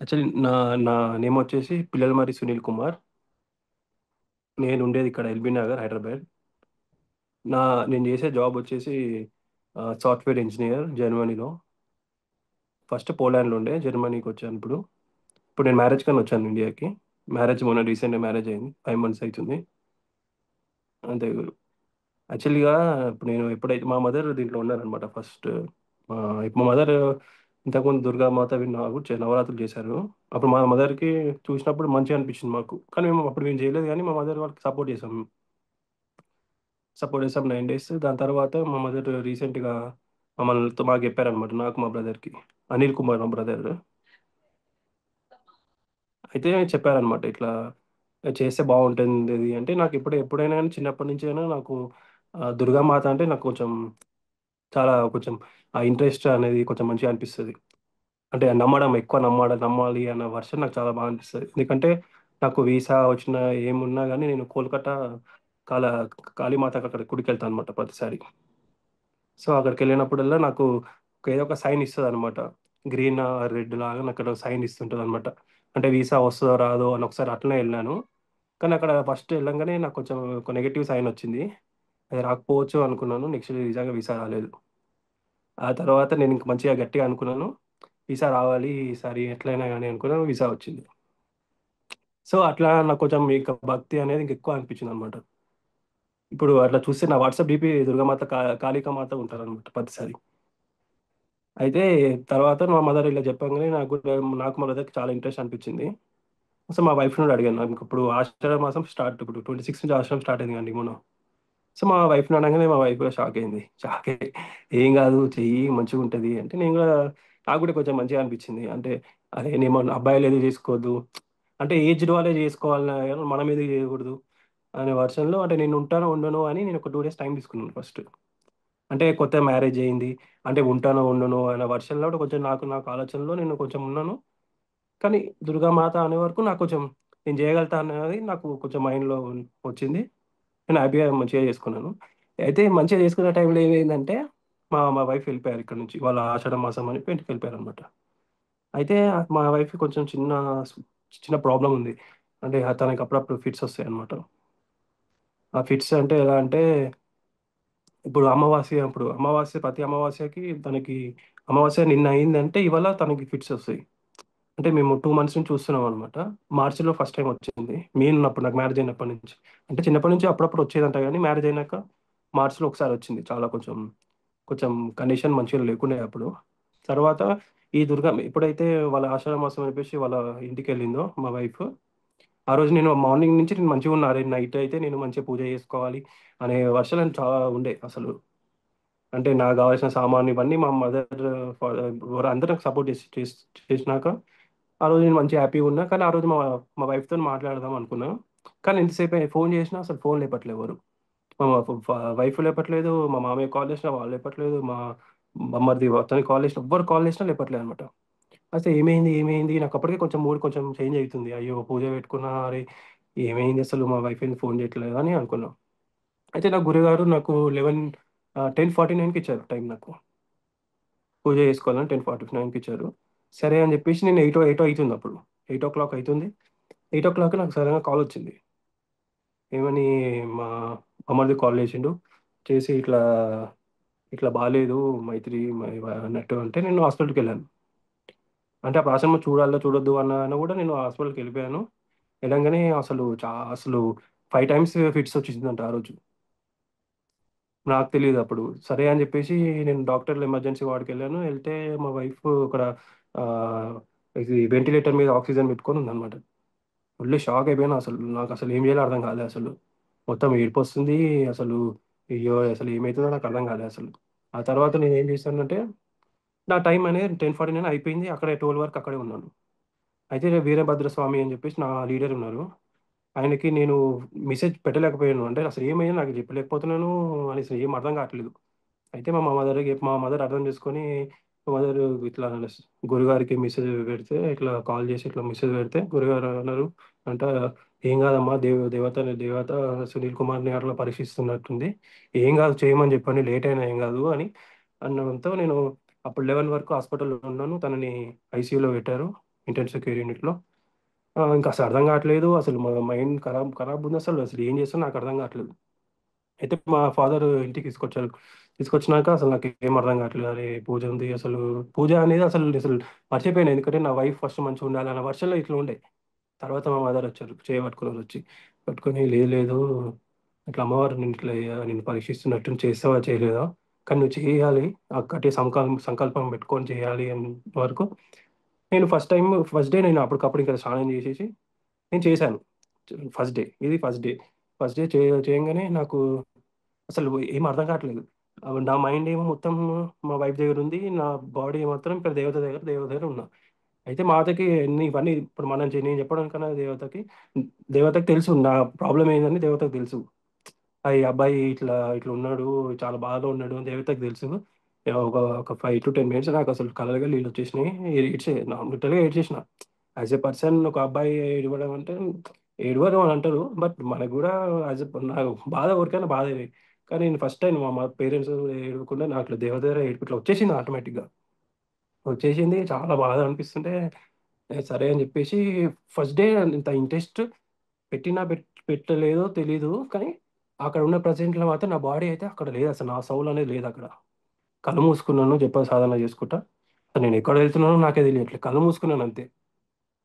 Actually నా నా name వచ్చేసి పిల్లలమర్రి సునీల్ కుమార్. నేను ఉండేది ఇక్కడ ఎల్బీ నగర్, హైదరాబాద్. నా నేను చేసే జాబ్ వచ్చేసి సాఫ్ట్వేర్ ఇంజనీర్ జర్మనీలో. ఫస్ట్ పోలాండ్లో ఉండే, జర్మనీకి వచ్చాను ఇప్పుడు. ఇప్పుడు నేను మ్యారేజ్ కానీ వచ్చాను ఇండియాకి. మ్యారేజ్ మొన్న రీసెంట్గా మ్యారేజ్ అయింది, 5 months అవుతుంది. అంతే. యాక్చువల్గా ఇప్పుడు నేను ఎప్పుడైతే మా మదర్ దీంట్లో ఉన్నారనమాట ఫస్ట్. ఇప్పుడు మా మదర్ ఇంతకుముందు దుర్గామాత నవరాత్రులు చేశారు. అప్పుడు మా మదర్కి చూసినప్పుడు మంచిగా అనిపించింది మాకు, కానీ మేము అప్పుడు మేము చేయలేదు, కానీ మా మదర్ వాళ్ళకి సపోర్ట్ చేసాం 9 days. దాని తర్వాత మా మదర్ రీసెంట్గా మాకు చెప్పారనమాట, నాకు మా బ్రదర్కి, అనిల్ కుమార్ మా బ్రదర్. అయితే చెప్పారనమాట ఇట్లా చేస్తే బాగుంటుంది ఇది అంటే. నాకు ఎప్పుడైనా కానీ చిన్నప్పటి నుంచి అయినా నాకు దుర్గామాత అంటే నాకు కొంచెం చాలా కొంచెం ఆ ఇంట్రెస్ట్ అనేది కొంచెం మంచిగా అనిపిస్తుంది. అంటే ఎక్కువ నమ్మాలి అన్న వర్షన్ నాకు చాలా బాగా అనిపిస్తుంది. ఎందుకంటే నాకు వీసా వచ్చిన ఏమున్నా కానీ నేను కోల్కతా కాల కాళీమాత అక్కడ గుడికి వెళ్తాను అనమాట ప్రతిసారి. సో అక్కడికి వెళ్ళినప్పుడల్లా నాకు ఏదో ఒక సైన్ ఇస్తుంది అనమాట. గ్రీన్ రెడ్ లాగా నాకు అక్కడ సైన్ ఇస్తుంటుంది అనమాట. అంటే వీసా వస్తుందో రాదో అని ఒకసారి అట్లనే వెళ్ళాను. కానీ అక్కడ ఫస్ట్ వెళ్ళంగానే నాకు కొంచెం ఒక నెగిటివ్ సైన్ వచ్చింది. అది రాకపోవచ్చు అనుకున్నాను. నెక్స్ట్ నిజంగా వీసా రాలేదు. ఆ తర్వాత నేను ఇంక మంచిగా గట్టిగా అనుకున్నాను, వీసా రావాలి ఈసారి ఎట్లయినా కానీ అనుకున్నాను. వీసా వచ్చింది. సో అట్లా నాకు కొంచెం ఇక భక్తి అనేది ఇంక ఎక్కువ అనిపించింది అనమాట. ఇప్పుడు అట్లా చూస్తే నా వాట్సాప్ డిపి దుర్గామాత కాళికామాత ఉంటారనమాట ప్రతిసారి. అయితే తర్వాత మా మదర్ ఇలా చెప్పగానే నాకు మా మదర్కి చాలా ఇంట్రెస్ట్ అనిపించింది. సో మా వైఫ్ నుండి అడిగాను, నాకు ఇప్పుడు ఆషాఢ మాసం స్టార్ట్, ఇప్పుడు 26 నుంచి ఆశ్రమం స్టార్ట్ అయింది కండి మనం. సో మా వైఫ్ని అనగానే మా వైఫ్ కూడా షాక్ అయింది. షాక్ అయ్యి ఏం కాదు చెయ్యి మంచిగా ఉంటుంది అంటే, నాకు కూడా కొంచెం మంచిగా అనిపించింది. అంటే అదే నేను అబ్బాయిలు ఏది చేసుకోవద్దు అంటే, ఏజ్డ్ వాళ్ళే చేసుకోవాలన్నా కానీ మనం ఏది చేయకూడదు అనే వర్షన్లో, అంటే నేను ఉంటానో ఉండను అని నేను ఒక 2 days టైం తీసుకున్నాను ఫస్ట్. అంటే కొత్త మ్యారేజ్ అయింది, అంటే ఉంటానో ఉండను అనే వర్షన్లో కూడా కొంచెం నాకు నాకు ఆలోచనలో నేను కొంచెం ఉన్నాను. కానీ దుర్గామాత అనే వరకు నాకు కొంచెం నేను చేయగలుగుతా అనేది నాకు కొంచెం మైండ్లో వచ్చింది. నేను హ్యాపీగా మంచిగా చేసుకున్నాను. అయితే మంచిగా చేసుకునే టైంలో ఏమైందంటే, మా వైఫ్ వెళ్ళిపోయారు ఇక్కడ నుంచి. వాళ్ళ ఆషాఢ మాసం అని ఇంటికి వెళ్ళిపోయారు అనమాట. అయితే మా వైఫ్‌కి కొంచెం చిన్న ప్రాబ్లమ్ ఉంది. అంటే తనకి అప్పుడప్పుడు ఫిట్స్ వస్తాయి అనమాట. ఆ ఫిట్స్ అంటే ఎలా అంటే, ఇప్పుడు అమావాస్య ప్రతి అమావాస్యకి తనకి, అమావాస్య నిన్న అయిందంటే ఇవాళ తనకి ఫిట్స్ వస్తాయి. అంటే మేము 2 months నుంచి చూస్తున్నాం అనమాట. మార్చిలో ఫస్ట్ టైం వచ్చింది. నేను ఉన్నప్పుడు, నాకు మ్యారేజ్ అయినప్పటి నుంచి. అంటే చిన్నప్పటి నుంచి అప్పుడప్పుడు వచ్చేదంట కానీ, మ్యారేజ్ అయినాక మార్చిలో ఒకసారి వచ్చింది. చాలా కొంచెం కొంచెం కండిషన్ మంచిగా లేకుండే అప్పుడు. తర్వాత ఈ ఎప్పుడైతే వాళ్ళ ఆషాఢ మాసం అని చెప్పేసి వాళ్ళ ఇంటికి వెళ్ళిందో మా వైఫ్, ఆ రోజు నేను మార్నింగ్ నుంచి నేను మంచిగా ఉన్నా. అరే నైట్ అయితే నేను మంచిగా పూజ చేసుకోవాలి అనే వర్షాలు చాలా ఉండే అసలు. అంటే నాకు కావాల్సిన సామాను ఇవన్నీ మా మదర్, ఫాదర్ అందరూ నాకు సపోర్ట్ చేసినాక ఆ రోజు నేను మంచిగా హ్యాపీగా ఉన్నా. కానీ ఆ రోజు మా మా వైఫ్తో మాట్లాడదాం అనుకున్నా. కానీ ఎంతసేపు ఫోన్ చేసినా అసలు ఫోన్ లేపట్లేదు ఎవరు. మా వైఫ్ లేపట్లేదు, మా మామయ్య కాల్ చేసినా వాళ్ళు లేపట్లేదు, మా బామ్మర్ది అతనికి కాల్ చేసినా ఎవ్వరు కాల్ చేసినా లేపట్లేదు అనమాట. అయితే ఏమైంది ఏమైంది నాకు అప్పటికే కొంచెం మూడ్ కొంచెం చేంజ్ అవుతుంది. అయ్యో పూజ పెట్టుకున్నా, అరే ఏమైంది అసలు మా వైఫ్ ఎందుకు ఫోన్ చేయట్లేదు అని అనుకున్నాం. అయితే నా గురుగారు నాకు 10:49కి ఇచ్చారు టైం నాకు. పూజ చేసుకోవాలని 10:49కి ఇచ్చారు. సరే అని చెప్పేసి నేను ఎయిట్ ఎయిట్ అవుతుంది అప్పుడు. 8 o'clock అవుతుంది. 8 o'clock నాకు సడన్గా కాల్ వచ్చింది. ఏమని, మా అమ్మది కాల్ చేసిండు. చేసి ఇట్లా ఇట్లా బాగాలేదు మైత్రి అన్నట్టు అంటే నేను హాస్పిటల్కి వెళ్ళాను. అంటే అప్పుడు ఆశ్రమం చూడాలో చూడొద్దు అన్న కూడా నేను హాస్పిటల్కి వెళ్ళిపోయాను. వెళ్ళంగానే అసలు 5 times ఫిట్స్ వచ్చేసిందంట ఆ రోజు. నాకు తెలియదు అప్పుడు. సరే అని చెప్పేసి నేను డాక్టర్లు ఎమర్జెన్సీ వార్డ్‌కి వెళ్ళాను. వెళ్తే మా వైఫ్ అక్కడ ఆహ్, ఇది వెంటిలేటర్ మీద ఆక్సిజన్ పెట్టుకొని ఉందన్నమాట. ఫుల్ షాక్ అయిపోయాను అసలు. నాకసలు ఏం చేయాలో అర్థం కాలే అసలు. మొత్తం ఏడుపొస్తుంది. అసలు అయ్యో! అసలు ఏమైతుందో నాకు అర్థం కాలే అసలు. ఆ తర్వాత నేనేం చేశానంటే, నా టైం అనేది 10:49 అయిపోయింది. అక్కడే 12 వరకు అక్కడే ఉన్నాను. అయితే వీరభద్రస్వామి అని చెప్పేసి నా లీడర్ ఉన్నారు. ఆయనకి నేను మెసేజ్ పెట్టలేకపోయాను. అంటే అసలు ఏమైందో నాకు చెప్పలేకపోతున్నాను అనేసి ఏం అర్థం కావట్లేదు. అయితే మా మదర్ అర్థం చేసుకొని, మదర్ ఇట్లా గురుగారికి మెసేజ్ పెడితే, ఇట్లా కాల్ చేసి ఇట్లా మెసేజ్ పెడితే గురుగారు అన్నారు అంట, ఏం కాదమ్మా, దేవత సునీల్ కుమార్ని అట్లా పరీక్షిస్తున్నట్టుంది, ఏం కాదు చేయమని చెప్పండి, లేట్ అయినా ఏం కాదు అని అన్నడంతో నేను అప్పుడు 11 వరకు హాస్పిటల్లో ఉన్నాను. తనని ఐసీయూలో పెట్టారు, ఇంటెన్సివ్ కేర్ యూనిట్లో. ఇంకా అసలు అర్థం కావట్లేదు, అసలు మా మైండ్ ఖరాబ్ ఖరాబ్ ఉంది, అసలు అసలు ఏం చేస్తానో నాకు అర్థం కావట్లేదు. అయితే మా ఫాదర్ ఇంటికి తీసుకొచ్చారు. తీసుకొచ్చినాక అసలు నాకు ఏం అర్థం కావట్లేదు. అరే పూజ ఉంది అసలు, పూజ అనేది అసలు అసలు మర్చిపోయాను. ఎందుకంటే నా వైఫ్ ఫస్ట్ మంచిగా ఉండాలి అన్న వర్షంలో ఇట్లా ఉండే. తర్వాత మా మదర్ వచ్చారు, చేయబట్టుకుని వచ్చి పట్టుకొని, లేదు లేదు, ఇట్లా అమ్మవారు నేను ఇట్లా నిన్ను పరీక్షిస్తున్నట్టు, చేస్తావా చేయలేదా, కానీ నువ్వు చేయాలి, అక్కటి సంకల్పం పెట్టుకొని చేయాలి అని వరకు. నేను ఫస్ట్ డే నేను అప్పటికప్పుడు ఇంకా స్నానం చేసేసి నేను చేశాను. ఫస్ట్ డే ఫస్ట్ డే చేయంగానే నాకు అసలు ఏం అర్థం కావట్లేదు. నా మైండ్ ఏమో మొత్తం మా వైఫ్ దగ్గర ఉంది, నా బాడీ మాత్రం ఇక్కడ దేవత దగ్గర ఉన్నా. అయితే మాతకి ఇవన్నీ ఇప్పుడు నేను చెప్పడం కన్నా దేవతకి తెలుసు నా ప్రాబ్లం ఏందని, దేవతకు తెలుసు. ఈ అబ్బాయి ఇట్లా ఇట్లా ఉన్నాడు, చాలా బాధలో ఉన్నాడు అని దేవతకు తెలుసు. ఒక 5 to 10 minutes నాకు అసలు కలలుగా నీళ్ళు వచ్చేసినాయి. లిటరల్గా ఏడ్చేసిన. యాజ్ ఎ పర్సన్ ఒక అబ్బాయి ఏడవడం అంటే, ఏడవడం అని అంటారు, బట్ మనకు కూడా యాజ్ ఎ నాకు బాధ, ఎవరికైనా బాధే. కానీ నేను ఫస్ట్ టైం మా పేరెంట్స్ ఏడవకుండా నాకు ఇట్లా దేవత దగ్గర ఏడుపు ఇట్లా వచ్చేసింది ఆటోమేటిక్గా. వచ్చేసింది, చాలా బాధ అనిపిస్తుంటే సరే అని చెప్పేసి ఫస్ట్ డే ఇంత ఇంట్రెస్ట్ పెట్టలేదో తెలీదు, కానీ అక్కడ ఉన్న ప్రజెంట్లో మాత్రం నా బాడీ అయితే అక్కడ లేదు, అసలు నా సౌల్ అనేది లేదు అక్కడ. కళ్ళు మూసుకున్నాను, జప సాధన చేసుకుంటా. అసలు నేను ఎక్కడ వెళ్తున్నానో నాకే తెలియట్లేదు, కళ్ళు మూసుకున్నాను అంతే.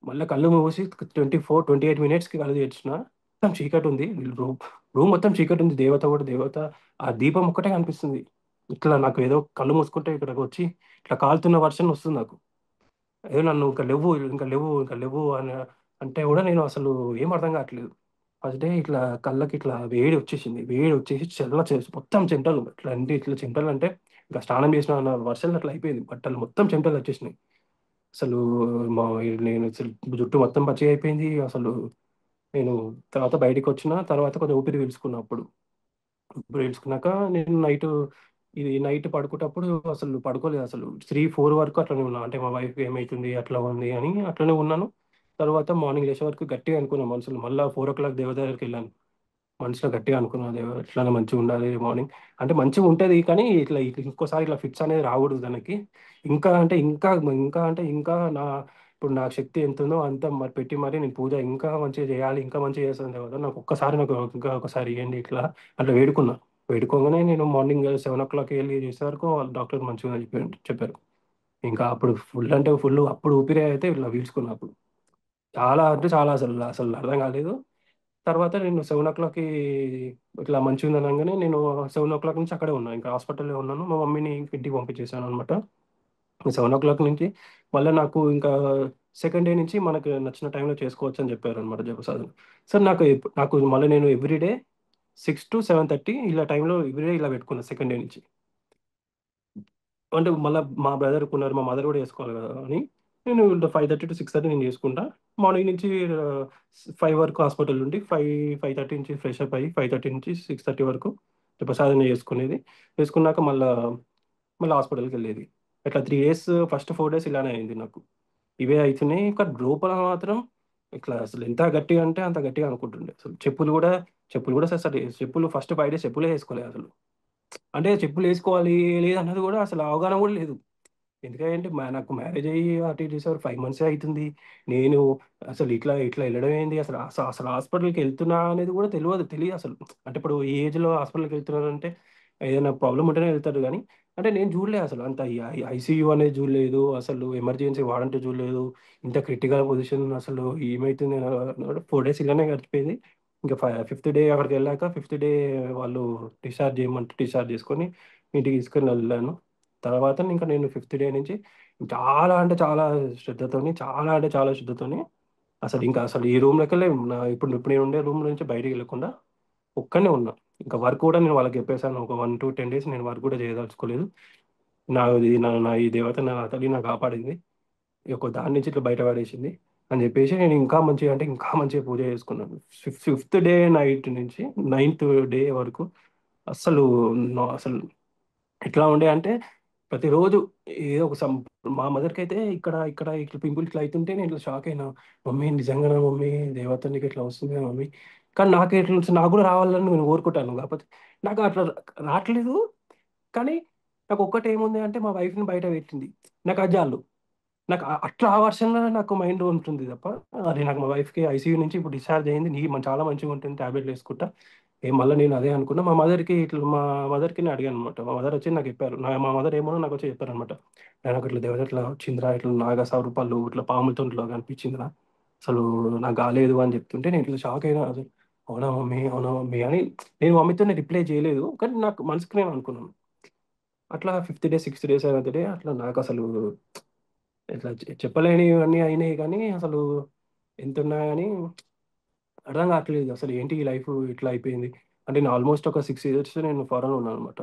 మళ్ళీ కళ్ళు మూసి 28 minutesకి కళ్ళు తెరిచిన, మొత్తం చీకటి ఉంది. రూమ్ రూమ్ మొత్తం చీకటి ఉంది, దేవత ఆ దీపం ఒక్కటే కనిపిస్తుంది. ఇట్లా నాకు ఏదో కళ్ళు మూసుకుంటే ఇక్కడికి వచ్చి ఇట్లా కాలుతున్న వర్షన్ వస్తుంది నాకు. ఏదో నన్ను ఇంకా లేవు అని అంటే కూడా నేను అసలు ఏం అర్థం కావట్లేదు. ఫస్ట్ డే ఇట్లా కళ్ళకి ఇట్లా వేడి వచ్చేసి చల్ల చేసి మొత్తం చెమటలు ఇట్లా, అంటే ఇట్లా చెమటలు అంటే ఇంకా స్నానం చేసిన అన్న వర్షం అట్లా అయిపోయింది, బట్టలు మొత్తం చెమటలు వచ్చేసినాయి. అసలు మా నేను అసలు జుట్టు మొత్తం పచ్చిగా అయిపోయింది అసలు. నేను తర్వాత బయటికి వచ్చిన తర్వాత కొంచెం ఊపిరి పీల్చుకున్నా అప్పుడు. ఊపిరి పీల్చుకున్నాక నేను నైట్ పడుకున్నప్పుడు అసలు పడుకోలేదు, అసలు 3-4 వరకు అట్లనే ఉన్నా. అంటే మా వైఫ్ ఏమవుతుంది అట్లా ఉంది అని అట్లనే ఉన్నాను. తర్వాత మార్నింగ్ లేచే వరకు గట్టిగా అనుకున్నాను మనసులో, మళ్ళీ 4 o'clock దేవత దగ్గరికి వెళ్ళాను. మనసులో గట్టిగా అనుకున్నా, ఎట్లైనా మంచిగా ఉండాలి మార్నింగ్. అంటే మంచిగా ఉంటుంది, కానీ ఇట్లా ఇంకోసారి ఇట్లా ఫిట్స్ అనేది రాకూడదు తనకి. ఇంకా నా ఇప్పుడు నా శక్తి ఎంత ఉందో అంత మరి పెట్టి మరి నేను పూజ ఇంకా మంచిగా చేయాలి, ఇంకా మంచిగా చేస్తాను కదా, నాకు ఇంకా ఒకసారి ఇవ్వండి ఇట్లా అట్లా వేడుకున్నా. వేడుకోగానే నేను మార్నింగ్ 7 o'clock వెళ్ళి చేసే వరకు వాళ్ళు డాక్టర్ మంచిగా చెప్పారు. ఇంకా అప్పుడు ఫుల్ అంటే ఫుల్ అప్పుడు ఊపిరి అయితే ఇట్లా పీల్చుకున్నా అప్పుడు. చాలా అంటే చాలా అసలు అసలు అర్థం కాలేదు. తర్వాత నేను 7 o'clockకి ఇట్లా మంచిగా ఉంది అనగానే నేను 7 o'clock నుంచి అక్కడే ఉన్నాను, ఇంకా హాస్పిటల్లో ఉన్నాను. మా మమ్మీని ఇంటికి పంపించేసాను అనమాట. 7 o'clock నుంచి మళ్ళీ నాకు ఇంకా సెకండ్ డే నుంచి మనకు నచ్చిన టైంలో చేసుకోవచ్చు అని చెప్పారు అనమాట జపసాధన. సార్ నాకు మళ్ళీ నేను ఎవ్రీడే 6 to 7:30 ఇలా టైంలో ఎవ్రీడే ఇలా పెట్టుకున్నా సెకండ్ డే నుంచి. అంటే మళ్ళీ మా బ్రదర్కి ఉన్నారు, మా మదర్ కూడా చేసుకోవాలి కదా అని నేను 5:30 to 6:30 నేను చేసుకుంటా. మార్నింగ్ నుంచి 5 వరకు హాస్పిటల్ ఉండి 5:30 నుంచి ఫ్రెష్ అప్ అయ్యి 5:30 నుంచి 6:30 వరకు ప్రసాదం చేసుకున్నాక మళ్ళీ హాస్పిటల్కి వెళ్ళేది. ఇట్లా 3 days, ఫస్ట్ 4 days ఇలానే అయింది నాకు. ఇవే అవుతున్నాయి, ఇంకా లోపల మాత్రం ఇట్లా అసలు ఎంత గట్టిగా అంటే అంత గట్టిగా అనుకుంటుండే. అసలు చెప్పులు కూడా అసలు చెప్పులు ఫస్ట్ 5 days చెప్పులే వేసుకోలేదు అసలు. అంటే చెప్పులు వేసుకోవాలి లేదన్నది కూడా అసలు అవగాహన కూడా లేదు. ఎందుకంటే నాకు మ్యారేజ్ అయ్యి అటు ఇటు చేసేవారు 5 months అవుతుంది. నేను అసలు ఇట్లా ఇట్లా వెళ్ళడం ఏంది, అసలు హాస్పిటల్కి వెళ్తున్నా అనేది కూడా తెలియదు అసలు. అంటే ఇప్పుడు ఈ ఏజ్లో హాస్పిటల్కి వెళ్తున్నారంటే ఏదైనా ప్రాబ్లం ఉంటేనే వెళ్తారు, కానీ అంటే నేను చూడలేదు అసలు అంత ఐసీయూ అనేది చూడలేదు, అసలు ఎమర్జెన్సీ వాడంటే చూడలేదు. ఇంత క్రిటికల్ పొజిషన్ అసలు ఏమవుతుంది 4 days ఇలానే గడిచిపోయింది. ఇంకా 5th day అక్కడికి వెళ్ళాక 5th day వాళ్ళు డిశ్చార్జ్ చేయమంటే డిశ్చార్జ్ చేసుకొని ఇంటికి తీసుకొని వెళ్ళాను. తర్వాత ఇంకా నేను 5th day నుంచి చాలా అంటే చాలా శ్రద్ధతోని అసలు ఈ రూమ్లోకి వెళ్ళి ఇప్పుడు ఇప్పుడు నేను ఉండే రూమ్ నుంచి బయటికి వెళ్ళకుండా ఒక్కనే ఉన్నా. ఇంకా వర్క్ కూడా నేను వాళ్ళకి చెప్పేశాను, ఒక 1 to 10 days నేను వర్క్ కూడా చేయదలుచుకోలేదు. ఈ దేవత నా తల్లి నాకు కాపాడింది, ఈ ఒక దాని నుంచి ఇట్లా బయటపడేసింది అని చెప్పేసి నేను ఇంకా మంచిగా అంటే ఇంకా మంచిగా పూజ చేసుకున్నాను. 5th day నైట్ నుంచి 9th day వరకు అసలు అసలు ఎట్లా ఉండే అంటే ప్రతిరోజు ఏదో ఒక మా మదర్కి అయితే ఇక్కడ ఇక్కడ ఇట్లా పింపుల్ ఇట్లా అవుతుంటే నేను ఇట్లా షాక్ అయినా. మమ్మీ నిజంగానా మమ్మీ, దేవత నీకు ఇట్లా వస్తుంది మమ్మీ. కానీ నాకు ఇట్లా నాకు కూడా రావాలని నేను కోరుకుంటాను, కాకపోతే నాకు అట్లా రావట్లేదు. కానీ నాకు ఒక్కటి ఏముంది అంటే మా వైఫ్ని బయట పెట్టింది, నాకు అది చాలు. నాకు అట్లా ఆ వర్షన్లో నాకు మైండ్ ఉంటుంది తప్ప, అది నాకు మా వైఫ్కి ఐసీయూ నుంచి ఇప్పుడు డిశ్చార్జ్ అయింది, చాలా మంచిగా ఉంటుంది, టాబ్లెట్లు వేసుకుంటా. మళ్ళీ నేను అదే అనుకున్నా. మా మదర్కి ఇట్లా మా మదర్కి నేను అడిగాను అనమాట. మా మదర్ వచ్చి నాకు చెప్పారు, మా మదర్ ఏమో నాకు వచ్చి చెప్పారు అనమాట. నాకు ఇట్లా దేవత ఇట్లా వచ్చిందిరా, ఇట్లా నాగస్వరూపాలు ఇట్లా పాములతో ఇట్లా కనిపించిందిరా, అసలు నాకు కాలేదు అని చెప్తుంటే నేను ఇట్లా షాక్ అయినా అసలు. అవునా మమ్మీ, అవునా మమ్మీ అని నేను మమ్మీతో రిప్లై చేయలేదు, కానీ నాకు మనసుకు నేను అనుకున్నాను. అట్లా fifth day, sixth day, seventh day అట్లా నాకు అసలు ఇట్లా చెప్పలేనివన్నీ అయినాయి. కానీ అసలు ఎంత ఉన్నా కానీ అర్థం కావట్లేదు అసలు ఏంటి ఈ లైఫ్ ఇట్లా అయిపోయింది. అంటే నేను ఆల్మోస్ట్ ఒక 6 ఇయర్స్ నేను ఫారెన్ ఉన్నాను అనమాట.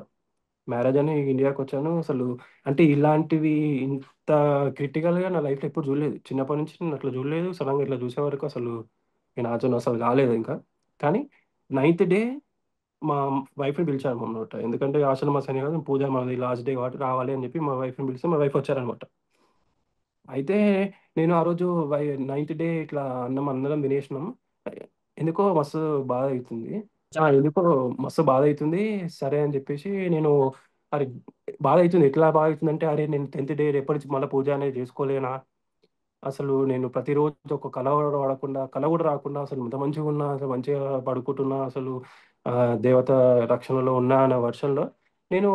మ్యారేజ్ అని ఇండియాకి వచ్చాను అసలు. అంటే ఇలాంటివి ఇంత క్రిటికల్గా నా లైఫ్లో ఎప్పుడు చూడలేదు. చిన్నప్పటి నుంచి నేను అట్లా చూడలేదు. సడన్గా ఇట్లా చూసే వరకు అసలు నేను ఆచరణ అసలు కాలేదు ఇంకా. కానీ నైన్త్ డే మా వైఫ్ని పిలిచాను అనమాట. ఎందుకంటే ఆషాఢ మాసం కాదు, పూజ మనది లాస్ట్ డే కాబట్టి రావాలి అని చెప్పి మా వైఫ్ని పిలిస్తే మా వైఫ్ వచ్చారనమాట. అయితే నేను ఆ రోజు నైన్త్ డే ఇట్లా అన్నం అందరం తినేసినాం. ఎందుకో మస్తు బాధ అవుతుంది. ఎందుకో మస్తు బాధ అవుతుంది. సరే అని చెప్పేసి నేను, అరే బాధ అవుతుంది, ఎట్లా బాధ అవుతుంది అంటే, అరే నేను 10th డే రేపటి నుంచి మళ్ళీ పూజ అనేది చేసుకోలేనా, అసలు నేను ప్రతిరోజు ఒక కల కూడా వాడకుండా, కల కూడా రాకుండా అసలు ఇంత మంచిగా ఉన్నా, అసలు మంచిగా పడుకుంటున్నా, అసలు ఆ, దేవత రక్షణలో ఉన్నా అన్న వర్షంలో నేను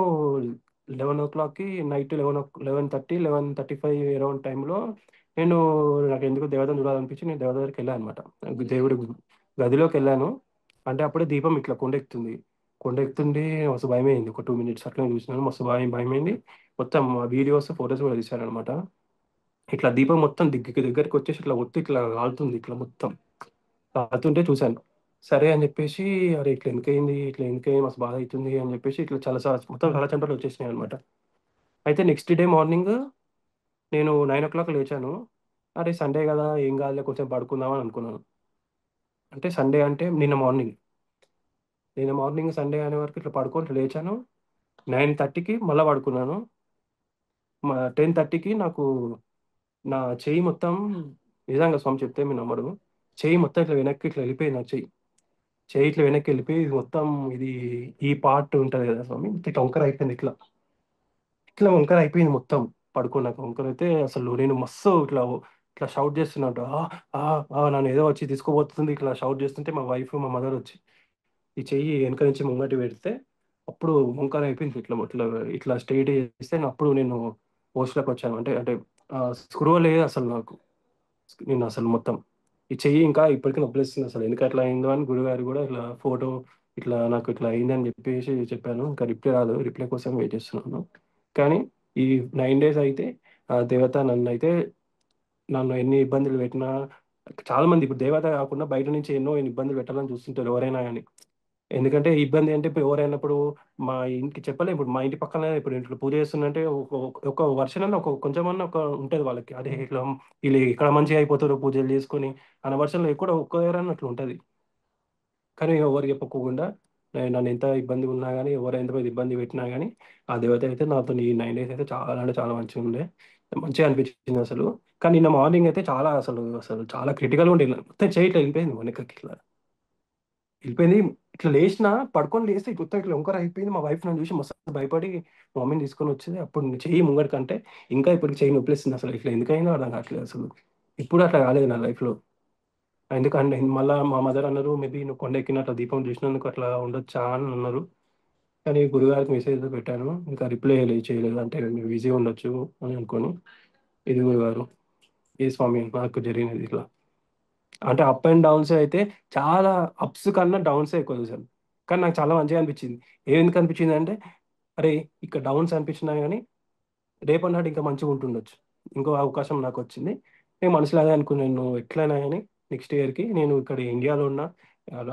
11 o'clockకి, నైట్ 11:30, 11:35 అరౌండ్ టైంలో నేను, నాకు ఎందుకు దేవతను చూడాలనిపించి నేను దేవత దగ్గరికి వెళ్ళాను అనమాట. దేవుడి గదిలోకి వెళ్ళాను. అంటే అప్పుడే దీపం ఇట్లా కొండెక్కుతుంది. కొండెక్కుతుంటే మస్తు భయమైంది. ఒక 2 minutes అట్లనే చూసినాను, మస్తు భయమైంది. మొత్తం వీడియోస్, ఫొటోస్ కూడా తీశారనమాట. ఇట్లా దీపం మొత్తం దగ్గరికి వచ్చేసి ఇట్లా ఒత్తి ఇట్లా కాలుతుంది, ఇట్లా మొత్తం కాలుతుంటే చూశాను. సరే అని చెప్పేసి, అరే ఇట్లా ఎందుకయింది, ఇట్లా ఎందుకయింది, మస్తు బాధ అవుతుంది అని చెప్పేసి ఇట్లా చాలా మొత్తం చాలా చెమటలు వచ్చేసినాయి అనమాట. అయితే నెక్స్ట్ డే మార్నింగ్ నేను 9 o'clock లేచాను. అరే సండే కదా ఏం కాదులే, కొంచెం పడుకుందామని అనుకున్నాను. అంటే సండే అంటే నిన్న మార్నింగ్ సండే అనే వరకు ఇట్లా పడుకొని ఇట్లా లేచాను. 9:30కి మళ్ళీ పడుకున్నాను. 10:30కి నాకు నా చెయ్యి మొత్తం, నిజంగా స్వామి చెప్తే మీరు నమ్మరు, చెయ్యి మొత్తం ఇట్లా వెనక్కి ఇట్లా వెళ్ళిపోయింది. నా చెయ్యి చెయ్యి ఇట్లా వెనక్కి వెళ్ళిపోయి ఇది మొత్తం, ఇది ఈ పార్ట్ ఉంటుంది కదా స్వామి, ఇట్లా వంకర అయిపోయింది, ఇట్లా ఇట్లా వంకర అయిపోయింది మొత్తం. పడుకున్నాక వంకర అయితే అసలు నేను మస్తు ఇట్లా ఇట్లా షౌట్ చేస్తున్నట్టు, నన్ను ఏదో వచ్చి తీసుకుపోతుంది ఇట్లా షౌట్ చేస్తుంటే మా వైఫ్, మా మదర్ వచ్చి ఈ చెయ్యి వెనక నుంచి ముంగటి పెడితే అప్పుడు వంకర అయిపోయింది, ఇట్లా ఇట్లా ఇట్లా స్ట్రైట్ చేస్తే అప్పుడు నేను పోస్ట్లోకి వచ్చాను. అంటే అంటే స్క్రూ లేదు అసలు నాకు. నేను అసలు మొత్తం ఈ చెయ్యి ఇంకా ఇప్పటికీ నొప్పేస్తుంది అసలు, ఎందుకు అట్లా అయిందో అని గురుగారు కూడా ఇట్లా ఫోటో ఇట్లా నాకు ఇట్లా అయిందని చెప్పేసి చెప్పాను. ఇంకా రిప్లై రాదు, రిప్లై కోసం వెయిట్ చేస్తున్నాను. కానీ ఈ 9 days అయితే ఆ దేవత నన్ను ఎన్ని ఇబ్బందులు పెట్టినా, చాలా మంది ఇప్పుడు దేవత కాకుండా బయట నుంచి ఎన్నో ఇబ్బందులు పెట్టాలని చూస్తుంటారు ఎవరైనా కానీ. ఎందుకంటే ఈ ఇబ్బంది అంటే ఇప్పుడు ఎవరైనా ఇప్పుడు మా ఇంటికి చెప్పలేం. ఇప్పుడు మా ఇంటి పక్కన ఇప్పుడు ఇంట్లో పూజ చేస్తుందంటే ఒక వర్షన్ అన్న ఒక కొంచెమన్నా ఒక ఉంటుంది వాళ్ళకి, అదే ఇట్లా వీళ్ళు ఇక్కడ మంచిగా అయిపోతారు పూజలు చేసుకొని అన్న వర్షంలో ఎక్కడ ఒక్క దగ్గర అన్నట్లు ఉంటుంది. కానీ ఎవరు చెప్పకోకుండా నన్ను ఎంత ఇబ్బంది ఉన్నా కానీ, ఎవరు ఎంత పెద్ద ఇబ్బంది పెట్టినా కానీ, ఆ దేవత అయితే నాతో ఈ 9 days అయితే చాలా అంటే చాలా మంచిగా ఉండే, మంచిగా అనిపించింది అసలు. కానీ నిన్న మార్నింగ్ అయితే చాలా అసలు అసలు చాలా క్రిటికల్గా ఉండే, మొత్తం చేయి ఇట్లా వెళ్ళిపోయింది వెనకకి, ఇట్లా వెళ్ళిపోయింది. ఇట్లా లేచిన, పడుకొని లేస్తే మొత్తం ఇట్లా వంకర అయిపోయింది. మా వైఫ్ నన్ను చూసి మస్తు భయపడి మా మమ్మీని తీసుకొని వచ్చింది. అప్పుడు నేను చెయ్యి ముంగడి కంటే ఇంకా ఇప్పటికి చెయ్యి నొప్పిస్తుంది అసలు, ఇట్లా ఎందుకైందో అర్థం కావట్లేదు అసలు. ఇప్పుడు అట్లా కాలేదు నా లైఫ్లో. ఎందుకంటే మళ్ళీ మా మదర్ అన్నారు, మేబీ నువ్వు కొండ ఎక్కినట్టు దీపం చూసినందుకు అట్లా ఉండొచ్చా అని అన్నారు. కానీ గురుగారికి మెసేజ్ పెట్టాను, ఇంకా రిప్లై చేయలేదు. అంటే మీరు బిజీ ఉండొచ్చు అని అనుకోని, ఇది గురుగారు, ఏ స్వామి నాకు జరిగినది ఇట్లా. అంటే అప్ అండ్ డౌన్స్ అయితే చాలా, అప్స్ కన్నా డౌన్స్ ఎక్కువ చూసాను. కానీ నాకు చాలా మంచిగా అనిపించింది. ఎందుకు అనిపించింది అంటే, అరే ఇక్కడ డౌన్స్ అనిపించినా కానీ రేపటి నాడు ఇంకా మంచిగా ఉంటుండొచ్చు, ఇంకో అవకాశం నాకు వచ్చింది. నేను మనసులో అదే అనుకున్నాను, నేను ఎట్లయినా కానీ నెక్స్ట్ ఇయర్కి నేను ఇక్కడ ఇండియాలో ఉన్నా,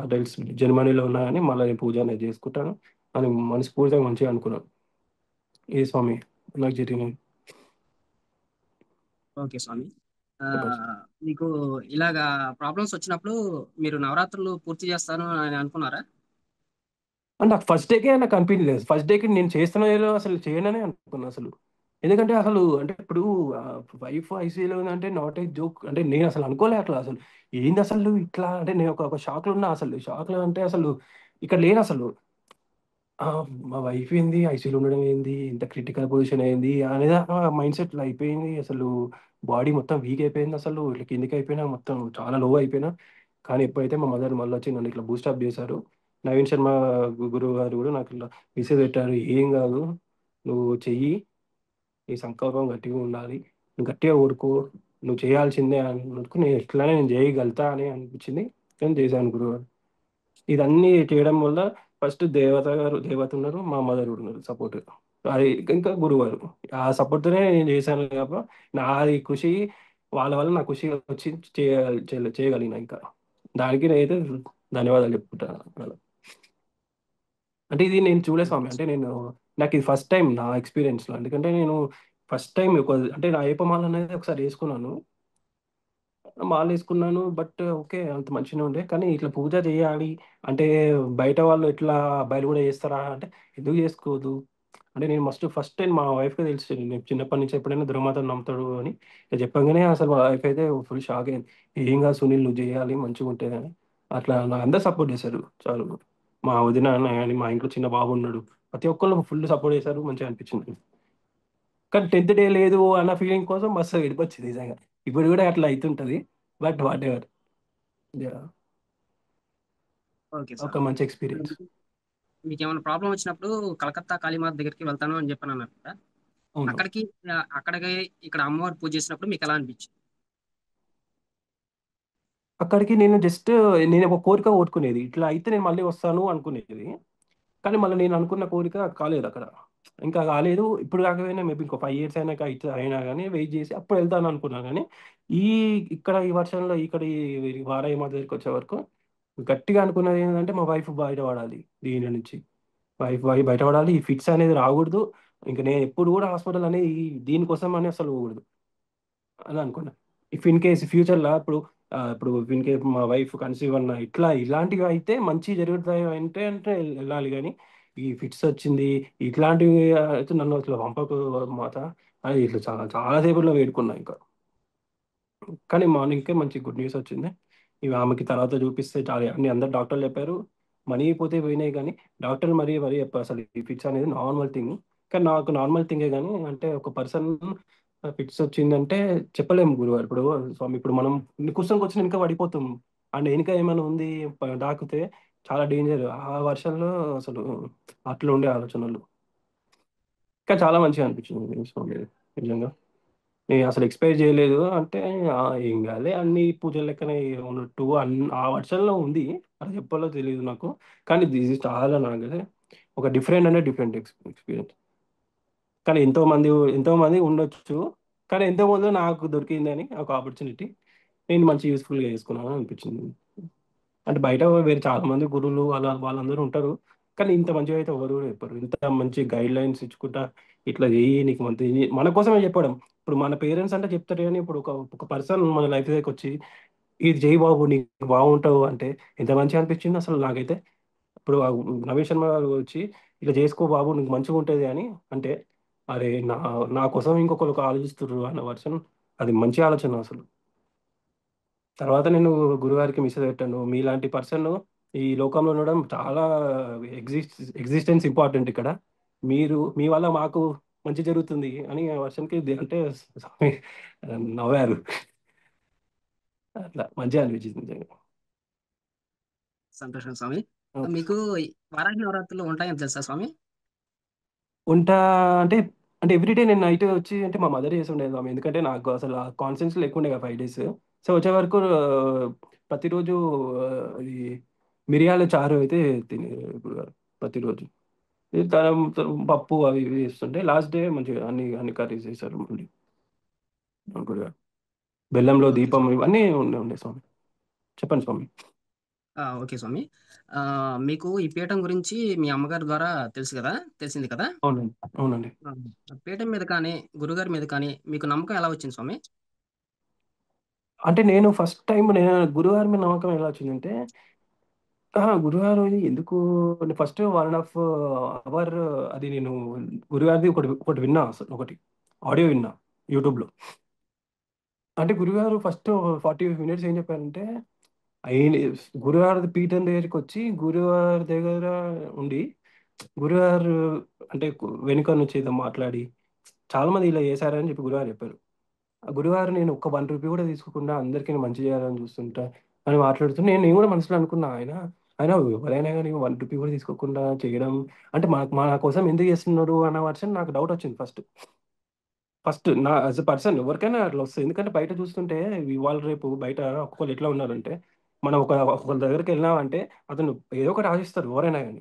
అడల్ట్స్ జర్మనీలో ఉన్నా కానీ మళ్ళీ నేను పూజ అనేది చేసుకుంటాను అని మనస్ఫూర్తిగా మంచిగా అనుకున్నాను. ఏ స్వామి నాకు జరిగినది. ఓకే స్వామి. చెప్పండి. మీకు ఇలాగా ప్రాబ్లమ్స్ వచ్చినప్పుడు మీరు నవరాత్రులు పూర్తి చేస్తాను అని అనుకున్నారా? అంటే నాకు ఫస్ట్ డేకే నాకు అనిపించలేదు, ఫస్ట్ డేకి నేను చేస్తున్నా లేదో అసలు చేయననే అనుకున్నాను అసలు. ఎందుకంటే అసలు అంటే ఇప్పుడు వైఫ్ ఐసీయూలో ఉందంటే నాట్ ఏ జోక్. అంటే నేను అసలు అనుకోలే అట్లా అసలు. ఏంది అసలు ఇట్లా అంటే నేను ఒక షాక్‌లో ఉన్నా అసలు. షాక్‌లో అంటే అసలు ఇక్కడ లేను అసలు. మా వైఫ్ ఏంది ఐసీయూలో ఉండడం ఏంది? ఇంత క్రిటికల్ పొజిషన్ ఏంది? అనేది మైండ్ సెట్‌లో అయిపోయింది. అసలు బాడీ మొత్తం వీక్ అయిపోయింది అసలు. ఇట్లా కిందకి అయిపోయినా మొత్తం చాలా లో అయిపోయినా. కానీ ఎప్పుడైతే మా మదర్ మళ్ళొచ్చి నన్ను ఇట్లా బూస్ట్ అప్ చేశారు. నవీన్ శర్మ గురువు గారు కూడా నాకు ఇట్లా మెసేజ్ పెట్టారు. "ఏం కాదు. నువ్వు చెయ్యి. నీ సంకల్పం గట్టిగా ఉండాలి. నువ్వు గట్టిగా ఊరుకో. నువ్వు చేయాల్సిందే" అన్నందుకు నేను ఎట్లైనా నేను చేయగలుగుతా అని అనిపించింది. నేను చేశాను గురువు. ఇదన్నీ చేయడం వల్ల ఫస్ట్ దేవత ఉన్నారు, మా మదర్ ఉన్నారు సపోర్ట్. అది ఇంకా గురువారు. ఆ సపోర్ట్‌తోనే నేను చేశాను తప్ప నాది కృషి వాళ్ళ వల్ల నా కృషి వచ్చి చేయగలిగిన ఇంకా. దానికి నేనైతే ధన్యవాదాలు చెప్పుకుంటాను. అలా. అంటే ఇది నేను చూడలేదు స్వామి. ఓకే. అంటే నాకు ఇది ఫస్ట్ టైం నా ఎక్స్‌పీరియన్స్‌లో. ఎందుకంటే నేను ఫస్ట్ టైం అంటే నా అయ్యప్ప మాల అనేది ఒకసారి వేసుకున్నాను. మాలేసుకున్నాను. But okay. అంత మంచిగానే ఉండే. కానీ ఇట్లా పూజ చేయాలి అంటే బయట వాళ్ళు ఎట్లా అబ్బాయిలు గూడా చేస్తారా అంటే ఎందుకు చేసుకోదు? అంటే నేను ఫస్ట్ టైమ్ మా వైఫ్‌కే తెలుసు. నేను చిన్నప్పటి నుంచి ఎప్పుడైనా దుర్మార్గతను నమ్ముతాడు అని. ఇక చెప్పంగానే అసలు మా వైఫ్ అయితే ఫుల్ షాక్ అయింది. "ఏం కాదు సునీల్ నువ్వు చేయాలి మంచిగుంటదని." అట్లా నాకు అందరూ సపోర్ట్ చేశారు. చాలు. మా వదిన గాని, మా ఇంట్లో చిన్న బాబున్నాడు. ప్రతి ఒక్కళ్ళు ఫుల్ సపోర్ట్ చేశారు. మంచిగా అనిపించింది. కానీ 10థ్ డే లేదు అన్న ఫీలింగ్ కోసం మస్తు ఏడుపొచ్చింది నిజంగా. ఇప్పుడు గూడా అట్లా అయితుంటది. But whatever. Yeah! Okay sir. ఒక మంచి ఇప్పుడు ఎక్స్‌పీరియన్స్. మీకేమైనా ప్రాబ్లమ్ వచ్చినప్పుడు కలకత్తా కాళీమాత దగ్గరికి వెళ్తాను అని చెప్పనన్నారు కదా! అవును. అక్కడికి అక్కడికి ఇక్కడ అమ్మవారు పూజ చేసినప్పుడు మీకెలా అనిపించింది? అక్కడికి నేను ఒక కోరిక కోరుకునేది. ఇట్లా అయితే నేను మళ్ళీ వస్తాను అనుకునేది. కానీ మళ్ళీ నేను అనుకున్న కోరిక కాలేదక్కడ. ఇంకా కాలేదు. ఇప్పుడు కాకపోయినా మేబీ ఇంకో 5 ఇయర్స్ అయినాక అయినా గాని వెయిట్ జేసి అప్పుడు వెళ్తాననుకున్నా గానీ, ఈ ఈ వర్షంలో ఈ వారాహి మాత దగ్గరికొచ్చే వరకు గట్టిగా అనుకున్నది ఏంటంటే మా వైఫ్ బయట పడాలి దీని నుంచి. వైఫ్ బయటపడాలి. ఈ ఫిట్స్ అనేది రాకూడదు. ఇంక నేను ఎప్పుడు గూడా హాస్పిటల్ అనేది దీనికోసం అని అసలు పోకూడదు. అని అనుకున్నా. ఇఫ్ ఇన్ కేస్ ఫ్యూచర్‌ల ఇప్పుడు ఇన్ కేస్ మా వైఫ్ కన్సీవ్ అన్నా ఇలాంటివి అయితే మంచి జరుగుతాయి అంటే ఎళ్ళాలి గానీ, ఈ ఫిట్స్ వచ్చింది ఇట్లాంటివి అయితే నన్ను అసలు పంపకు మాత అని ఇట్లా చాలా చాలా సేపట్లో వేడుకున్నా ఇంకా. కానీ మార్నింగ్‌కే మంచి గుడ్ న్యూస్ వచ్చింది. ఇవి ఆమెకి తర్వాత చూపిస్తే చాలు అని అందరు డాక్టర్లు చెప్పారు. మనీ పోతే పోయినాయి గానీ, డాక్టర్లు మరీ చెప్పారు అసలు ఈ ఫిట్స్ అనేది నార్మల్ థింగ్. కానీ నాకు నార్మల్ థింగే గానీ, అంటే ఒక పర్సన్ ఫిట్స్ వచ్చిందంటే చెప్పలేము గురుగారు. స్వామి ఇప్పుడు మనం కూర్చొని వెనక పడిపోతాం. అండ్ ఎనక ఏమైనా ఉంది తాకితే చాలా డేంజర్. ఆ వర్షంలో అసలు అట్లా ఉండే ఆలోచనలు. కానీ చాలా మంచిగా అనిపించింది స్వామి నిజంగా. నేనసలు ఎక్స్‌పెక్ట్ జేయలేదు. అంటే ఏం కాదులే అన్ని పూజల లెక్కనే ఉన్నట్టు ఆ వర్షన్‌లో ఉంది. అది చెప్పాలో తెలీదు నాకు. కానీ దిస్ ఈజ్ చాలా నాకైతే ఒక డిఫరెంట్ ఎక్స్‌పీరియన్స్. కానీ ఎంతోమంది ఉండొచ్చు. కానీ ఎంతోమందో నాకు దొరికిందని ఒక ఆపర్చునిటీ. నేను మంచి యూజ్‌ఫుల్‌గా చేసుకున్నాను అనిపించింది. అంటే బయట వేరే చాలా మంది గురువులు వాళ్ళందరూ ఉంటారు. కానీ ఇంత మంచిగా అయితే ఎవరు కూడా చెప్పరు. ఇంత మంచి గైడ్‌లైన్స్ ఇచ్చుకుంటా ఇట్లా చెయ్యి నీకు మన కోసమే చెప్పడం. ఇప్పుడు మన పేరెంట్స్ అంటే చెప్తారు గానీ, ఇప్పుడు ఒక పర్సన్ మన లైఫ్ దగ్గరకొచ్చి ఇది చెయ్యి బాబు నీకు బాగుంటావు అంటే ఎంత మంచిగా అనిపించిందో అసలు నాకైతే. ఇప్పుడు నవీన్ శర్మ గారు వచ్చి ఇట్లా చేసుకో బాబు నీకు మంచిగుంటది అని అంటే, అరే నా కోసం ఇంకొకళ్ళు ఆలోచిస్తుర్రు అన్న వర్షన్ అది మంచి ఆలోచన అసలు. తర్వాత నేను గురుగారికి మెసేజ్ పెట్టాను. మీలాంటి పర్సన్ ఈ లోకంలో ఉండడం చాలా ఎగ్జిస్టెన్స్ ఇంపార్టెంట్ ఇక్కడ. మీ వల్ల మాకు మంచి జరుగుతుంది అని ఆ వర్షన్‌కి అంటే స్వామి నవ్వారు. అట్లా మంచిగా అనిపించింది నిజంగా. సంతోషం స్వామి. ఓకే. మీకు ఈ వారాహి నవరాత్రులు ఉంటాయని తెలుసా స్వామి? వంట అంటే, అంటే ఎవ్రీ డే నేను నైట్ వచ్చి అంటే మా మదర్ చేసుండేది స్వామి. ఎందుకంటే నాకు అసలు ఆ కాన్షియన్స్ లేకుండే కదా 5 డేస్. సో, వచ్చే వరకు ప్రతిరోజు ఈ మిరియాల చారు అయితే గురుగారు ప్రతిరోజు. ఇది పప్పు అవి ఇవి చేస్తుంటే లాస్ట్ డే మంచిగా అన్ని కర్రీస్ చేశారు మళ్ళీ గురుగారు. బెల్లంలో ఓకే దీపం స్వామి. ఇవన్నీ ఉండే స్వామి. చెప్పండి స్వామి. ఓకే స్వామి. మీకు ఈ పీఠం గురించి మీ అమ్మగారి ద్వారా తెలుసు గదా! తెలిసింది కదా! అవునండి. అవునండి. పీఠం మీద కానీ, గురుగారి మీద కానీ మీకు నమ్మకం ఎలా వచ్చింది స్వామి? అంటే నేను ఫస్ట్ టైమ్ గురువారి మీద నమ్మకం ఎలా వచ్చిందంటే గురువారం ఎందుకు ఫస్ట్ 1 ½ అవర్ అది నేను గురుగారిది ఒకటి ఒకటి విన్నా అసలు ఒకటి. ఆడియో విన్నా యూట్యూబ్లో. అంటే గురుగారు ఫస్ట్ 45 మినిట్స్ ఏం చెప్పారంటే, ఆయన గురుగారి పీఠం దగ్గరికి వచ్చి గురువారి దగ్గర ఉండి గురుగారు అంటే వెనుక నుంచి ఏదో మాట్లాడి చాలా మంది ఇలా చేశారని చెప్పి గురుగారు చెప్పారు. ఆ గురుగారు నేను ఒక్క రూపీ కూడా తీసుకోకుండా అందరికీ నేను మంచి చేయాలని చూస్తుంటా అని మాట్లాడుతూ నేను కూడా మనసులో అనుకున్నా, ఆయన ఆయన ఎవరైనా కానీ రూపీ కూడా తీసుకోకుండా చేయడం అంటే మన కోసం ఎందుకు చేస్తున్నాడు అన్న వర్షన్ నాకు డౌట్ వచ్చింది ఫస్ట్. ఫస్ట్ నా యాజ్ ఎ పర్సన్ ఎవరికైనా అట్లా వస్తుంది. ఎందుకంటే బయట చూస్తుంటే ఇవాళ రేపు బయట ఒక్కొక్కరు ఎట్లా ఉన్నారంటే, మనం ఒకరి దగ్గరికి వెళ్ళినామంటే అతను ఏదో ఒకటి ఆశిస్తారు ఎవరైనా కానీ.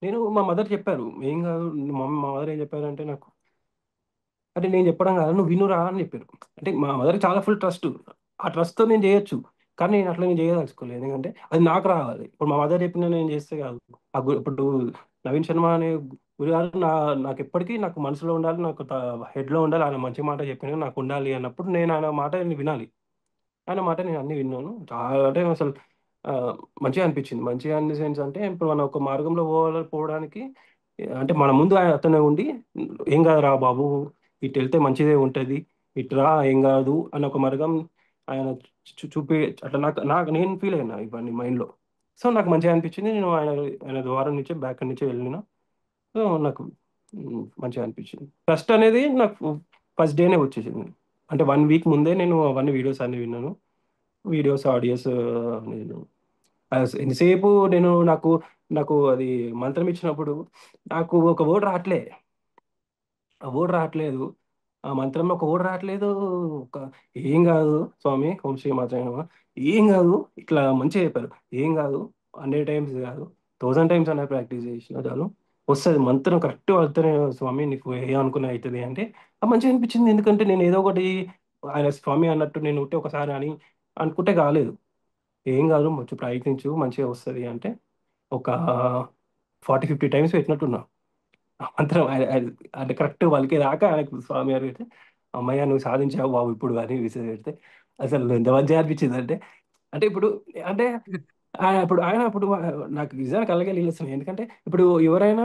నేను మా మదర్ చెప్పారు ఏం కాదు. మా మదర్ ఏం చెప్పారంటే నాకు, అంటే నేను చెప్పడం కాదు నువ్వు వినురా అని చెప్పారు. అంటే మా మదర్ చాలా ఫుల్ ట్రస్ట్. ఆ ట్రస్ట్‌తో నేను చేయొచ్చు. కానీ నేను అట్లా నేను చేయదలుచుకోలేదు. ఎందుకంటే అది నాకు రావాలి. ఇప్పుడు మా మదర్ చెప్పిన నేను చేస్తే కాదు. ఇప్పుడు నవీన్ శర్మ అనే గురుగారు నాకు ఎప్పటికీ నాకు మనసులో ఉండాలి. నాకు హెడ్‌లో ఉండాలి. ఆయన మంచి మాట చెప్పినవి నాకు ఉండాలి అన్నప్పుడు నేను ఆయన మాట వినాలి. ఆయన మాట నేను అన్నీ విన్నాను. చాలా అంటే అసలు మంచిగా అనిపించింది. మంచిగా ఇన్ ది సెన్స్ అంటే ఇప్పుడు మనం ఒక మార్గంలో పోవడానికి అంటే మన ముందు ఆయన అతనే ఉండి "ఏం కాదురా బాబు! ఇటెళ్తే మంచిదే ఉంటది. ఇటు రా ఏం కాదు" అని ఒక మార్గం ఆయన చూపి అట్లా నాకు నాకు నేను ఫీల్ అయినా ఇవన్నీ మైండ్‌లో. సో, నాకు మంచిగా అనిపించింది. నేను ఆయన ఆయన ద్వారం నుంచే బ్యాక్ నుంచే వెళ్ళిన. సో, నాకు మంచిగా అనిపించింది. ట్రస్ట్ అనేది నాకు ఫస్ట్ డేనే వచ్చేసింది. అంటే 1 వీక్ ముందే నేను అవన్నీ వీడియోస్ అన్నీ విన్నాను. వీడియోస్, ఆడియోస్ నేను ఎంతసేపు నేను నాకు నాకు అది మంత్రం ఇచ్చినప్పుడు నాకు ఒక వర్డ్ రాట్లే. ఆ వర్డ్ రాట్లేదు. ఆ మంత్రంలో ఒక వర్డ్ రాట్లేదు. ఒక "ఏం గాదు స్వామి ఓం శ్రీ మాత్రాయ నమః. ఏం గాదు" ఇట్లా మంచిగా చెప్పారు. "ఏం గాదు 100 టైమ్స్ గాదు, 1000 టైమ్స్ అన్నా ప్రాక్టీస్ చేసినా చాలు. వస్తది మంత్రం కరెక్ట్ పలుకుతనే స్వామి నీకు ఏమనుకున్నా అయితది" అంటే మంచిగా అనిపించింది. ఎందుకంటే నేను ఏదో ఒకటి ఆయన స్వామి అన్నట్టు నేను ఊరికే ఒకసారి అని అనుకుంటే కాలేదు. "ఏం గాదు కొంచెం ప్రయత్నించు మంచిగా వస్తది" అంటే ఒక 40, 50 టైమ్స్ పెట్టినట్టున్నా. ఆ మంత్రం అంటే కరెక్ట్ పలికేదాకా ఆయనకు స్వామి వారు పెడితే, "హమ్మయ్య! నువ్వు సాధించావు బాబు ఇప్పుడు" అని విసిరి పెడితే అసలు ఎంత మంచిగా అనిపించిందంటే, అంటే ఇప్పుడు అంటే ఇప్పుడు నాకు నిజంగా కళ్ళకి నీళ్ళొస్తున్నాయి. ఎందుకంటే ఇప్పుడు ఎవరైనా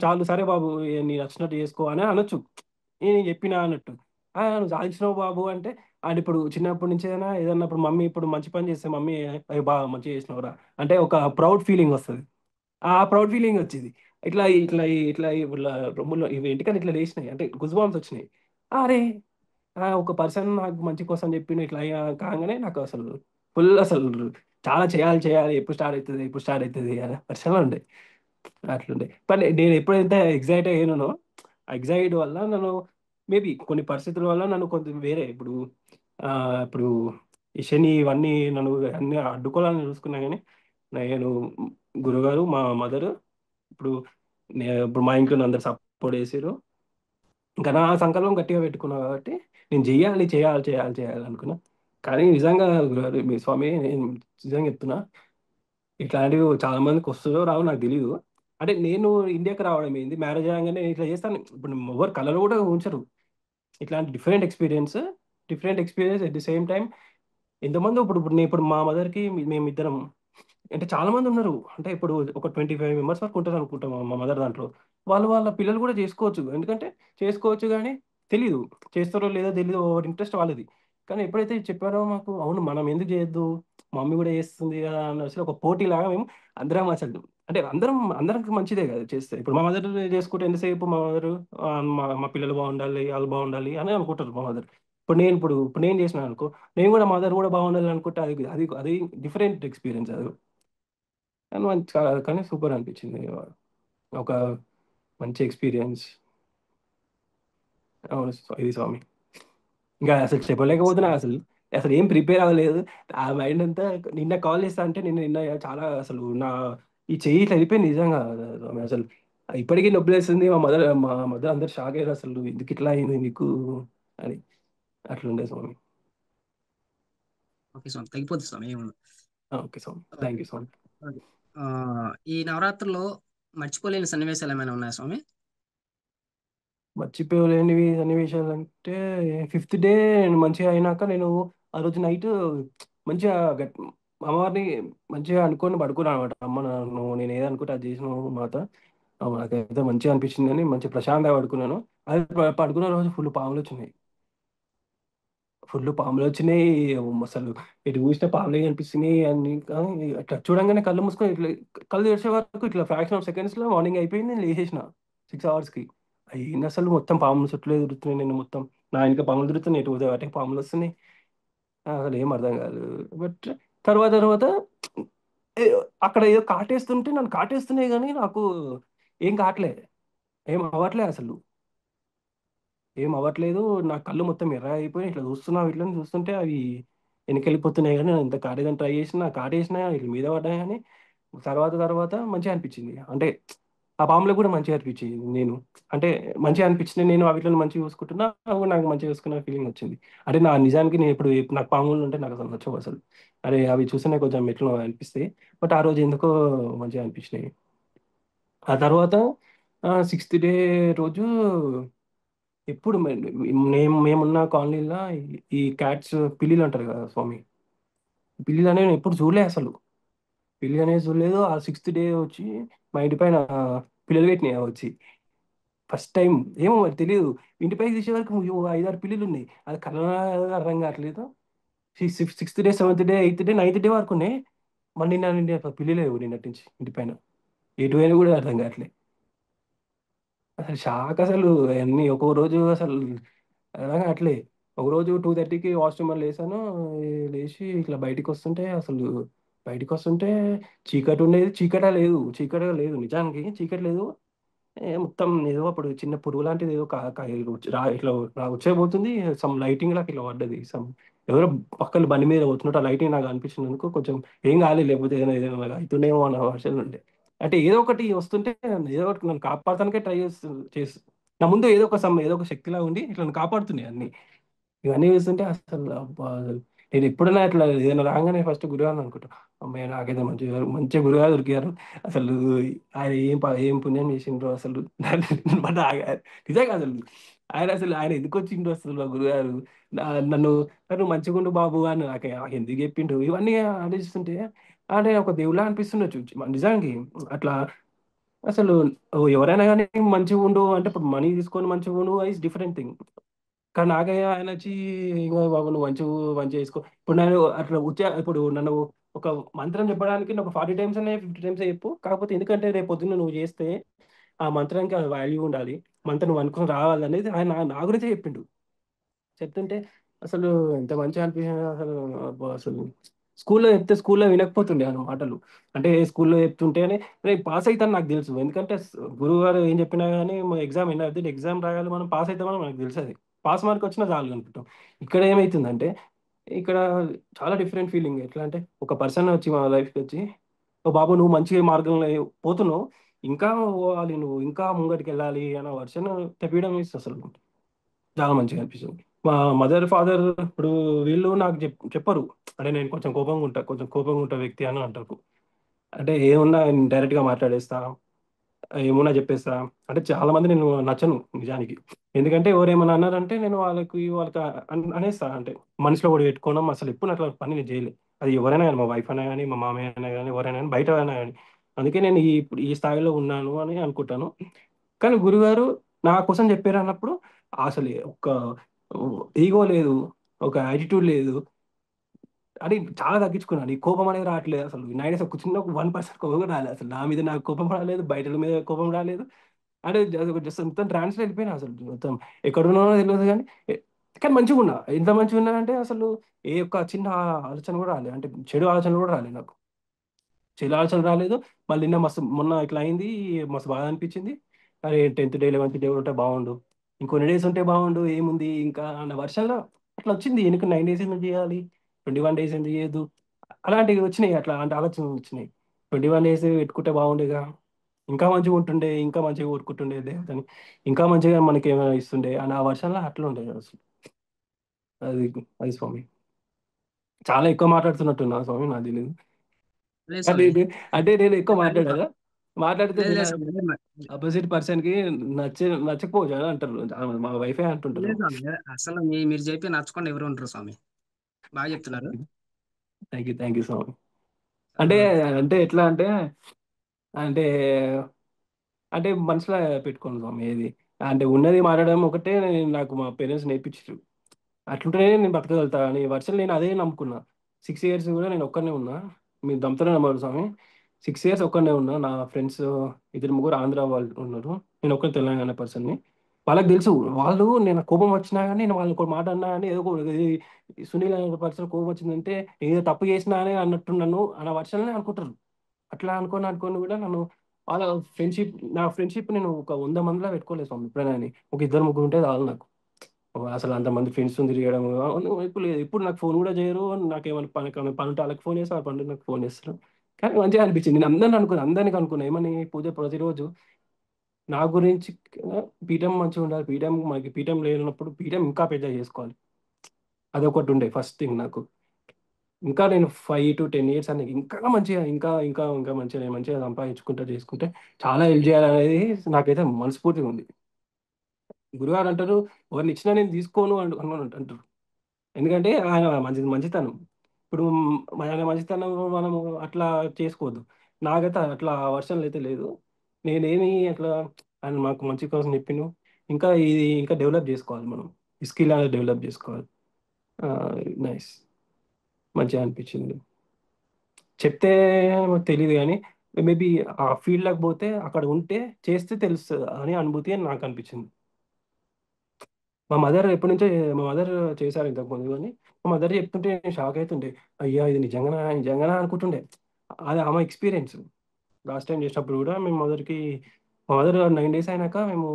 చాలు సరే బాబు నీకు నచ్చినట్టు చేసుకో" అని అనొచ్చు. నేను చెప్పినా అన్నట్టు. "నువ్వు సాధించినావు బాబు" అంటే ఇప్పుడు చిన్నప్పటి నుంచైనా ఏదన్నా ఇప్పుడు మమ్మీ ఇప్పుడు మంచి పని చేస్తే మమ్మీ "అయ్యో! బాగా మంచిగా చేసినావురా" అంటే ఒక ప్రౌడ్ ఫీలింగ్ వస్తది. ఆ ప్రౌడ్ ఫీలింగ్ వచ్చింది. ఇట్లా ఇట్లా రొమ్ములో ఇవి వెంట్రుకలు ఇట్లా లేసినాయి. అంటే గూస్ బంప్స్ వచ్చినాయి. అరే! ఒక పర్సన్ నాకు మంచి కోసం చెప్పిండు ఇట్లా కాంగానే నాకు అసలు ఫుల్ అసలు చాలా చేయాలి ఎప్పుడు స్టార్ట్ అయితది అనే పరిశ్రమలో ఉండే. అట్లుండే. కానీ నేను ఎప్పుడైతే ఎక్సైట్ అయ్యానో, ఆ ఎక్సైట్ వల్ల నన్ను మేబీ కొన్ని పరిస్థితుల వల్ల నన్ను కొంచెం వేరే ఇప్పుడు ఈ శని ఇవన్నీ నన్ను అన్నీ అడ్డుకోవాలని చూసుకున్నా గానీ, నేను గురుగారు, మా మదరు ఇప్పుడు ఇప్పుడు మా ఇంట్లో అందరూ సపోర్ట్ చేసిర్రు. ఇంకా నా సంకల్పం గట్టిగా పెట్టుకున్నా కాబట్టి నేను చేయాలి అనుకున్నా. కానీ నిజంగా గురుగారు మీ స్వామి నేను నిజంగా చెప్తున్నా. ఇట్లాంటివి చాలా మందికి వస్తదో రావో నాకు తెలీదు. అంటే నేను ఇండియాకి రావడం ఏంది, మ్యారేజ్ అయ్యంగానే ఇట్లా చేస్తాను. ఇప్పుడు ఎవరు కలలో కూడా ఉంచరు. ఇట్లాంటి different experience at the same time ఎంతమందో ఇప్పుడు మా మదర్‌కి మేమిద్దరం అంటే చాలా మందున్నారు. అంటే ఇప్పుడు ఒక 25 మెంబర్స్ వరకు ఉంటారనుకుంటా మా మదర్ దాంట్లో. వాళ్ళ పిల్లలు కూడా చేసుకోవచ్చు. ఎందుకంటే చేసుకోవచ్చు గానీ తెలీదు. చేస్తారో లేదో తెలీదు. ఎవరి ఇంట్రెస్ట్ వాళ్ళది. కానీ ఎప్పుడైతే చెప్పారో మాకు అవును మనం ఎందుకు చేయొద్దు? మమ్మీ కూడా చేస్తుంది కదా! అనేసి ఒక పోటీలాగా మేము అందరం అసలు అంటే అందరికి మంచిదే కదా చేస్తే. ఇప్పుడు మా మదర్ చేసుకుంటే ఎంతసేపు మా మదరు మా మా పిల్లలు బాగుండాలి, ఆళ్ళు బాగుండాలి అని అనుకుంటారు మా మదర్. ఇప్పుడు నేను చేసినాననుకో, నేను కూడా మదర్ కూడా బాగుండాలి అనుకుంటే అది అది అది డిఫరెంట్ ఎక్స్‌పీరియన్స్ అది. కానీ సూపర్ అనిపించింది. ఒక మంచి ఎక్స్‌పీరియన్స్. అవును. ఇది స్వామి. ఇంకా అసలు చెప్పలేకపోతున్నా అసలు. అసలు ఏం ప్రిపేర్ అవ్వలేదు. ఆ మైండ్ అంతా నిన్న కాల్ చేస్తా అంటే నిన్న చాలా అసలు ఈ చెయ్యి ఇట్లా వెళ్ళిపోయింది నిజంగా స్వామి అసలు. ఇప్పటికి నొప్పులేస్తుంది. మా మదర్ అందరూ షాక్ అయ్యారు అసలు. ఎందుకు ఇట్లా అయింది నీకు అని. అట్లుండే స్వామి. ఓకే స్వామి. తగ్గిపోద్ది స్వామి ఏముండదు. ఓకే స్వామి. ఓకే. థాంక్ యూ స్వామి. ఓకే. ఈ నవరాత్రుల్లో మర్చిపోలేని సన్నివేశాలేమైనా ఉన్నాయా స్వామి? మర్చిపోలేనివి సన్నివేశాలంటే ఫిఫ్త్ డే మంచిగా అయినాక నేను ఆ రోజు నైట్ మంచిగా అమ్మవారిని మంచిగా అనుకొని పడుకున్నాను అనమాట. అమ్మ నువ్వు నేను ఏదనుకుంటే అది చేసినావు మాత. నాకైతే మంచిగా అనిపించింది అని మంచి ప్రశాంతంగా పడుకున్నాను. అది పడుకున్న రోజు ఫుల్ పాములొచ్చినాయి. ఫుల్ పాములొచ్చినాయి. అసలు ఎటు చూసినా పాములే కనిపిస్తున్నాయి అన్ని. కానీ అట్లా చూడంగానే కళ్ళు మూసుకొని ఇట్లా కళ్ళు తెరిచే వరకు ఇట్లా ఫ్రాక్షన్ ఆఫ్ సెకండ్స్‌లో మార్నింగ్ అయిపోయింది. నేను లేసేసిన 6 అవర్స్‌కి. ఏందసలు మొత్తం పాములు చుట్టూలే తిరుగుతున్నాయి నేను మొత్తం. నా వెనక పాములు తిరుగుతున్నాయి. ఎటు పోతే అటే పాములొస్తున్నాయి. అసలేం అర్థం కాదు. బట్ తర్వాత ఏ అక్కడ ఏదో కాటేస్తుంటే నన్ను కాటేస్తున్నాయి గానీ నాకు ఏం కాట్లే. ఏం అవ్వట్లే అసలు. ఏం అవ్వట్లేదు. నా కళ్ళు మొత్తం ఎర్రగా అయిపోయి ఇట్లా చూస్తున్నా వీటిలని చూస్తుంటే అవి వెనకెళ్ళిపోతున్నాయి గానీ నేను ఎంత కాటేయడానికి ట్రై చేసినా, కాటేసినా ఇట్లా మీద పడ్డాయి గానీ తర్వాత మంచిగా అనిపించింది. అంటే ఆ పాములకు కూడా మంచిగా అనిపించింది నేను. అంటే మంచిగా అనిపించింది. నేను వాటిని మంచిగా చూసుకుంటున్నా. అవి కూడా నాకు మంచిగా చూసుకున్న ఫీలింగ్ వచ్చింది. అంటే నిజానికి నేను ఇప్పుడు నాకు పాములు అంటే నాకు అసలు నచ్చవు అసలు. అరే అవి చూస్తేనే కొంచెం ఎట్లనో అనిపిస్తాయి. బట్ ఆ రోజు ఎందుకో మంచిగా అనిపించినాయి. ఆ తర్వాత సిక్స్త్ డే రోజు ఎప్పుడు మేమున్న కాలనీలో ఈ క్యాట్స్ పిల్లిలు అంటారు కదా స్వామి. పిల్లిలు అనేవి నేను ఎప్పుడు చూడలే అసలు. పిల్లి అనేది చూడలేదు. ఆ సిక్స్త్ డే వచ్చి మా ఇంటి పైన పిల్లలు పెట్టినాయి అవి వచ్చి. First time. ఏమో మరి తెలియదు. ఇంటి పైకి తీసే వరకు ఐదారు పిల్లులు ఉన్నాయి. అది కలర్ అర్థం కావట్లేదు. Sixth day, seventh day, eighth day, ninth day వరకు ఉన్నాయి. మళ్ళీ నిన్న పిల్లి లేవు నిన్నటి నుంచి ఇంటి పైన. ఎటు పోయినా కూడా అర్థం కావట్లేదు. అసలు షాక్ అసలు. అన్ని ఒక్కో రోజు అసలు అలాగే అట్లే. ఒకరోజు 2:30కి వాష్రూమ్ అని లేసాను. లేచి ఇట్లా బయటికి వస్తుంటే చీకటి ఉండేది. చీకటిగా లేదు నిజానికి చీకటి లేదు. మొత్తం ఏదో అప్పుడు చిన్న పురుగు లాంటిది ఏదో ఇట్లా వచ్చేపోతుంది. సమ్ లైటింగ్ లాగా ఇట్లా పడ్డది. ఎవరో పక్కన బండి మీద పోతున్నట్టు ఆ లైటింగ్ నాకు అనిపించినందుకు కొంచెం ఏం కాలేదు. లేకపోతే ఏదైనా అవుతుండేమో అన్న వర్షాలు ఉండే. అంటే ఏదో ఒకటి వస్తుంటే ఏదో ఒకటి నన్ను కాపాడటానికే ట్రై చేస్తు నా ముందు ఏదో ఒక శక్తిలా ఉండి ఇట్లా నన్ను కాపాడుతున్నాయి అన్ని. ఇవన్నీ చూస్తుంటే అసలు అబ్బా అసలు నేను ఎప్పుడైనా ఇట్లా ఏదైనా రాగానే ఫస్ట్ గురుగారిని అనుకుంటా. అమ్మాయి నాకైతే మంచి గురుగారు దొరికారు. అసలు ఆయన ఏం పుణ్యం చేసిండ్రో అసలు. బట్ నిజంగా అసలు ఆయన ఎందుకు వచ్చిండ్రు అసలు ఆ గురుగారు. నన్ను నన్ను మంచిగుండు బాబు అని నాకు ఎందుకు చెప్పిండు ఇవన్నీ ఆలోచిస్తుంటే అంటే ఒక దేవుళ్ళ అనిపిస్తుండొచ్చు నిజానికి. అట్లా అసలు ఎవరైనా కానీ మంచిగా ఉండు అంటే ఇప్పుడు మనీ తీసుకొని మంచిగా ఉండు ఇస్ డిఫరెంట్ థింగ్. కానీ నాగయ్య ఆయన వచ్చి "ఇగో బాబు నువ్వు మంచిగా చేసుకో ఇప్పుడు నేను అట్లా ఇప్పుడు నన్ను ఒక మంత్రం చెప్పడానికి నేను ఒక 40 టైమ్స్ అనే 50 టైమ్స్ చెప్పు. కాకపోతే ఎందుకంటే రేపు పొద్దున్న నువ్వు చేస్తే ఆ మంత్రానికి ఆ వాల్యూ ఉండాలి. మంత్రం నువ్వు అనుకుని రావాలనేది ఆయన నా గురించే చెప్పిండు. చెప్తుంటే అసలు ఎంత మంచిగా అనిపించింది అసలు. అబ్బా అసలు స్కూల్లో వినకపోతుండే ఆయన మాటలు. అంటే స్కూల్లో చెప్తుంటేనే నేను పాస్ అవుతాను నాకు తెలుసు. ఎందుకంటే గురువు గారు ఏం చెప్పినా కానీ ఎగ్జామ్ ఎగ్జామ్ రాయాలి మనం పాస్ అవుతామని మనకు తెలుసు అది. పాస్ మార్క్ వచ్చినా చాలు అనుకుంటాం. ఇక్కడ ఏమైతుందంటే ఇక్కడ చాలా డిఫరెంట్ ఫీలింగ్. ఎట్లా అంటే ఒక పర్సన్ వచ్చి మా లైఫ్కి వచ్చి ఓ బాబు నువ్వు మంచి మార్గంలో పోతున్నావు. ఇంకా పోవాలి నువ్వు ఇంకా ముంగటికి వెళ్ళాలి అన్న వర్షన్ తెప్పియడం అసలు చాలా మంచిగా అనిపిస్తుంది. మా మదర్ ఫాదర్ ఇప్పుడు వీళ్ళు నాకు చెప్పరు. అంటే నేను కొంచెం కోపంగా ఉంటా వ్యక్తి అని అంటారు. అంటే ఏమున్నా డైరెక్ట్ గా మాట్లాడేస్తా. ఏమున్నా చెప్పేస్తా. అంటే చాలా మంది నేను నచ్చను నిజానికి. ఎందుకంటే ఎవరేమన్నా అన్నారంటే నేను వాళ్ళకి అనేస్తా. అంటే మనసులో కూడా పెట్టుకోవడం అసలు ఎప్పుడు అట్లా పని నేను చేయలేదు. అది ఎవరైనా కానీ మా వైఫ్ అయినా కానీ మా మామయ్య అయినా కానీ ఎవరైనా కానీ బయట అయినా కానీ. అందుకే నేను ఇప్పుడు ఈ స్థాయిలో ఉన్నాను అని అనుకుంటాను. కానీ గురుగారు నా కోసం చెప్పారు అన్నప్పుడు అసలు ఒక ఈగో లేదు. ఒక యాటిట్యూడ్ లేదు. అని చాలా తగ్గించుకున్నాను. ఈ కోపం అనేది రావట్లేదు అసలు. నైట్ ఒక చిన్న 1% కోపం కూడా రాలేదు అసలు. నా మీద నాకు కోపం రాలేదు. బయటల మీద కోపం రాలేదు. అంటే జస్ట్ మొత్తం ట్రాన్స్‌లో వెళ్ళిపోయినా అసలు. మొత్తం ఎక్కడున్నానో తెలవదు గానీ, కానీ మంచిగున్నా. ఎంత మంచిగున్నానంటే అసలు ఏ ఒక్క చిన్న ఆలోచన కూడా రాలేదు. అంటే చెడు ఆలోచనలు కూడా రాలేదు నాకు. చెడు ఆలోచన రాలేదు. మళ్ళీ మొన్న ఇట్లా అయింది. మస్తు బాధ అనిపించింది. అరే 10థ్ డే, 11థ్ డే ఉంటే బాగుండు. ఇంకొన్ని డేస్ ఉంటే బాగుండు. ఏముంది ఇంకా అన్న వర్షంలో అట్లా వచ్చింది. ఎందుకు 9 డేస్ ఎందుకు చేయాలి? 21 డేస్ ఎందుకు చేయొద్దు? అలాంటివి వచ్చినాయి. అట్లా అంటే ఆలోచనలు వచ్చినాయి. 21 డేస్ పెట్టుకుంటే బాగుండేగా. ఇంకా మంచిగా ఉంటుండే. ఇంకా మంచిగా కోరుకుంటుండే దేవతని. ఇంకా మంచిగా మనకి ఏమైనా ఇస్తుండే అని ఆ వర్షంలో అట్లా ఉండేది అసలు. అది అది స్వామి. చాలా ఎక్కువ మాట్లాడుతున్నట్టున్నా స్వామి నాకు తెలియదు. లేదు అంటే స్వామి. అంటే నేను ఎక్కువ అదే మాట్లాడాలా? మాట్లాడితే లేదు లేదు స్వామి. లేదు ఆపోజిట్ పర్సన్ కి నచ్చకపోవచ్చు అని అంటారు. చాలా మంది. మా వైఫే అంటుంటారు. లేదు స్వామి. అసలు మీరు చెప్పి నచ్చకుండా ఎవరు ఉంటారు స్వామి. బాగా చెప్తున్నారు. థ్యాంక్ యూ స్వామి. ఆ, అంటే అంటే ఎట్లా అంటే అంటే అంటే మనసులో పెట్టుకోను స్వామి ఏది. అంటే ఉన్నది మాట్లాడడం ఒకటే నాకు మా పేరెంట్స్ నేర్పించారు. అట్లుంటేనే నేను బతకగలుగుతా అని వర్షం నేను అదే నమ్ముకున్నా. 6 ఇయర్స్ కూడా నేను ఒక్కడినే ఉన్నా. మీరు నమ్ముతారో నమ్మరో స్వామి. 6 ఇయర్స్ ఒక్కడినే ఉన్నా. నా ఫ్రెండ్స్ ఇద్దరు ముగ్గురు ఆంధ్ర వాళ్ళు ఉన్నారు. నేను ఒక్కడిని తెలంగాణ పర్సన్‌ని. వాళ్ళకి తెలుసు. వాళ్ళు నేను కోపం వచ్చినా గాని నేను వాళ్ళని ఒక మాట అన్నా గాని ఏదో ఒక సునీల్ అనే పర్సన్ కోపం వచ్చిందంటే ఏదో తప్పు చేసినా అని అన్నట్టున్నాను అన్న వర్షన్‌నే అనుకుంటారు. అట్లా అనుకోని అనుకోని కూడా నన్ను వాళ్ళ నా ఫ్రెండ్‌షిప్ నేను ఒక 100 మందిలో పెట్టుకోలేదు స్వామి ఎప్పుడైనా గాని. ఒక ఇద్దరు ముగ్గురు ఉంటే చాలు నాకు. అసలు అంతమంది ఫ్రెండ్స్‌తోని తిరగడం ఇప్పుడు లేదు. ఇప్పుడు నాకు ఫోన్ కూడా చేయరు. నాకేమైనా పనుంటే ఆళ్ళకి ఫోన్ చేస్తా. వాళ్ళ పనుంటే నాకు ఫోన్ చేస్తారు. కానీ మంచిగా అనిపించింది. నేను అందరిని కనుక్కున్నా. ఏమని పూజ ప్రతిరోజు నా గురించి పీఠం మంచిగుండాలి. పీఠం లేనప్పుడు పీఠం ఇంకా పెద్దగా చేసుకోవాలి. అదొకటి ఉండే ఫస్ట్ థింగ్ నాకు. ఇంకా నేను 5-10 ఇయర్స్ అని ఇంకా మంచిగా ఇంకా మంచిగా నేను మంచిగా సంపాదించుకుంటా చేసుకుంటే చాలా హెల్ప్ చేయాలనేది నాకైతే మనస్ఫూర్తిగా ఉంది. గురుగారు అంటారు, "ఎవరిని ఇచ్చినా నేను తీసుకోను" అంటారు. ఎందుకంటే ఆయన మంచితనం. ఇప్పుడు ఆయన మంచితనం మనము అట్లా చేసుకోవద్దు. నాకైతే అట్లా వర్షన్‌లో అయితే లేదు. నేనేమి అట్లా ఆయన మాకు మంచి కోసం చెప్పిండు. ఇంకా ఇది ఇంకా డెవలప్ చేసుకోవాలి మనం. ఈ స్కిల్ అనేది డెవలప్ చేసుకోవాలి. నైస్. మంచిగా అనిపించింది. చెప్తే తెలీదు గానీ మేబీ ఆ ఫీల్డ్‌లోకి పోతే అక్కడ ఉంటే చేస్తే తెలుస్తది అని అనుభూతి అని నాకనిపించింది. మా మదర్ చేశారు ఇంతకుముందు గానీ, మా మదర్ చెప్తుంటే నేను షాక్ అయితుండే. అయ్యా! ఇది నిజంగానా అనుకుంటుండే. అది ఆమె ఎక్స్‌పీరియన్స్. లాస్ట్ టైమ్ చేసినప్పుడు గూడా మా మదర్ 9 డేస్ అయినాక మేము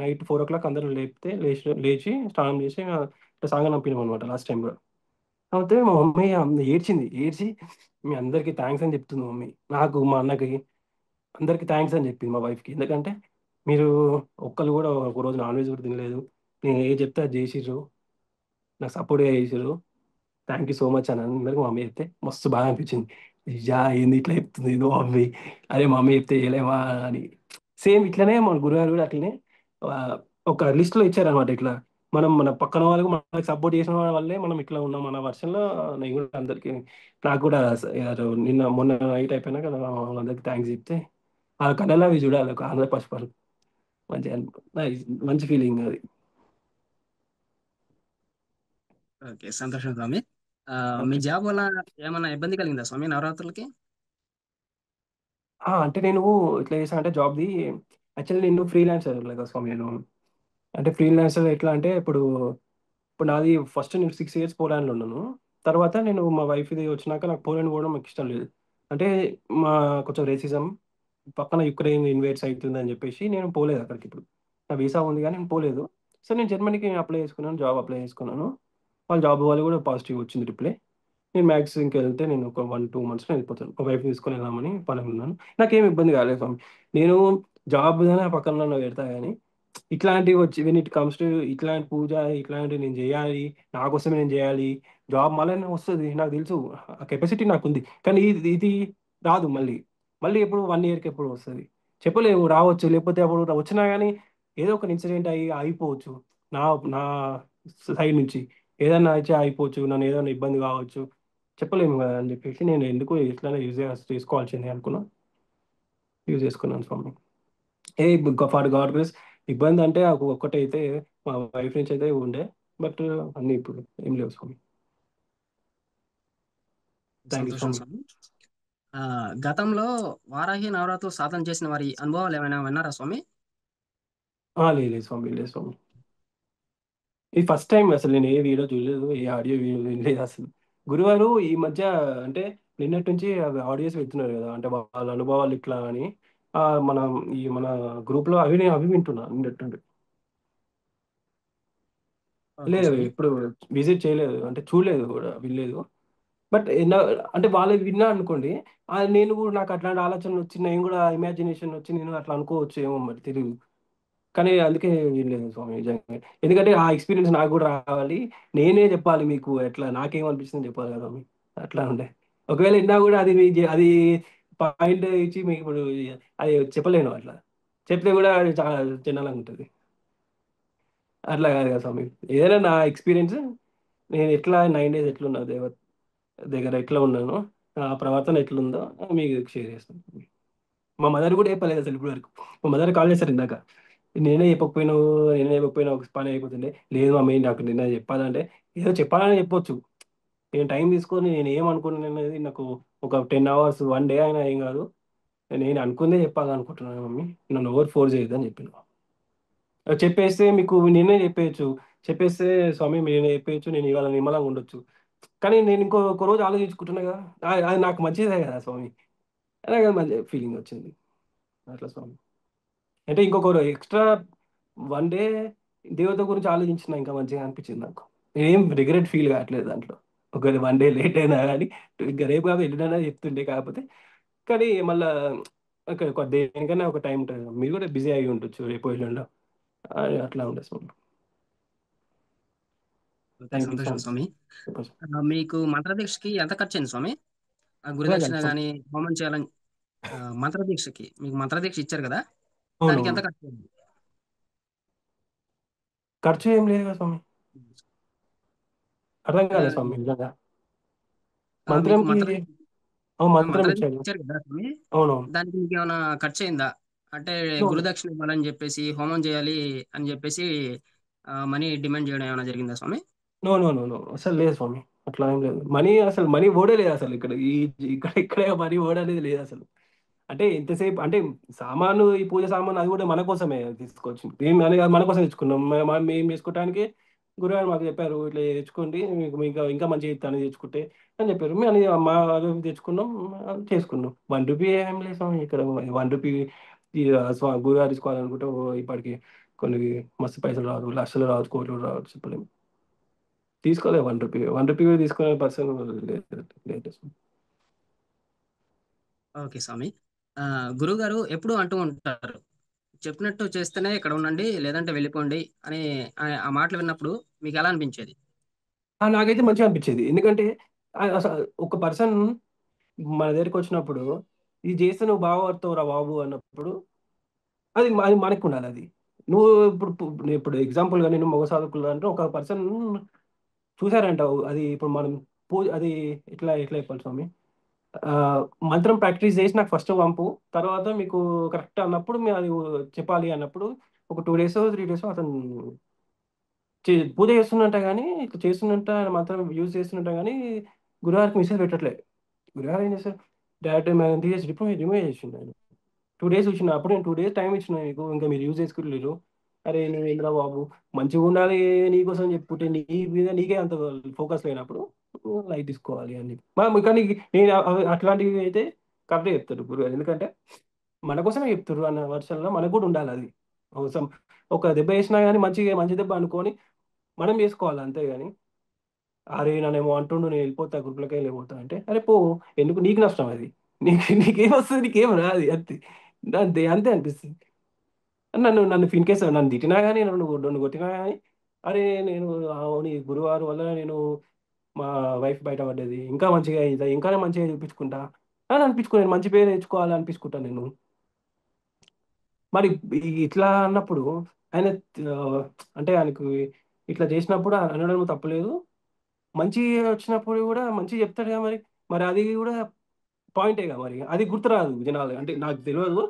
నైట్ 4:00 అందరం లేపితే లేచి స్నానం చేసి ఇట్లా సాగనంపినామనమాట లాస్ట్ టైమ్ గూడా. అయితే మా మమ్మీ ఏడ్చింది. ఏడ్చి మీ అందరికి థాంక్స్ అని చెప్తుంది మా మమ్మీ. నాకు, మా అన్నకి అందరికి థాంక్స్ అని చెప్పింది మా వైఫ్‌కి. ఎందుకంటే మీరు ఒక్కళ్ళు గూడా ఒకరోజు నాన్ వెజ్ కూడా తినలేదు. నేను ఏది చెప్తే అది చేసిర్రు. నాకు సపోర్ట్‌గా చేసిర్రు. థాంక్ యూ సో మచ్ అని అందరికి మా మమ్మీ చెప్తే మస్తు బాగా అనిపించింది. అయ్యా! ఏంది ఇట్లా చెప్తుంది మా మమ్మీ. అరే! మా మమ్మీ చెప్తే చేయలేమా అని. సేమ్ ఇట్లనే మన గురుగారు కూడా అట్లనే ఆహ్, ఒక లిస్ట్‌లో ఇచ్చారనమాట ఇట్లా. మన పక్కన వాళ్ళకి మనకు సపోర్ట్ చేసిన వాళ్ళ వల్లే మనం ఇట్లా ఉన్నాం అన్న వర్షన్‌లో నేను కూడా అందరికి నాకు కూడా మొన్న నైట్ అయిపోయినాక వాళ్ళందరికి థాంక్స్ చెప్తే ఆ కళ్ళలో అవి చూడాలి. ఒక ఆనంద పసిపారు. మంచిగా నైస్ మంచి ఫీలింగ్ అది. ఓకే. సంతోషం స్వామి. మీ ఓకే. జాబ్ వల్ల ఏమన్నా ఇబ్బంది కలిగిందా స్వామి నవరాత్రులకి? అంటే నేను ఇట్లా చేశా అంటే జాబ్‌ది యాక్చువల్లీ నేను ఫ్రీలాన్సర్ కదా స్వామి నేను. అంటే ఫ్రీలాన్సర్ ఎట్లా అంటే ఇప్పుడు నాది ఫస్ట్ నేను 6 ఇయర్స్ పోలాండ్‌లో ఉన్నాను. తర్వాత నేను మా వైఫ్‌ది వచ్చినాక నాకు పోలాండ్ పోవడం నాకు ఇష్టం లేదు. అంటే మా కొంచెం రేసిజం పక్కన యుక్రెయిన్ ఇన్వేడ్స్ అయితుందని చెప్పేసి నేను పోలేదు అక్కడికిప్పుడు. నా వీసా ఉంది గానీ నేను పోలేదు. సో, నేను జర్మనీకి అప్లై చేసుకున్నాను. జాబ్ అప్లై చేసుకున్నాను. వాళ్ళ జాబ్ వాళ్ళు కూడా పాజిటివ్ వచ్చింది రిప్లై. నేను మ్యాక్స్ ఇంకెళ్తే నేను ఒక 1, 2 మంత్స్‌లో వెళ్ళిపోతాను. మా వైఫ్‌ని తీసుకొని వెళ్దామని ప్లాన్‌లో. నాకేమి ఇబ్బంది కాలేదు స్వామి. నేను జాబ్ నా పక్కన పెడతా గానీ, ఇట్లాంటివి వచ్చి వెన్ ఇట్ కమ్స్ టు ఇట్లాంటి పూజ, ఇట్లాంటివి నేను చేయాలి, నా కోసమే నేను చేయాలి. జాబ్ మళ్ళనే వస్తది. నాకు తెలుసు. ఆ కెపాసిటీ నాకుంది. కానీ ఇది ఇది రాదు మళ్ళీ. మళ్ళీ ఎప్పుడు 1 ఇయర్‌కి ఎప్పుడు వస్తది. చెప్పలేము రావచ్చు. లేకపోతే అప్పుడు వచ్చినా గానీ ఏదో ఒక ఇన్సిడెంట్ అయ్యి ఆగిపోవచ్చు. నా నా సైడ్ నుంచి. ఏదన్నా అయితే ఆగిపోవచ్చు. నన్ను ఏదైనా ఇబ్బంది కావచ్చు. చెప్పలేము గదా! అని జెప్పేసి నేను ఎందుకు ఎట్లైనా చేసుకోవాల్సిందే అనుకున్నా. యూజ్ చేసుకున్నాను స్వామి. ఫర్ గాడ్ గ్రేస్ ఇబ్బందంటే ఒక్కటైతే మా వైఫ్ నుంచి అయితే ఉండే. బట్ అన్నీ ఇప్పుడు ఏం లేవు స్వామి. థాంక్ యూ సంతోషం స్వామి. స్వామి. గతంలో వారాహి నవరాత్రులు సాధన చేసిన వారి అనుభవాలు ఏమైనా విన్నారా స్వామి? లేదు లేదు స్వామి. లేదు స్వామి. ఇది ఫస్ట్ టైమ్ అసలు నేను ఏ వీడియో చూడలేదు. ఏ ఆడియో వినలేదు అసలు. గురువారు ఈ మధ్య అంటే నిన్నటి నుంచి అవి ఆడియోస్ పెడుతున్నారు గదా! అంటే వాళ్ళ అనుభవాలు ఇట్లా అని. మనం మన గ్రూప్‌లో అవి వింటున్నా నిన్నటి నుండి. ఓకే లేదు స్వామి. ఎప్పుడు విజిట్ చేయలేదు. అంటే చూడలేదు గూడా వినలేదు. బట్ అంటే వాళ్ళవి విన్నా అనుకోండి. నేను గూడా నాకు అట్లాంటి ఆలోచనలొచ్చి నేను గూడా ఇమాజినేషన్ వచ్చి నేను అట్లా అనుకోవచ్చు ఏమో మరి తెలీదు. కానీ అందుకే వినలేదు స్వామి నిజంగా. ఎందుకంటే ఆ ఎక్స్‌పీరియన్స్ నాకు గూడా రావాలి. నేనే జెప్పాలి మీకు ఎట్లా నాకేమనిపిస్తుందో జెప్పాలి గదా! స్వామి. అట్లా ఉండే. ఒకవేళ ఇన్నా గూడా అది అది పాయింట్ ఇచ్చి మీకిప్పుడు అది చెప్పలేను అట్లా. చెప్తే గూడా అది చాలా చెండాలంగుంటది. అట్లా గాదు గదా స్వామి. ఏదైనా నా ఎక్స్‌పీరియన్స్ నేను ఎట్లా 9 డేస్ ఎట్లున్నా దగ్గర ఎట్లా ఉన్నానో, ఆ ప్రవర్తన ఎట్లుందో మీకు షేర్ చేస్తాను. మా మదర్ గూడా చెప్పలేదు అసలు ఇప్పటి వరకు. మా మదర్ కాల్ చేశారు ఇందాక. నేనే చెప్పకపోయినావు, నేనే చెప్పకపోయినా ఒక పని అయిపోతుండే. లేదు మమ్మీ నాకు నిన్న చెప్పాలంటే ఏదో చెప్పాలని చెప్పొచ్చు. నేను టైం తీసుకొని నేను ఏమనుకున్నాను అనేది నాకు ఒక 10 hours 1 day అయినా ఏం కాదు. నేను అనుకుందే చెప్పాలనుకుంటున్నాను మమ్మీ, నన్ను ఓవర్ ఫోర్స్ చేయొద్దని చెప్పాను. చెప్పేస్తే మీకు నేనే చెప్పేయచ్చు. చెప్పేస్తే స్వామి నేనే చెప్పేయచ్చు, నేను ఇవాళ నిమ్మలంగా ఉండొచ్చు. కానీ నేను ఒక రోజు ఆలోచించుకుంటున్నా కదా, అది నాకు మంచిదే కదా స్వామి. అలాగే మంచి ఫీలింగ్ వచ్చింది అట్లా స్వామి. అంటే ఇంకొక ఎక్స్ట్రా 1 day దేవత గురించి ఆలోచించిన ఇంకా మంచిగా అనిపించింది నాకు. ఏం రిగ్రెట్ ఫీల్ కావట్లేదు దాంట్లో. ఒకవేళ 1 day లేట్ అయినా కానీ ఇంకా రేపు కాదు ఎల్లుండైనా చెప్తుండే. కాకపోతే కానీ మళ్ళా దేనికైనా ఒక టైం ఉంటుంది. మీరు కూడా బిజీ అయి ఉండొచ్చు రేపు ఎల్లుండో అట్లా ఉండదు స్వామి. ఓకే. థ్యాంక్ యూ సంతోషం స్వామి. స్వామి. చెప్పండి స్వామి. మీకు మంత్రదీక్షకి ఎంత ఖర్చయింది స్వామి? ఆ అర్థం గురుదక్షిణ కాలేదు స్వామి. గాని, హోమం చేయాలని మంత్రదీక్షకి మీకు మంత్రదీక్ష ఇచ్చారు గదా! దానికి అవునవును. ఎంత ఖర్చయింది? ఖర్చు ఏం లేదు కదా స్వామి. అర్థం లే కాలేదు స్వామి నిజంగా. మీకు మంత్రంకి మంత్రదీక్ష మంత్రం మంత్రదీక్ష ఇచ్చాడు. ఇచ్చారు కదా స్వామి! అవునవును. దానికి మీకేమైనా ఖర్చయిందా? అంటే అవును. గురుదక్షిణ ఇవ్వాలని జెప్పేసి, హోమం చేయాలి అని జెప్పేసి మనీ డిమాండ్ చేయడం ఏమైనా జరిగిందా స్వామి? నో నో నో నో అసలు లేదు స్వామి. అట్లా ఏం లేదు. మనీ అసలు మనీ ఓడే లేదు అసలు ఇక్కడ ఇక్కడే మనీ ఓడ అనేది లేదు అసలు. అంటే ఎంతసేపు అంటే సామాను, ఈ పూజ సామాను అది కూడా మన కోసమే తీసుకోవచ్చు. ఏం అని కాదు, మన కోసం తెచ్చుకున్నాం. మేము చేసుకోవడానికి గురుగారు మాకు చెప్పారు, ఇట్లా తెచ్చుకోండి మీకు ఇంకా ఇంకా మంచిగా ఇస్తాను తెచ్చుకుంటే అని చెప్పారు. మేము అని మా అది తెచ్చుకున్నాం, చేసుకున్నాం. 1 రూపీ ఏం లేదు స్వామి ఇక్కడ. 1 రూపీ ఈ గురుగారు తీసుకోవాలనుకుంటే ఇప్పటికి కొన్ని మస్తు పైసలు రావచ్చు, లక్షలు రావచ్చు, కోట్లు రావచ్చు, చెప్పలేము. తీసుకోలేదు 1 రూపీ. 1 రూపీ తీసుకునే పర్సన్ లేదు. లేదు. ఓకే స్వామి. గురువుగారు ఎప్పుడూ అంటూ ఉంటారు. చెప్పినట్టు చేస్తేనే ఇక్కడ ఉండండి, లేదంటే వెళ్ళిపోండి అని ఆ మాటలు విన్నప్పుడు మీకెలా అనిపించేది? నాకైతే మంచిగా అనిపించేది. ఎందుకంటే అసలు ఒక పర్సన్ మన దగ్గరికి వచ్చినప్పుడు ఇది చేస్తే నువ్వు బాగుపడతావురా బాబు అన్నప్పుడు అది మనకు ఉండాలి అది. నువ్వు ఇప్పుడు ఎగ్జాంపుల్గా నేను మగ సాధకులు అంటే ఒక పర్సన్ చూసారంటావు అది. ఇప్పుడు మనం అది ఎట్లా ఎట్లా చెప్పాలి స్వామి. ఆ, మంత్రం ప్రాక్టీస్ చేసి నాకు ఫస్ట్ పంపు, తర్వాత మీకు కరెక్ట్ అన్నప్పుడు మీరు అది చెప్పాలి అన్నప్పుడు ఒక 2 days 3 days అతను పూజ చేస్తున్నట్ట కానీ ఇట్లా చేస్తున్నట్ట మాత్రం యూజ్ చేస్తున్నట్ట కానీ గురువారికి మెసేజ్ పెట్టట్లే. గురువారు ఏం చేస్తారు, డైరెక్ట్ మేము తీసేసి రిమూవ్ చేసిండు ఆయన. 2 days వచ్చిన అప్పుడు నేను 2 days టైం ఇచ్చిన నీకు, ఇంకా మీరు యూజ్ చేసుకుంటలేరు. అరే నువ్వు ఏంద్రా బాబు, మంచిగా ఉండాలి నీకోసం చెప్పుకుంటే నీ మీద నీకే అంత ఫోకస్ లేనప్పుడు లైట్ తీసుకోవాలి అని కానీ నేను అట్లాంటివి అయితే కరెక్ట్గా చెప్తారు గురుగారు. ఎందుకంటే మన కోసమే చెప్తారు అన్న వర్షంలో మనకు కూడా ఉండాలి అది అవసరం. ఒక దెబ్బ వేసినా కానీ మంచి దెబ్బ అనుకొని మనం చేసుకోవాలి అంతేగాని అరే నన్నేమో అంటుండు నేను వెళ్ళిపోతా గ్రూప్లకే వెళ్ళిపోతా అంటే అరే పో, ఎందుకు నీకు నష్టం అది. నీకేం వస్తుంది, నీకేం రాదు అంతే. అంతే అంతే అనిపిస్తుంది. నన్ను నన్ను ఇన్ కేసు నన్ను తిట్టినా కానీ, నన్ను కొట్టినా కానీ అరే నేను నీ గురువారం వల్ల నేను మా వైఫ్ బయటపడ్డది, ఇంకా మంచిగా అవుతుంది, ఇంకా మంచిగా చూపించుకుంటా అని అనిపించుకో, నేను మంచి పేరు తెచ్చుకోవాలి అనిపించుకుంటాను నేను. మరి ఇట్లా అన్నప్పుడు ఆయన ఆ, అంటే ఆయనకు ఇట్లా చేసినప్పుడు అనడం తప్పులేదు. మంచి వచ్చినప్పుడు కూడా మంచి చెప్తాడుగా మరి. మరి అది కూడా పాయింటేగా మరి. అది గుర్తురాదు జనాలు అంటే నాకు తెలియదు.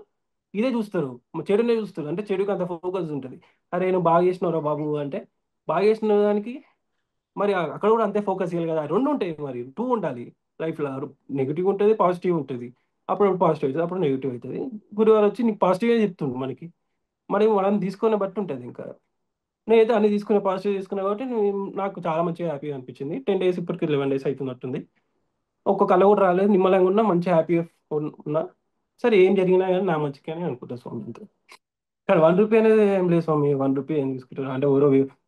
ఇదే చూస్తారు, చెడునే చూస్తారు. అంటే చెడుకి అంత ఫోకస్ ఉంటుంది. అరే నువ్వు బాగా చేసినావురా బాబు అంటే బాగా చేసిన దానికి మరి అక్కడ కూడా అంతే ఫోకస్ చేయాలి కదా. రెండు ఉంటాయి మరి, టూ ఉండాలి లైఫ్లో. నెగిటివ్ ఉంటుంది, పాజిటివ్ ఉంటుంది. అప్పుడు పాజిటివ్ అవుతుంది, అప్పుడు నెగిటివ్ అవుతుంది. గురువారు వచ్చి నీకు పాజిటివ్గా చెప్తుండు మనకి. మరి మనం తీసుకునే బట్టి ఉంటుంది ఇంకా. నేనైతే అన్ని తీసుకునే పాజిటివ్ తీసుకున్నా కాబట్టి నాకు చాలా మంచిగా హ్యాపీగా అనిపించింది. 10 days ఇప్పటికి 11 days అవుతున్నట్టుంది. ఒక్క కళ కూడా రాలేదు, నిమ్మలంగా ఉన్నా, మంచి హ్యాపీగా ఉన్నా. సరే ఏం జరిగినా కానీ నా మంచిగా అని అనుకుంటా స్వామి అంతే. కానీ 1 రూపీ అనేది ఏం లేదు స్వామి. 1 రూపీ ఏం తీసుకుంటారు అంటే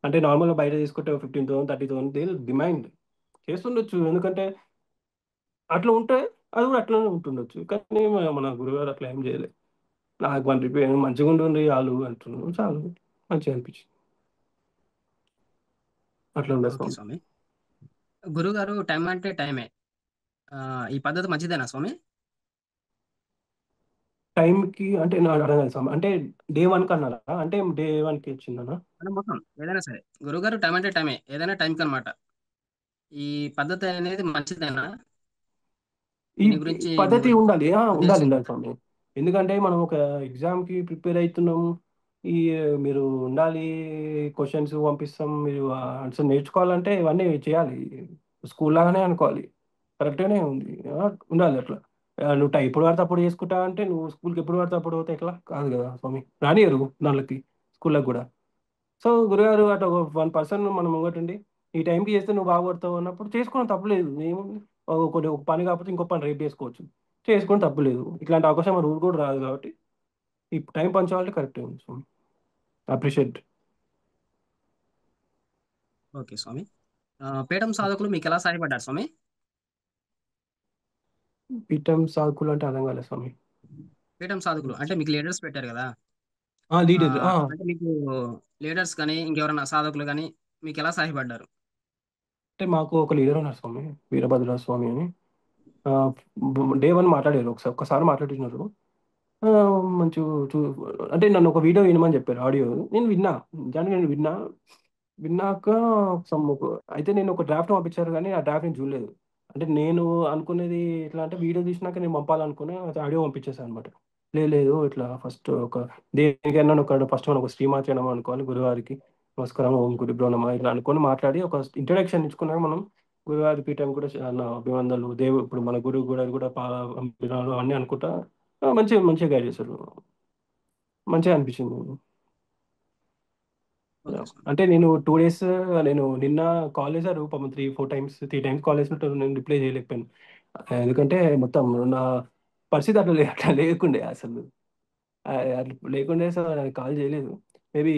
అంటే నార్మల్గా బయట తీసుకుంటే 15,000 30,000 డిమాండ్ చేస్తుండొచ్చు. ఎందుకంటే అట్లా ఉంటే అది కూడా అట్లనే ఉంటుండొచ్చు. కానీ మన గురుగారు అట్లా ఏం చేయలేదు. నాకు 1 రూపీ మంచిగా ఉండండి వాళ్ళు అంటున్నాను చాలు, మంచిగా అనిపించింది. అట్లా ఉండే ఓకే స్వామి. స్వామి. గురువుగారు టైం అంటే టైమే. ఈ పద్ధతి మంచిదేనా స్వామి? టైంకి అంటే నాకు అర్థం కాదు స్వామి. అంటే డే 1 అన్నారా, అంటే డే 1కి వచ్చిందనా? అంటే మొత్తం ఏదైనా సరే. గురువుగారు టైం అంటే టైమే. ఏదైనా టైంకనమాట. ఈ పద్ధతి అనేది మంచిదేనా? ఈ దీని గురించి మీ పద్ధతి ఉండాలి, ఉండాలి ఉద్దేశం ఉండాలి స్వామి. ఎందుకంటే మనం ఒక ఎగ్జామ్కి ప్రిపేర్ అవుతున్నాం. ఈ మీరు ఉండాలి, క్వశ్చన్స్ పంపిస్తాం, మీరు ఆన్సర్ నేర్చుకోవాలంటే ఇవన్నీ చేయాలి. స్కూల్ లాగానే అనుకోవాలి. కరెక్ట్గానే ఉంది. ఉండాలి అట్లా. నువ్వు ఎప్పుడు పడితే అప్పుడు చేసుకుంటా అంటే నువ్వు స్కూల్కి ఎప్పుడు పడితే అప్పుడు పోతే ఎట్లా? కాదు కదా స్వామి, రానియరు దానికి, స్కూళ్ళకి కూడా. సో గురుగారు అటు ఒక 1 పర్సన్ మనం ఒకటి ఈ టైంకి చేస్తే నువ్వు బాగుపడతావు అన్నప్పుడు చేసుకోవడం తప్పులేదు. ఏముంది? కొన్ని ఒక పని కాకపోతే ఇంకో పని రేపు చేసుకోవచ్చు. చేసుకోవడం తప్పులేదు. ఇట్లాంటి అవకాశం మన రూల్ కూడా రాదు కాబట్టి ఈ టైం పంచాలంటే కరెక్ట్ ఉంది స్వామి. అప్రిషియేట్. ఓకే స్వామి. పీఠం సాధకులు మీకు ఎలా సహాయపడ్డారు స్వామి? పీఠం సాకులు అంటే అర్థం కాలేదు స్వామి. పీఠం సాధకులు అంటే మీకు లీడర్స్ పెట్టారు కదా. లీడర్. అంటే మీకు లీడర్స్ కానీ ఇంకెవరైనా సాధకులు కానీ మీకు ఎలా సహాయపడ్డారు? అంటే మాకు ఒక లీడర్ ఉన్నారు స్వామి, వీరభద్ర స్వామి అని. డే 1 మాట్లాడారు, ఒక్కసారి మాట్లాడినారు. ఆ, మంచి చూ అంటే నన్ను ఒక వీడియో వినమని చెప్పారు, ఆడియో. నేను విన్నా, నిజానికి నేను విన్నా. విన్నాక సమ్ అయితే నేను ఒక డ్రాఫ్ట్ పంపించారు కానీ ఆ డ్రాఫ్ట్ నేను చూడలేదు. అంటే నేను అనుకునేది ఎట్లా అంటే వీడియో తీసినాక నేను పంపాలనుకునే ఆడియో పంపించేసాను అనమాట. లేదు ఇట్లా ఫస్ట్ ఒక దేనికైనా ఒక ఫస్ట్ మనం ఒక శ్రీమాచరణం అనుకోవాలి, గురువారికి నమస్కారం, ఓం గురుభ్యో నమః ఇట్లా అనుకొని మాట్లాడి ఒక ఇంట్రడక్షన్ ఇచ్చుకున్నాక మనం గురువారి పీఠం కూడా చాలా అభివందనలు, ఇప్పుడు మన గురువు కూడా కూడా అభినందనలు అన్నీ అనుకుంటా. మంచిగా మంచిగా గైడ్ చేశారు. మంచిగా అనిపించింది. ఓకే స్వామి. అంటే నేను 2 డేస్, నేను నిన్న కాల్ చేశారు పాపం 3-4 టైమ్స్, 3 టైమ్స్ కాల్ చేసినట్టు నేను రిప్లై చేయలేకపోయాను. ఎందుకంటే మొత్తం నా పరిస్థితి అట్లా లేకుండే అసలు. అట్లా లేకుండే సో నేను కాల్ చేయలేదు. మేబీ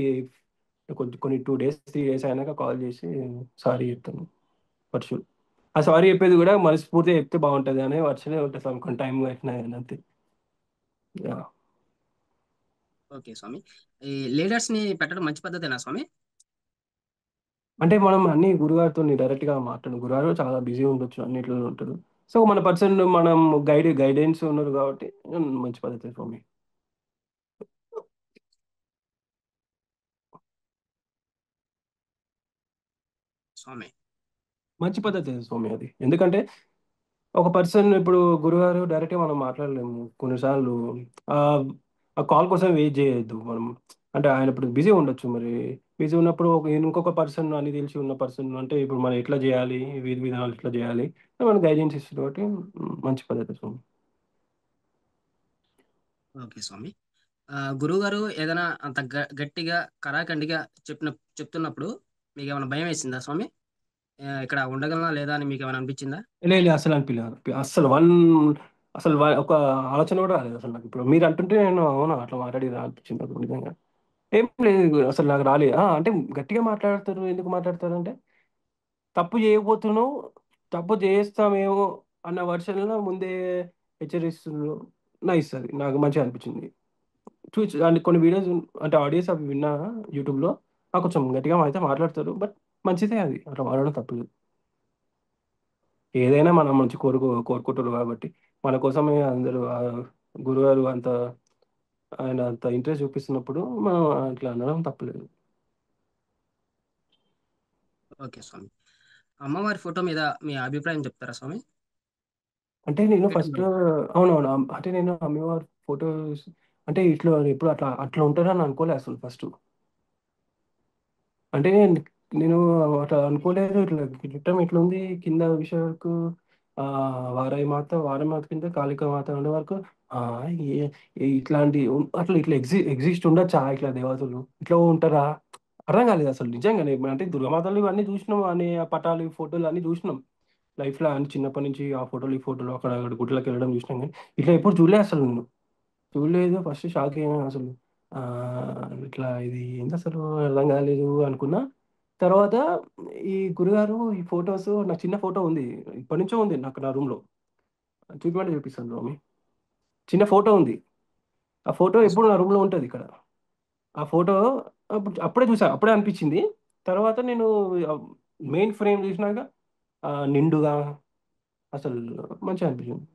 కొన్ని 2 డేస్ 3 డేస్ అయినాక కాల్ చేసి సారీ చెప్తాను వర్షు. ఆ సారీ చెప్పేది కూడా మనస్ఫూర్తిగా చెప్తే బాగుంటుంది అనే వర్షనే ఉంటుంది సార్, కొన్ని టైం అయినా కానీ అంతే. Yeah. ఓకే స్వామి. ఈ లీడర్స్ ని పెట్టడం మంచి పద్ధతేనా స్వామి? అంటే మనం అన్ని గురుగారితో డైరెక్ట్ గా మాట్లాడు, గురుగారు చాలా బిజీ ఉండొచ్చు, అన్నిట్లో ఉంటారు. సో మన పర్సన్ మనం గైడెన్స్ ఉన్నారు కాబట్టి మంచి పద్ధతి ఫర్ మీ. స్వామి. మంచి పద్ధతి స్వామి అది. ఎందుకంటే ఒక పర్సన్ ఇప్పుడు గురుగారు డైరెక్ట్ గా మనం మాట్లాడలేము కొన్నిసార్లు. ఆ ఆ కాల్ కోసం వెయిట్ చేయొద్దు మనం. అంటే ఆయన ఇప్పుడు బిజీ ఉండొచ్చు, మరి బిజీ ఉన్నప్పుడు ఇంకొక పర్సన్ అని తెలిసి ఉన్న పర్సన్ అంటే ఇప్పుడు మనం ఎట్లా చేయాలి, విధి విధానాలు ఎట్లా చేయాలి మనం గైడెన్స్ ఇస్తుంది కాబట్టి మంచి పద్ధతి స్వామి. ఓకే స్వామి. గురువు గారు ఏదైనా అంత గట్టిగా కరాఖండిగా చెప్పిన చెప్తున్నప్పుడు మీకు ఏమైనా భయం వేసిందా స్వామి? ఇక్కడ ఉండగలనా లేదా అని మీకు ఏమైనా అనిపించిందా? లేదు అసలు అనిపించలేదు, ఒక ఆలోచన కూడా రాలేదు అసలు నాకు. ఇప్పుడు మీరు అంటుంటే నేను అవునా అట్లా మాట్లాడి అనిపించింది నాకు నిజంగా. ఏం లేదు అసలు నాకు రాలేదు. అంటే గట్టిగా మాట్లాడతారు, ఎందుకు మాట్లాడతారు అంటే తప్పు చేయబోతున్నావు, తప్పు చేస్తామేమో అన్న వర్షన్లో ముందే హెచ్చరిస్తున్నారు. నైస్, అది నాకు మంచిగా అనిపించింది. చూసి అంటే కొన్ని వీడియోస్ అంటే ఆడియోస్ అవి విన్నా యూట్యూబ్లో. కొంచెం గట్టిగా అయితే మాట్లాడతారు, బట్ మంచిదే అది, అట్లా మాట్లాడడం తప్పలేదు. ఏదైనా మనం మంచి కోరుకుంటారు కాబట్టి మన కోసమే అందరూ గురుగారు అంత, ఆయన అంత ఇంట్రెస్ట్ చూపిస్తున్నప్పుడు మనం అట్లా అనడం తప్పలేదు. ఓకే స్వామి. అమ్మవారి ఫోటో మీద మీ అభిప్రాయం చెప్తారా స్వామి? అంటే నేను పీఠం ఫస్ట్, మీద. అవునవును, అంటే నేను అమ్మవారి ఫొటోస్ అంటే ఇట్లా ఎప్పుడు అట్లా అట్లా ఉంటారని అనుకోలే అసలు ఫస్ట్. అంటే నేను అట్లా అనుకోలేదు. ఇట్లా గిట్టం ఇట్లా ఉంది కింద విషయం వరకు. ఆ వారాయి మాత కింద కాళికా మాత ఉండే వరకు. ఆ ఇట్లాంటి అట్లా ఇట్లా ఎగ్జిస్ట్ ఉండొచ్చా ఇట్లా దేవతలు ఇట్లా ఉంటారా? అర్థం కాలేదు అసలు నిజంగానే. అంటే దుర్గమాతలు ఇవన్నీ చూసినాం, అనే ఆ పటాలు ఈ ఫోటోలు అన్ని చూసినాం లైఫ్లో అని, చిన్నప్పటి నుంచి ఆ ఫోటోలు ఈ ఫోటోలు అక్కడ అక్కడ గుడ్లకి వెళ్ళడం చూసినాం కానీ ఇట్లా ఎప్పుడు చూడలేదు అసలు నేను. చూడలేదు, ఫస్ట్ షాక్ అయినా అసలు. ఆ, ఇట్లా ఇది ఏంటి అసలు అర్థం కాలేదు అనుకున్నా. తర్వాత ఈ గురుగారు ఈ ఫొటోస్, నాకు చిన్న ఫోటో ఉంది, ఇప్పటి నుంచో ఉంది నాకు నా రూమ్లో. చూపించమంటే చూపిస్తాను స్వామి. చిన్న ఫోటో ఉంది. ఆ ఫోటో ఓకే ఎప్పుడు స్వామి. నా రూమ్లో ఉంటుంది ఇక్కడ. ఆ ఫోటో అప్పుడే చూసా, అప్పుడే అనిపించింది. తర్వాత నేను మెయిన్ ఫ్రేమ్ చూసినాక నిండుగా అసలు మంచిగా అనిపించింది.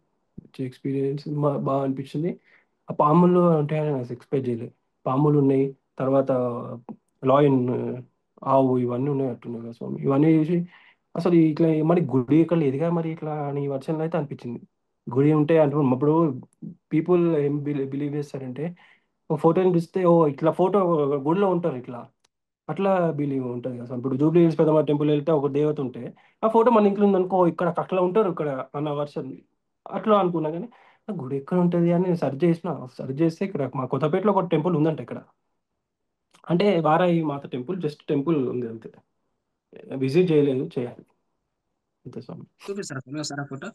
మంచి ఎక్స్పీరియన్స్, బాగా అనిపించింది. ఆ పాములు అంటే అసలు ఎక్స్పెక్ట్ చేయలేదు. పాములు ఉన్నాయి, తర్వాత లాయన్, ఆవు ఇవన్నీ ఉన్నాయి అట్టున్నాయి కదా స్వామి. ఇవన్నీ చూసి అసలు ఇట్లా మరి గుడి ఇక్కడ లేదుగా మరి ఇట్లా అని వర్షంలో అయితే అనిపించింది. గుడి ఉంటే అంటే ఇప్పుడు పీపుల్ ఏం బిలీవ్ చేస్తారంటే ఫోటో చూస్తే ఓ ఇట్లా ఫోటో గుడిలో ఉంటారు ఇట్లా అట్లా బిలీవ్ ఉంటుంది కదా. ఇప్పుడు జూబ్లీ హిల్స్ పెద్దమ్మ టెంపుల్ వెళ్తే ఒక దేవత ఉంటే ఆ ఫోటో మన ఇంట్లో ఉందనుకో ఇక్కడ అట్లా ఉంటారు ఇక్కడ అన్న వర్షన్ అట్లా అనుకున్నా. కానీ ఆ గుడి ఎక్కడ ఉంటుంది అని సెర్చ్ చేస్తే ఇక్కడ మా కొత్తపేటలో ఒక టెంపుల్ ఉందంట ఇక్కడ. అంటే వారాయి మాత టెంపుల్, జస్ట్ టెంపుల్ ఉంది అంతే. విజిట్ చేయలేదు, చేయాలి అంతే స్వామి. చూపిస్తారా స్వామి ఒకసారి ఆ ఫోటో?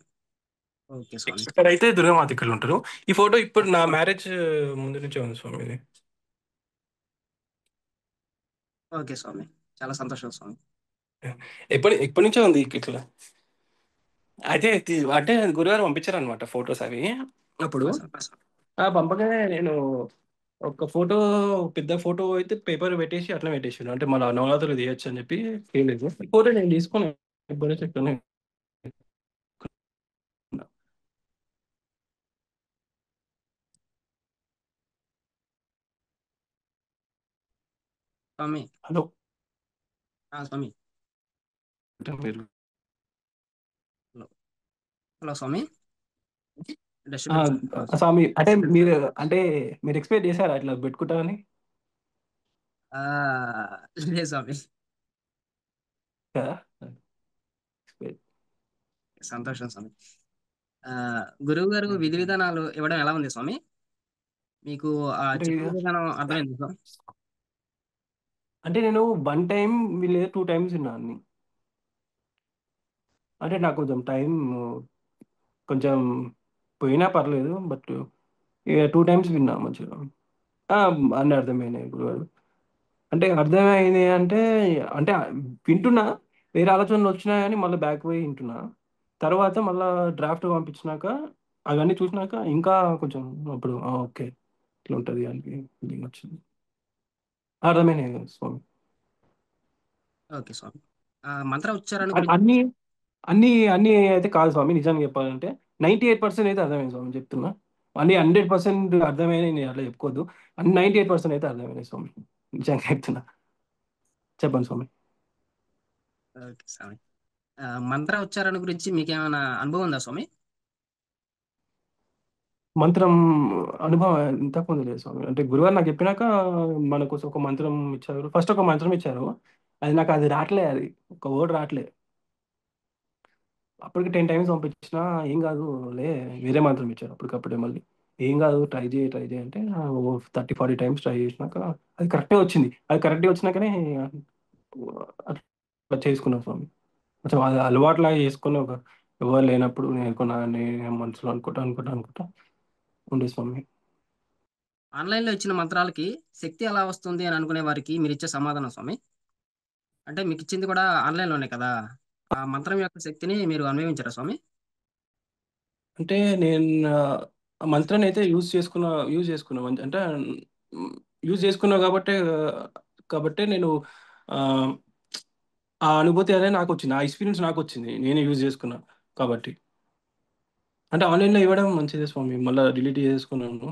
ఓకే స్వామి. ఇక్కడైతే దుర్గామాత ఇక్కడ ఉంటారు. ఈ ఫోటో ఇప్పుడు నా మ్యారేజ్ ముందు నుంచే ఉంది స్వామి ఇది. ఓకే స్వామి, చాలా సంతోషం స్వామి. ఎప్పటి నుంచో ఉంది ఇట్లా. అయితే అంటే గురుగారు పంపించారు అనమాట ఫొటోస్ అవి అప్పుడు. ఆ స్వామి. పంపగానే నేను ఒక ఫోటో, పెద్ద ఫోటో అయితే పేపర్ పెట్టేసి అట్లా పెట్టేసాను. అంటే మన నవరాత్రులు తీయచ్చు అని చెప్పి చేయలేదు. ఫోటో నేను తీసుకుని ఇప్పుడే చెప్తాను. స్వామి. హలో స్వామి. మీరు హలో. హలో స్వామి. ఆ, డిస్టర్బెన్స్. స్వామి అంటే అంటే మీరు ఎక్స్పెక్ట్ చేశారా ఇట్లా పెట్టుకుంటారని ఆ, లేదు స్వామి. కదా? సంతోషం స్వామి. ఆ, గురువు గారు విధి విధానాలు ఇవ్వడం ఎలా ఉంది స్వామి? మీకు ఆ అంటే చెప్పే విధానం అర్థమైంది స్వామి? అంటే నేను వన్ టైం వీళ్ళు టూ టైమ్స్ విన్నాను. అంటే నాకు కొంచెం టైం కొంచెం పోయినా పర్లేదు, బట్ ఇక టూ టైమ్స్ విన్నా మంచిగా. ఆ, అన్నీ అర్థమైనాయి గురుగారు. అంటే అర్థమైంది అంటే అంటే వింటున్నా, వేరే ఆలోచనలు వచ్చినా కానీ మళ్ళీ బ్యాక్ పోయి వింటున్నా. తర్వాత మళ్ళీ డ్రాఫ్ట్ పంపించినాక అవన్నీ చూసినాక ఇంకా కొంచెం అప్పుడు ఓకే ఇట్లా ఉంటుంది అని ఫీలింగ్ వచ్చింది. అర్థమైనాయి కదా స్వామి. ఓకే స్వామి. మంత్ర ఉచ్చారణ గురించి. అన్ని అన్ని అన్ని అయితే కాదు స్వామి, నిజంగా చెప్పాలంటే 98% అయితే అర్థమైంది స్వామి చెప్తున్నా. అన్ని 100% అర్థమైనవి నేను అట్లా చెప్పుకోవద్దు. అన్ని 98% అయితే అర్థమైనాయి స్వామి, నిజంగా చెప్తున్నా. చెప్పండి స్వామి. ఓకే స్వామి. మంత్ర ఉచ్చారణ గురించి మీకేమైనా అనుభవం ఉందా స్వామి? మంత్రం అనుభవం ఇంతకుముందు లేదు స్వామి. అంటే గురువారు నాకు చెప్పినాక మనకు ఒక మంత్రం ఇచ్చారు. ఫస్ట్ ఒక మంత్రం ఇచ్చారు, అది నాకు అది రావట్లే, అది ఒక వర్డ్ రావట్లే. అప్పటికి 10 టైమ్స్ పంపించినా ఏం కాదు లే, వేరే మంత్రం ఇచ్చారు అప్పటికప్పుడే మళ్ళీ. ఏం కాదు ట్రై చేయి అంటే 30-40 టైమ్స్ ట్రై చేసినాక అది కరెక్టే వచ్చింది. అది కరెక్ట్గా వచ్చినాకనే అట్లా చేసుకున్నాను స్వామి. కొంచెం అది అలవాటులాగా చేసుకుని ఒక ఎవరు లేనప్పుడు నేర్కొన్నా నేను మనసులో అనుకుంటా ఉండే స్వామి. ఆన్లైన్లో ఇచ్చిన మంత్రాలకి శక్తి ఎలా వస్తుంది అని అనుకునే వారికి మీరు ఇచ్చే సమాధానం స్వామి? అంటే మీకు ఇచ్చింది కూడా ఆన్లైన్లోనే కదా, ఆ మంత్రం యొక్క శక్తిని మీరు అన్వయించారా స్వామి? అంటే నేను ఆ మంత్రాన్ని అయితే యూజ్ చేసుకున్నా అంటే యూజ్ చేసుకున్నా కాబట్టే నేను ఆ, ఆ అనుభూతి అనేది నాకు వచ్చింది, ఆ ఎక్స్పీరియన్స్ నాకు వచ్చింది, నేనే యూజ్ చేసుకున్నా కాబట్టి. అంటే ఆన్లైన్లో ఇవ్వడం మంచిదే స్వామి, మళ్ళీ డిలీట్ చేసుకున్నాను.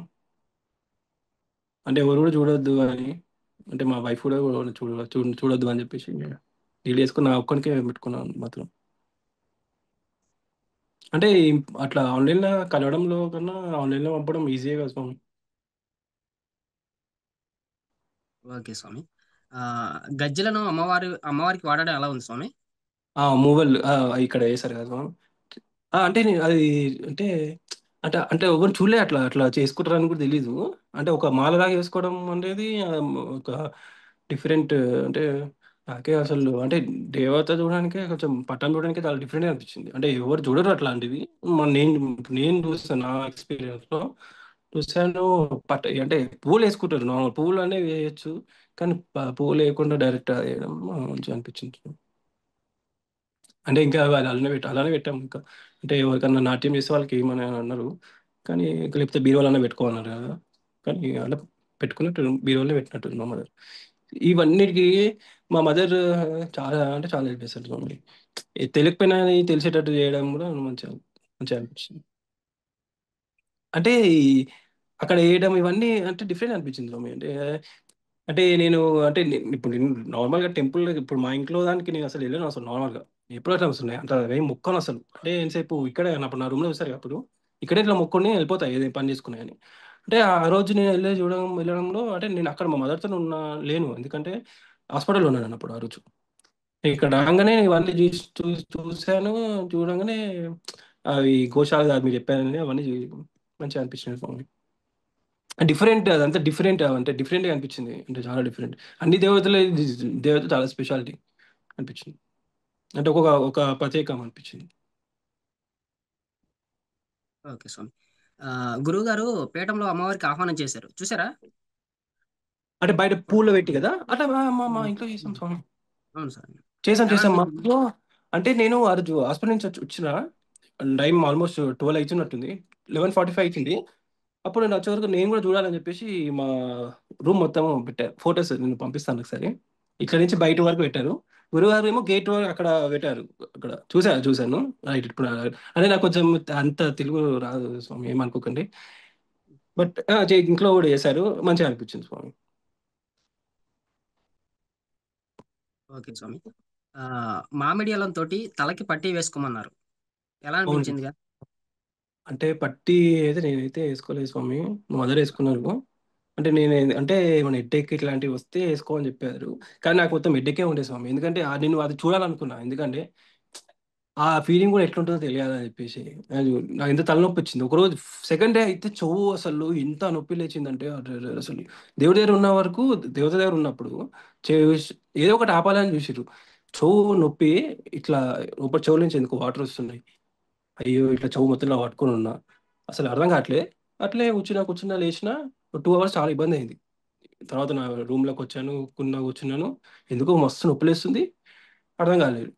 అంటే ఎవరు కూడా చూడొద్దు అని, అంటే మా వైఫ్ కూడా చూడొద్దు అని చెప్పేసి డిలీట్ చేసుకుని నా ఒక్కడికే పెట్టుకున్నాను మాత్రం. అంటే అట్లా ఆన్లైన్లో కలవడంలో కన్నా ఆన్లైన్లో పంపడం ఈజీయే కదా స్వామి. ఓకే స్వామి. ఆ, గజ్జెలను అమ్మవారికి వాడడం ఎలా ఉంది స్వామి? మూవల్ ఇక్కడ వేశారు కదా స్వామి. అంటే అది అంటే అంటే అంటే ఎవరు చూడలే అట్లా అట్లా చేసుకుంటారని కూడా తెలీదు. అంటే ఒక మాలలాగా వేసుకోవడం అనేది ఒక డిఫరెంట్, అంటే నాకే అసలు అంటే దేవత చూడడానికే కొంచెం పట్టం చూడడానికే చాలా డిఫరెంట్గా అనిపించింది. అంటే ఎవరు చూడరు అట్లాంటివి. నేను చూస్తాను నా ఎక్స్పీరియన్స్లో చూసాను. అంటే పువ్వులు వేసుకుంటారు, నార్మల్ పువ్వులు అనేవి వేయచ్చు, కానీ పువ్వులు వేయకుండా డైరెక్ట్ వేయడం మంచిగా అనిపించింది. అంటే ఇంకా అది అలానే పెట్టాము ఇంకా. అంటే ఎవరికన్నా నాట్యం చేసే వాళ్ళకి ఏమని అన్నారు, కానీ ఇంకా లేకపోతే బీరువాలన్నా పెట్టుకోమన్నారు కదా. కానీ అలా పెట్టుకున్నట్టు బీరువాలో పెట్టినట్టు మా మదర్. ఇవన్నిటికీ మా మదర్ చాలా అంటే చాలా హెల్ప్ చేస్తారు మమ్మల్ని. తెలియకపోయినా అది తెలిసేటట్టు చేయడం కూడా మంచిగా మంచిగా అనిపించింది. అంటే అక్కడ వేయడం ఇవన్నీ అంటే డిఫరెంట్ అనిపించింది మమ్మీ. అంటే అంటే నేను అంటే ఇప్పుడు నేను నార్మల్గా టెంపుల్ ఇప్పుడు మా ఇంట్లో దానికి నేను అసలు వెళ్ళాను అసలు నార్మల్గా. ఎప్పుడు అట్లా వస్తున్నాయి అంటే ఏం మొక్కను అసలు. అంటే ఎంతసేపు ఇక్కడే అప్పుడు నా రూమ్లో చూస్తారు కదా, అప్పుడు ఇక్కడే ఇట్లా మొక్కుని వెళ్ళిపోతాయి ఏదైనా పని చేసుకున్నాయని. అంటే ఆ రోజు నేను వెళ్ళడంలో అంటే నేను అక్కడ మా మదర్‌తో లేను. ఎందుకంటే హాస్పిటల్‌లో ఉన్నాను అప్పుడు ఆ రోజు. ఇక్కడ రాంగానే ఇవన్నీ చూసాను. చూడంగానే అవి గోశాల కాదు మీరు చెప్పారని అవన్నీ మంచిగా అనిపించినాయి స్వామి. డిఫరెంట్ అదంతా డిఫరెంట్ అంటే డిఫరెంట్‌గా అనిపించింది. అంటే చాలా డిఫరెంట్. అన్ని దేవత చాలా స్పెషాలిటీ అనిపించింది. అంటే ఒక ప్రత్యేకం అనిపించింది. ఓకే స్వామి. గురువుగారు పీఠంలో అమ్మవారికి ఆహ్వానం చేశారు. చూసారా? అంటే బయట పూలు పెట్టి కదా! అట్లా మా హ్మ్. ఇంట్లో చేసాం హ్మ్. స్వామి. అవును సార్. చేసాం ఎలా చేసాం మా అనిపించింది? ఇంట్లో. అంటే నేను ఆ రోజు హాస్పిటల్ నుంచి వచ్చిన టైం ఆల్మోస్ట్ 12 అవుతున్నట్టుంది. 11:45 అవుతుంది. అప్పుడు నేను వచ్చే వరకు నేను కూడా చూడాలని చెప్పేసి మా రూమ్ మొత్తం పెట్టారు. ఫోటోస్ నేను పంపిస్తాను ఒకసారి. ఇక్కడ నుంచి బయట వరకు పెట్టారు. గురువారం ఏమో గేట్ వరకు అక్కడ పెట్టారు. అక్కడ చూసాను. రైట్ ఇప్పుడు అంటే నాకు కొంచెం అంత తెలుగు రాదు స్వామి ఏమనుకోకండి. బట్ ఇంట్లో కూడా చేశారు. మంచిగా అనిపించింది స్వామి. ఓకే స్వామి. మామిడి అల్లంతోటి తలకి పట్టీ వేసుకోమన్నారు. ఎలా అవును. అనిపించిందిగా? అంటే పట్టి అయితే నేనైతే వేసుకోలేదు స్వామి. మా మదర్ వేసుకున్నారు. అంటే అంటే ఏమైనా హెడ్‌ఏక్ ఇట్లాంటివి వస్తే ఏసుకో అని చెప్పారు. కానీ నాకు మొత్తం హెడ్‌ఏకే ఉండే స్వామి. ఎందుకంటే నేను అది చూడాలనుకున్నా. ఎందుకంటే ఆ ఫీలింగ్ కూడా ఎట్లుంటుందో తెలియాలని చెప్పేసి. అది నాకు ఎంత తలనొప్పి వచ్చింది. ఒకరోజు సెకండ్ డే అయితే చెవు అసలు ఎంత నొప్పి లేచిందంటే అరెరె! అసలు దేవుడి దగ్గర ఉన్న వరకు దేవత దగ్గర ఉన్నప్పుడు చేస్ ఏదో ఒకటి ఆపాలని చూసిర్రు. చెవు నొప్పి ఇట్లా లోపల చెవులో నుంచి ఎందుకో వాటర్ వస్తున్నాయి. అయ్యో! ఇట్లా చెవు మొత్తం ఇలా పట్టుకొని ఉన్నా. అసలు అర్థం కావట్లే. అట్లే కూర్చున్నా లేచినా 2 అవర్స్ చాలా ఇబ్బందయింది. తర్వాత నా రూమ్‌లోకొచ్చాను. కూర్చున్నాను. ఎందుకో మస్తు నొప్పిలేస్తుంది. అర్థం కాలేదు.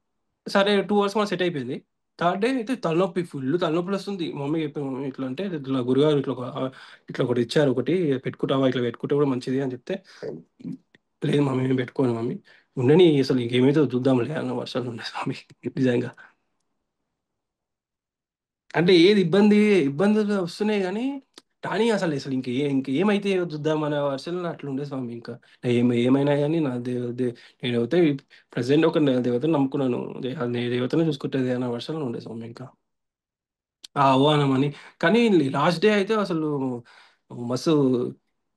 సరే 2 అవర్స్ మనకు సెట్ అయిపోయింది. థర్డ్ డే అయితే తలనొప్పి తలనొప్పులొస్తుంది. మా మమ్మీకి చెప్పాను. మమ్మీ ఇట్లా అంటే ఇట్లా గురుగారు ఇట్లా ఒకటి ఇచ్చారు ఒకటి పెట్టుకుంటావా? ఇట్లా పెట్టుకుంటే కూడా మంచిది అని చెప్తే, లేదు మమ్మీ నేను పెట్టుకోను మమ్మీ. ఉండని అసలు ఇంకేమైతదో చూద్దాంలే అన్న వర్షాలు ఉన్నాయి స్వామి నిజంగా. అంటే ఏది ఇబ్బందులు వస్తున్నాయి గానీ, కానీ అసలు ఇంకేమైతే చూద్దాం అనే వర్షంలో అట్లుండే స్వామి ఇంకా. ఏమైనా గానీ నా నేనైతే ప్రెజెంట్ ఒక దేవతని నమ్ముకున్నాను. అది దేవతనే చూసుకుంటది అన్న వర్షంలో ఉండే స్వామి ఇంకా. ఆ ఆహ్వానం అని. కానీ లాస్ట్ డే అయితే అసలు మస్తు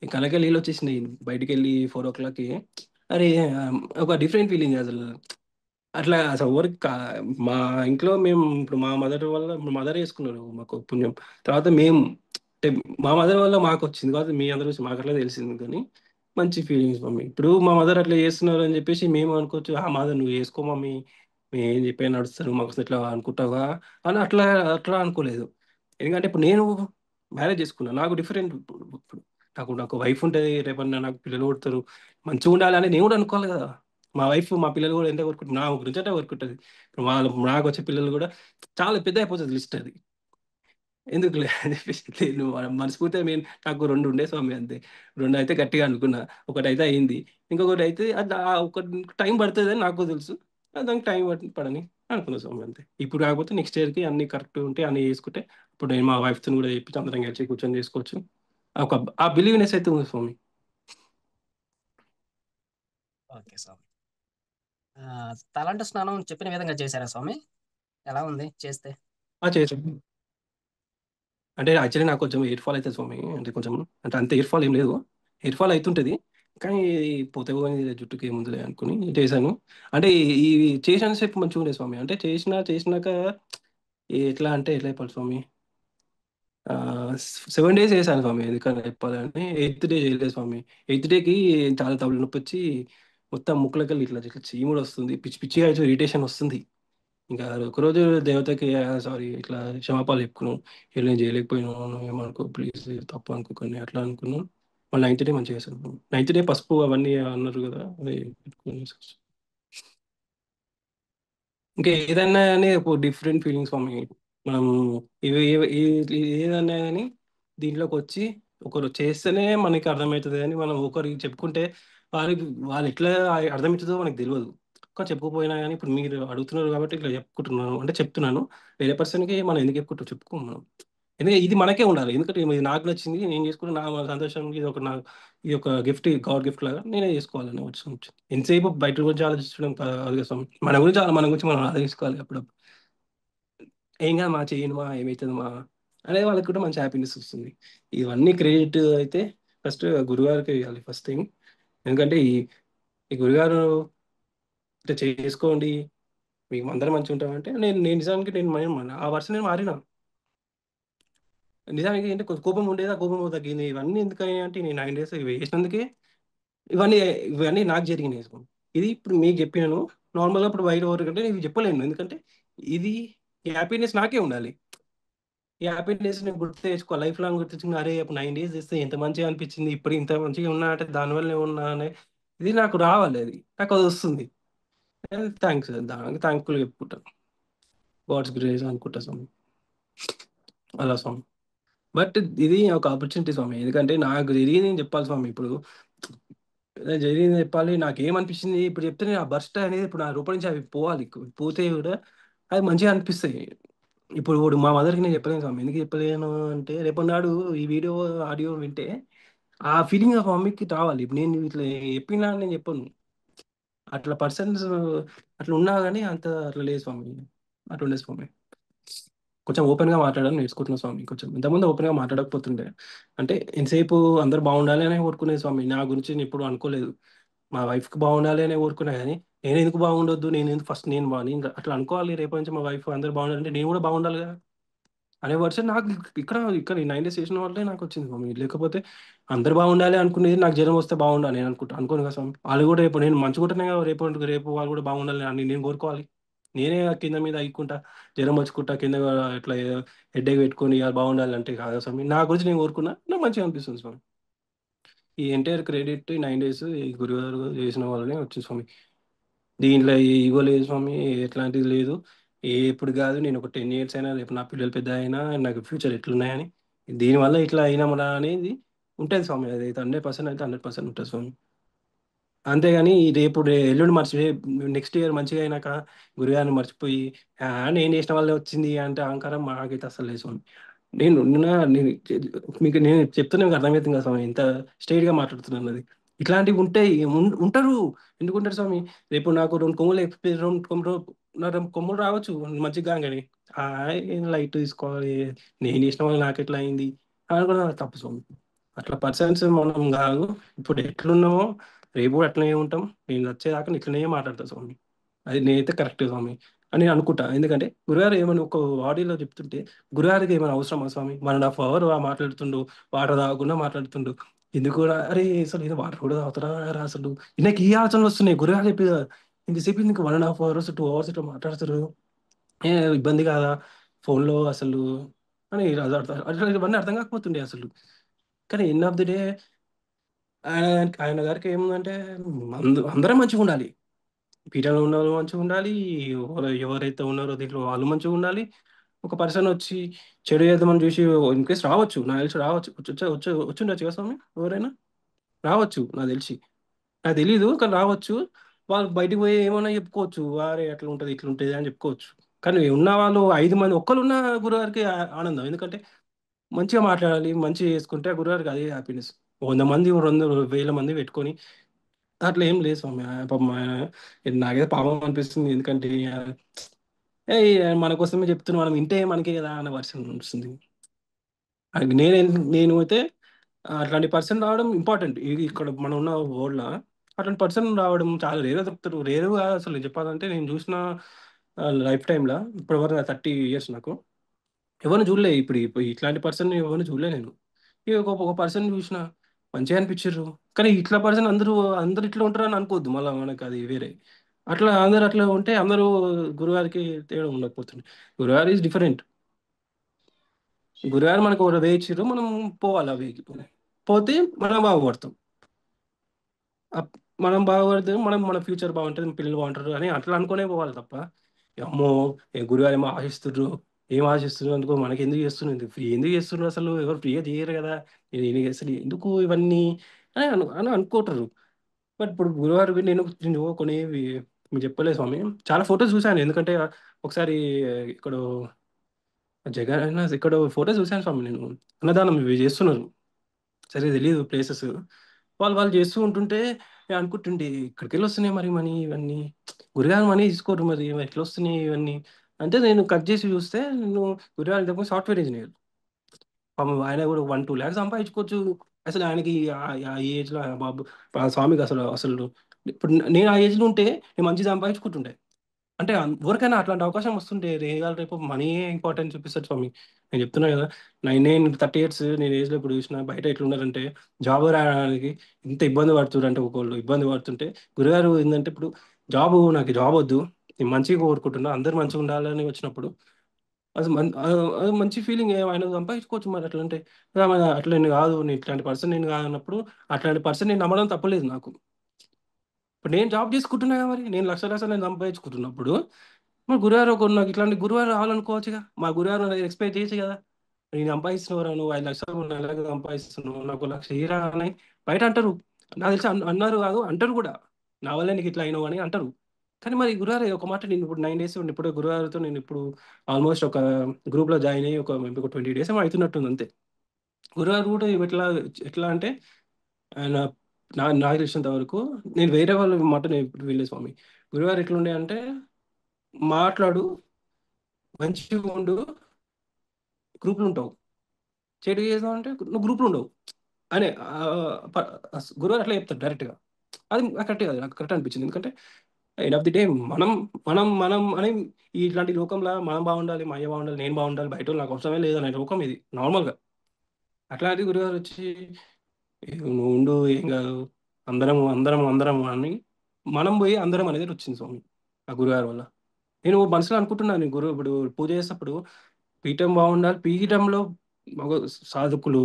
కళ్ళకెళ్ళి నీళ్ళొచ్చేసినాయి. బయటికెళ్ళి 4:00కి అరే! ఒక డిఫరెంట్ ఫీలింగ్ అసలు. అట్లా అసలు మా ఇంట్లో మేము ఇప్పుడు మా మదర్ చేసుకున్నారు మాకు పుణ్యం. తర్వాత మేము అంటే మా మదర్ వల్ల మాకొచ్చింది. కాబట్టి మీ అందరూ మాకట్లా తెలిసింది కానీ మంచి ఫీలింగ్స్ మమ్మీ. ఇప్పుడు మా మదర్ అట్లా చేస్తున్నారు అని చెప్పేసి మేము అనుకోవచ్చు. మదర్ నువ్వు చేసుకో మమ్మీ. మేము చెప్పేది నడుస్తారు. మాకు ఇట్లా అనుకుంటావా? అని అట్లా అనుకోలేదు. ఎందుకంటే ఇప్పుడు నేను మ్యారేజ్ చేసుకున్నా. నాకు డిఫరెంట్ ఇప్పుడు నాకు నాకు వైఫ్ ఉంటది. రేపన్నా నాకు పిల్లలు పుడతారు. మంచిగుండాలని నేను కూడా అనుకోవాలి కదా! మా పిల్లలు కూడా ఎంత కోరుకుంటారు నా గురించి అంటే కోరుకుంటది. ఇప్పుడు నాకొచ్చే పిల్లలు కూడా చాలా పెద్ద అయిపోతది లిస్ట్ అది. ఎందుకులే అని చెప్పేసి నేను మనస్ఫూర్తిగా నాకు 2 ఉండే స్వామి అంతే. 2 అయితే గట్టిగా అనుకున్నా. ఒకటైతే అయింది. ఇంకొకటి అయితే ఒక టైం పడతదని నాకు తెలుసు. దానికి టైం పడని అనుకున్నా స్వామి అంతే. ఇప్పుడు కాకపోతే నెక్స్ట్ ఇయర్‌కి అన్నీ కరెక్ట్‌గా ఉంటే అన్నీ చేసుకుంటే అప్పుడు నేను మా వైఫ్‌తోని కూడా చెప్పించి అందరం కలిసి కూర్చొని చేసుకోవచ్చు. ఒక ఆ బిలీవ్‌నెస్ అయితే ఉంది స్వామి. ఓకే స్వామి. తలంటు స్నానం చెప్పిన విధంగా చేశారా స్వామి? ఎలా ఉంది చేస్తే? చేశాను. అంటే యాక్చువల్లీ నాకు కొంచెం హెయిర్ ఫాల్ అయితది స్వామి. అంటే కొంచెం అంటే అంత హెయిర్ ఫాల్ ఏం లేదు. హెయిర్ ఫాల్ అయితుంటది. కానీ పోతే పోయింది జుట్టుకి ఏముందిలే అనుకోని చేశాను. అంటే ఈ చేసినంత సేపు మంచిగుండే స్వామి. అంటే చేసినాక ఎట్లా అంటే ఎట్లా చెప్పాలి స్వామి? 7 డేస్ చేశాను స్వామి. ఎందుకని చెప్పాలని. ఎయిత్ డే చేయలేదు స్వామి. ఎయిత్ డేకి చాలా తలనొప్పొచ్చి మొత్తం ముక్కులోకెళ్ళి ఇట్లా చీముడు వస్తుంది. పిచ్చి పిచ్చిగా ఇరిటేషన్ వస్తుంది. ఇంకా ఒకరోజు దేవతకి సారీ ఇట్లా క్షమాపణలు చెప్పుకున్నాం. "ఇలా నేను చేయలేకపోయినాను. నువ్వేమనుకో ప్లీజ్ తప్పు అనుకోకండి" అట్లా అనుకున్నాం. మళ్ళీ నైన్త్ డే మంచిగా చేశాను. నైన్త్ డే పసుపు అవన్నీ అన్నారు కదా! అది పెట్టుకొని ఇంకా ఏదన్నా గాని ఒక డిఫరెంట్ ఫీలింగ్స్ ఫర్ మీ. మనం ఇవి ఇవి ఏదన్నా గాని దీంట్లోకొచ్చి ఒకరు చేస్తేనే మనకి అర్థమైతది గానీ, మనం ఒకరికి చెప్పుకుంటే వాళ్ళకి వాళ్ళు ఎట్లా అర్థమైతదో మనకు తెలవదు. చెప్పకపోయినా గానీ ఇప్పుడు మీరు అడుగుతున్నారు కాబట్టి ఇట్లా చెప్పుకుంటున్నాను. అంటే చెప్తున్నాను. వేరే పర్సన్‌కి మనం ఎందుకు చెప్పుకుంటాం చెప్పుకోము మనం. ఎందుకంటే ఇది మనకే ఉండాలి. ఎందుకంటే ఇది నాకు నచ్చింది. నేను చేసుకున్న నా సంతోషానికి ఇది ఒక గిఫ్ట్ గాడ్ గిఫ్ట్ లాగా నేనే చేసుకోవాలని వచ్చింది. ఎంతసేపు బయట గురించి ఆలోచించడం కాదు కదా స్వామి. మన గురించి మనం ఆలోచించుకోవాలి అప్పుడప్పుడు. ఏం కాదు మా చేయను మా ఏమైతది మా అనేది వాళ్ళకి కూడా మంచి హ్యాపీనెస్ వస్తుంది. ఇవన్నీ క్రెడిట్ అయితే ఫస్ట్ గురుగారికి ఇవ్వాలి ఫస్ట్ థింగ్. ఎందుకంటే ఈ గురుగారు ఇట్లా చేసుకోండి మేము అందరం మంచిగా ఉంటామంటే నేను నిజానికి ఆ వర్షన్ నేను మారిన. నిజానికి ఏంటి కొంచెం కోపం ఉండేది, ఆ కోపం తగ్గింది. ఇవన్నీ ఎందుకని అంటే నేను 9 డేస్ ఇవి వేసినందుకే ఇవన్నీ ఇవన్నీ నాకు జరిగినాయి. ఇది ఇప్పుడు మీకు చెప్పినాను. నార్మల్గా ఇప్పుడు బయట ఎవరికంటే నేను చెప్పలేను. ఎందుకంటే ఇది ఈ హ్యాపీనెస్ నాకే ఉండాలి. ఈ హ్యాపీనెస్ నేను గుర్తు తెచ్చుకో, లైఫ్ లాంగ్ గుర్తు తెచ్చుకుని అరే ఇప్పుడు 9 డేస్ ఇస్తే ఎంత మంచిగా అనిపించింది, ఇప్పుడు ఇంత మంచిగా ఉన్నా అంటే దానివల్లే ఉన్నా అనే ఇది నాకు రావాలి. అది నాకు అది వస్తుంది. థ్యాంక్స్, దానికి థ్యాంక్ఫుల్ చెప్పుకుంటాను. గాడ్స్ గ్రేస్ అనుకుంటా స్వామి. అలా స్వామి. బట్ ఇది ఒక ఆపర్చునిటీ స్వామి. ఎందుకంటే నాకు జరిగింది నేను చెప్పాలి స్వామి. ఇప్పుడు జరిగింది చెప్పాలి. నాకు ఏమనిపించింది ఇప్పుడు చెప్తే నేను ఆ బర్స్ట్ అనేది ఇప్పుడు నా రూపం నుంచి అవి పోవాలి. పోతే కూడా అది మంచిగా అనిపిస్తాయి. ఇప్పుడు మా మదర్కి నేను చెప్పలేను స్వామి. ఎందుకు చెప్పలేను అంటే రేపు నాడు ఈ వీడియో ఆడియో వింటే ఆ ఫీలింగ్ ఆ మమ్మీకి రావాలి. ఇప్పుడు నేను ఇట్లా చెప్పినా అని నేను చెప్పను. అట్లా పర్సన్స్ అట్లా ఉన్నా కానీ అంత అట్లా లేదు స్వామి. అట్లా ఉండే స్వామి. కొంచెం ఓపెన్గా మాట్లాడాలని నేర్చుకుంటున్నా స్వామి. కొంచెం ఇంతకుముందు ఓపెన్గా మాట్లాడకపోతుండే. అంటే ఎంతసేపు అందరు బాగుండాలి అనే కోరుకునేది స్వామి. నా గురించి నేను ఎప్పుడు అనుకోలేదు. మా వైఫ్కి బాగుండాలి అనే కోరుకున్నా కానీ నేను ఎందుకు బాగుండొద్దు, నేను ఎందుకు ఫస్ట్ నేను అట్లా అనుకోవాలి. రేపటి నుంచి మా వైఫ్ అందరు బాగుండాలంటే నేను కూడా బాగుండాలి కదా అనే వర్షన్ నాకు ఇక్కడ ఇక్కడ ఈ 9 డేస్ చేసిన వాళ్ళే నాకు వచ్చింది స్వామి. లేకపోతే అందరు బాగుండాలి అనుకునేది నాకు జ్వరం వస్తే బాగుండాలి నేను అనుకోను కదా స్వామి. వాళ్ళు కూడా రేపు నేను మంచిగా ఉంటేనే కదా రేపు వాళ్ళు కూడా బాగుండాలి అని నేను కోరుకోవాలి. నేనే కింద మీద అయ్యుకుంటా, జ్వరం వచ్చుకుంటా కింద ఇట్లా హెడ్ఏక్ పెట్టుకొని ఇక బాగుండాలి అంటే కాదా స్వామి. నా గురించి నేను కోరుకున్నా నాకు మంచిగా అనిపిస్తుంది స్వామి. ఈ ఎంటైర్ క్రెడిట్ ఈ 9 డేస్ ఈ గురుగారు చేసిన వాళ్ళనే వచ్చింది స్వామి. దీంట్లో ఈగో లేదు స్వామి, ఎట్లాంటిది లేదు. ఇప్పుడు కాదు, నేను ఒక 10 years అయినా రేపు నా పిల్లలు పెద్ద అయినా నాకు ఫ్యూచర్ ఎట్లున్నాయని దీనివల్ల ఇట్లా అయినామరా అనేది ఉంటుంది స్వామి. అది అయితే 100% అయితే 100% ఉంటుంది స్వామి. అంతేగాని ఎల్లుండి నెక్స్ట్ ఇయర్ మంచిగా అయినాక గురుగారిని మర్చిపోయి "ఆ, నేను చేసిన వల్లే వచ్చింది" అంటే అహంకారం మాకైతే అసలు లేదు స్వామి. నేను మీకు నేను చెప్తున్నా మీకు అర్థమవుతుంది కదా స్వామి, ఇంత స్ట్రైట్ గా మాట్లాడుతున్నాను. అది ఇట్లాంటివి ఉంటే ఉంటారు. ఎందుకుంటారు స్వామి. రేపు నాకు 2 కొమ్ములు నా 2 కొమ్ములు రావచ్చు మంచిగా కానీ ఆ లైట్ తీసుకోవాలి, నేను చేసిన వాళ్ళు నాకు ఎట్లా అయింది అనుకున్నా తప్పు స్వామి. అట్లా పర్సన్స్ మనం కాదు. ఇప్పుడు ఎట్లున్నామో రేపు కూడా అట్లనే ఉంటాం. నేను వచ్చేదాకా ఇట్లనే మాట్లాడతా స్వామి. అది నేనైతే కరెక్ట్ స్వామి అని నేను అనుకుంటా. ఎందుకంటే గురుగారు ఏమైనా ఒక ఆడియోలో చెప్తుంటే గురుగారికి ఏమైనా అవసరమా స్వామి, 1.5 hour మాట్లాడుతుండు, వాటర్ తాగకుండా మాట్లాడుతుండు. ఎందుకు కూడా అరే అసలు ఇది వాటర్ కూడా తాగుతారా రా అసలు. నాకు ఈ ఆలోచనలు వస్తున్నాయి. గురుగారు చెప్పి ఇంతసేపు ఇంక 1.5 hours 2 hours ఇట్లా మాట్లాడుతారు, ఏ ఇబ్బంది కాదా ఫోన్లో అసలు అని అట్లా ఇవన్నీ అర్థం కాకపోతుండే అసలు. కానీ ఎండ్ ఆఫ్ ది డే ఆయన ఆయన గారికి ఏముందంటే అందరం మంచిగా ఉండాలి. పీఠంలో ఉన్న వాళ్ళు మంచిగా ఉండాలి. ఎవరైతే ఉన్నారో దీంట్లో వాళ్ళు మంచిగా ఉండాలి. ఒక పర్సన్ వచ్చి చెడు చేద్దామని చూసి ఇన్ కేస్ రావచ్చు, నాకు తెలిసి రావచ్చు, వచ్చి ఉండొచ్చు కదా స్వామి. ఎవరైనా రావచ్చు నాకు తెలిసి, నాకు తెలీదు కానీ రావచ్చు. వాళ్ళు బయటికి పోయి ఏమైనా చెప్పుకోవచ్చు, వారే అట్లా ఉంటుంది ఇట్లా ఉంటుంది అని చెప్పుకోవచ్చు. కానీ ఉన్న వాళ్ళు 5 మంది ఒక్కరు ఉన్న గురువారికి ఆనందం. ఎందుకంటే మంచిగా మాట్లాడాలి, మంచిగా చేసుకుంటే ఆ గురువారికి అదే హ్యాపీనెస్. 100 మంది 200 వేల మంది పెట్టుకొని అట్లా ఏం లేదు స్వామి. పాపం నాకైతే పాపం అనిపిస్తుంది. ఎందుకంటే మన కోసమే చెప్తున్నా, మనం ఇంటే మనకే కదా అన్న వర్షన్ వస్తుంది. అది నేను అయితే అట్లాంటి పర్సన్ రావడం ఇంపార్టెంట్. ఇది ఇక్కడ మనం ఉన్న వరల్డ్లో అట్లాంటి పర్సన్ రావడం చాలా రేరే దొరుకుతారు. రేరు కాదు అసలు చెప్పాలంటే. నేను చూసిన లైఫ్ టైంలో ఇప్పటివరకు 30 years నాకు ఎవరిని చూడలే. ఇప్పుడు ఇట్లాంటి పర్సన్ ఎవరిని చూడలే నేను. ఇక ఒక పర్సన్ చూసిన మంచిగా అనిపించారు. కానీ ఇట్లా పర్సన్ అందరూ ఇట్లా ఉంటారు అని అనుకోవద్దు. మళ్ళీ మనకు అది వేరే. అట్లా అందరు అట్లా ఉంటే అందరూ గురువారికి తేడా ఉండకపోతుంది. గురువారి ఈజ్ డిఫరెంట్. గురువారు మనకు ఒక వే ఇచ్చారు, మనం పోవాలి ఆ వేకి. పోతే మనం బాగుపడతాం. అప్- మనం బాగుపడితే మన ఫ్యూచర్ బాగుంటుంది, మన పిల్లలు బాగుంటారు అని అట్లా అనుకునే పోవాలి తప్ప అమ్మో గురుగారు ఏమో ఆశిస్తుర్రు, ఏం ఆశిస్తున్నారు అందుకో మనకి ఎందుకు చేస్తున్నారు, ఫ్రీ ఎందుకు చేస్తున్నారు, అసలు ఎవరు ఫ్రీగా చేయరు కదా, అసలు ఎందుకు ఇవన్నీ అని అనుకుంటారు. బట్ ఇప్పుడు గురువారు నేను కొన్ని మీకు చెప్పలేదు స్వామి. చాలా ఫొటోస్ చూశాను. ఎందుకంటే ఒకసారి ఇక్కడ జగన్ ఇక్కడ ఫొటోస్ చూశాను స్వామి. నేను అన్నదానం ఇవి చేస్తున్నారు, సరే తెలియదు ప్లేసెస్. వాళ్ళు చేస్తూ ఉంటుంటే నేను అనుకుంటుండే ఇక్కడికి వెళ్ళి వస్తున్నాయి మరి మనీ ఇవన్నీ. గురుగారు మనీ తీసుకోరు మరి ఎట్లా వస్తున్నాయి ఇవన్నీ. అంటే నేను కట్ చేసి చూస్తే నేను గురుగారు ఇంతకు సాఫ్ట్వేర్ ఇంజనీర్. పాపం ఆయన కూడా 1-2 lakhs సంపాదించుకోవచ్చు. అసలు ఆయనకి ఆ ఏజ్‌లో బాబు ఆ స్వామికి అసలు ఇప్పుడు నేను ఆ ఏజ్‌లో ఉంటే నేను మంచిగా సంపాదించుకుంటుండే. అంటే ఎవరికైనా అట్లాంటి అవకాశం వస్తుంటే ఇవాళ రేపు మనీయే ఇంపార్టెంట్ చూపిస్తాడు స్వామి. నేను చెప్తున్నా కదా! నేను 30 ఇయర్స్ నేను ఏజ్‌లో ఇప్పుడు చూసినా బయట ఎట్లున్నారంటే జాబ్ రావడానికి ఇంత ఇబ్బంది పడుతుర్రంటే ఒకళ్ళు ఇబ్బంది పడుతుంటే గురుగారు ఏందంటే ఇప్పుడు నాకు జాబ్ వద్దు. నేను మంచిగా కోరుకుంటున్నా. అందరూ మంచిగా ఉండాలని వచ్చినప్పుడు అది మంచి ఫీలింగ్ ఆయన సంపాదించుకోవచ్చు మరి అట్లంటే. మరి అట్లా నేను కాదు. నేను ఇట్లాంటి పర్సన్ నేను కాదన్నప్పుడు అట్లాంటి పర్సన్ నేను నమ్మడం తప్పలేదు నాకు. ఇప్పుడు నేను జాబ్ చేసుకుంటున్నా కదా మరి. నేను లక్షలు లక్షలు నేను సంపాదించుకుంటున్నప్పుడు మరి గురువారు నాకు ఇట్లాంటి గురువారు రావాలనుకోవచ్చుగా. మా గురువారు ఎక్స్పెక్ట్ చేయొచ్చు కదా! నేను సంపాదిస్తున్నావురా నువ్వు 5 లక్షలు నెలకు సంపాదిస్తున్నావు. నాకు 1 లక్ష ఇయ్యరా అని బయట అంటారు. నాకు తెలిసి అన్నారు కాదు అంటారు కూడా. నా వల్లే నీకు ఇట్లా అయినావు అని అంటారు. కానీ మరి గురువారు ఒక మాట నేను ఇప్పుడు 9 డేస్ ఇప్పుడు గురువారితో నేను ఇప్పుడు ఆల్మోస్ట్ ఒక గ్రూప్‌లో జాయిన్ అయ్యి మేబీ ఒక 20 డేస్ ఏమో అయితున్నట్టుంది అంతే. గురువారు కూడా ఎట్లా ఎట్లా అంటే ఆయన నాకు తెలిసినంత వరకు నేను వేరే వాళ్ళ మాట నేను ఎప్పుడు వినలేదు స్వామి. గురువారు ఎట్లుండే అంటే మాట్లాడు, మంచిగా ఉండు, గ్రూప్‌లో ఉంటావు. చెడు చేసావు అంటే నువ్వు గ్రూప్‌లో ఉండవు. అని గురువారు అట్లా చెప్తారు డైరెక్ట్‌గా. అది కరెక్టే కాదు. నాకు కరెక్ట్ అనిపించింది. ఎందుకంటే ఎండ్ ఆఫ్ ది డే మనం మనం మనం అని ఇట్లాంటి లోకంలో మనం బాగుండాలి, మా అయ్య బాగుండాలి, నేను బాగుండాలి, బయటోళ్ళు నాకు అవసరమే లేదనే లోకం ఇది నార్మల్‌గా. అట్లాంటి గురుగారు వచ్చి నువ్వు ఉండు ఏం కాదు అందరం అని మనం పోయి అందరం అనేది వచ్చింది స్వామి ఆ గురుగారి వల్ల. నేను మనసులో అనుకుంటున్నాను ఇప్పుడు పూజ చేసేటప్పుడు పీఠం బాగుండాలి. పీఠంలో మగ సాధకులు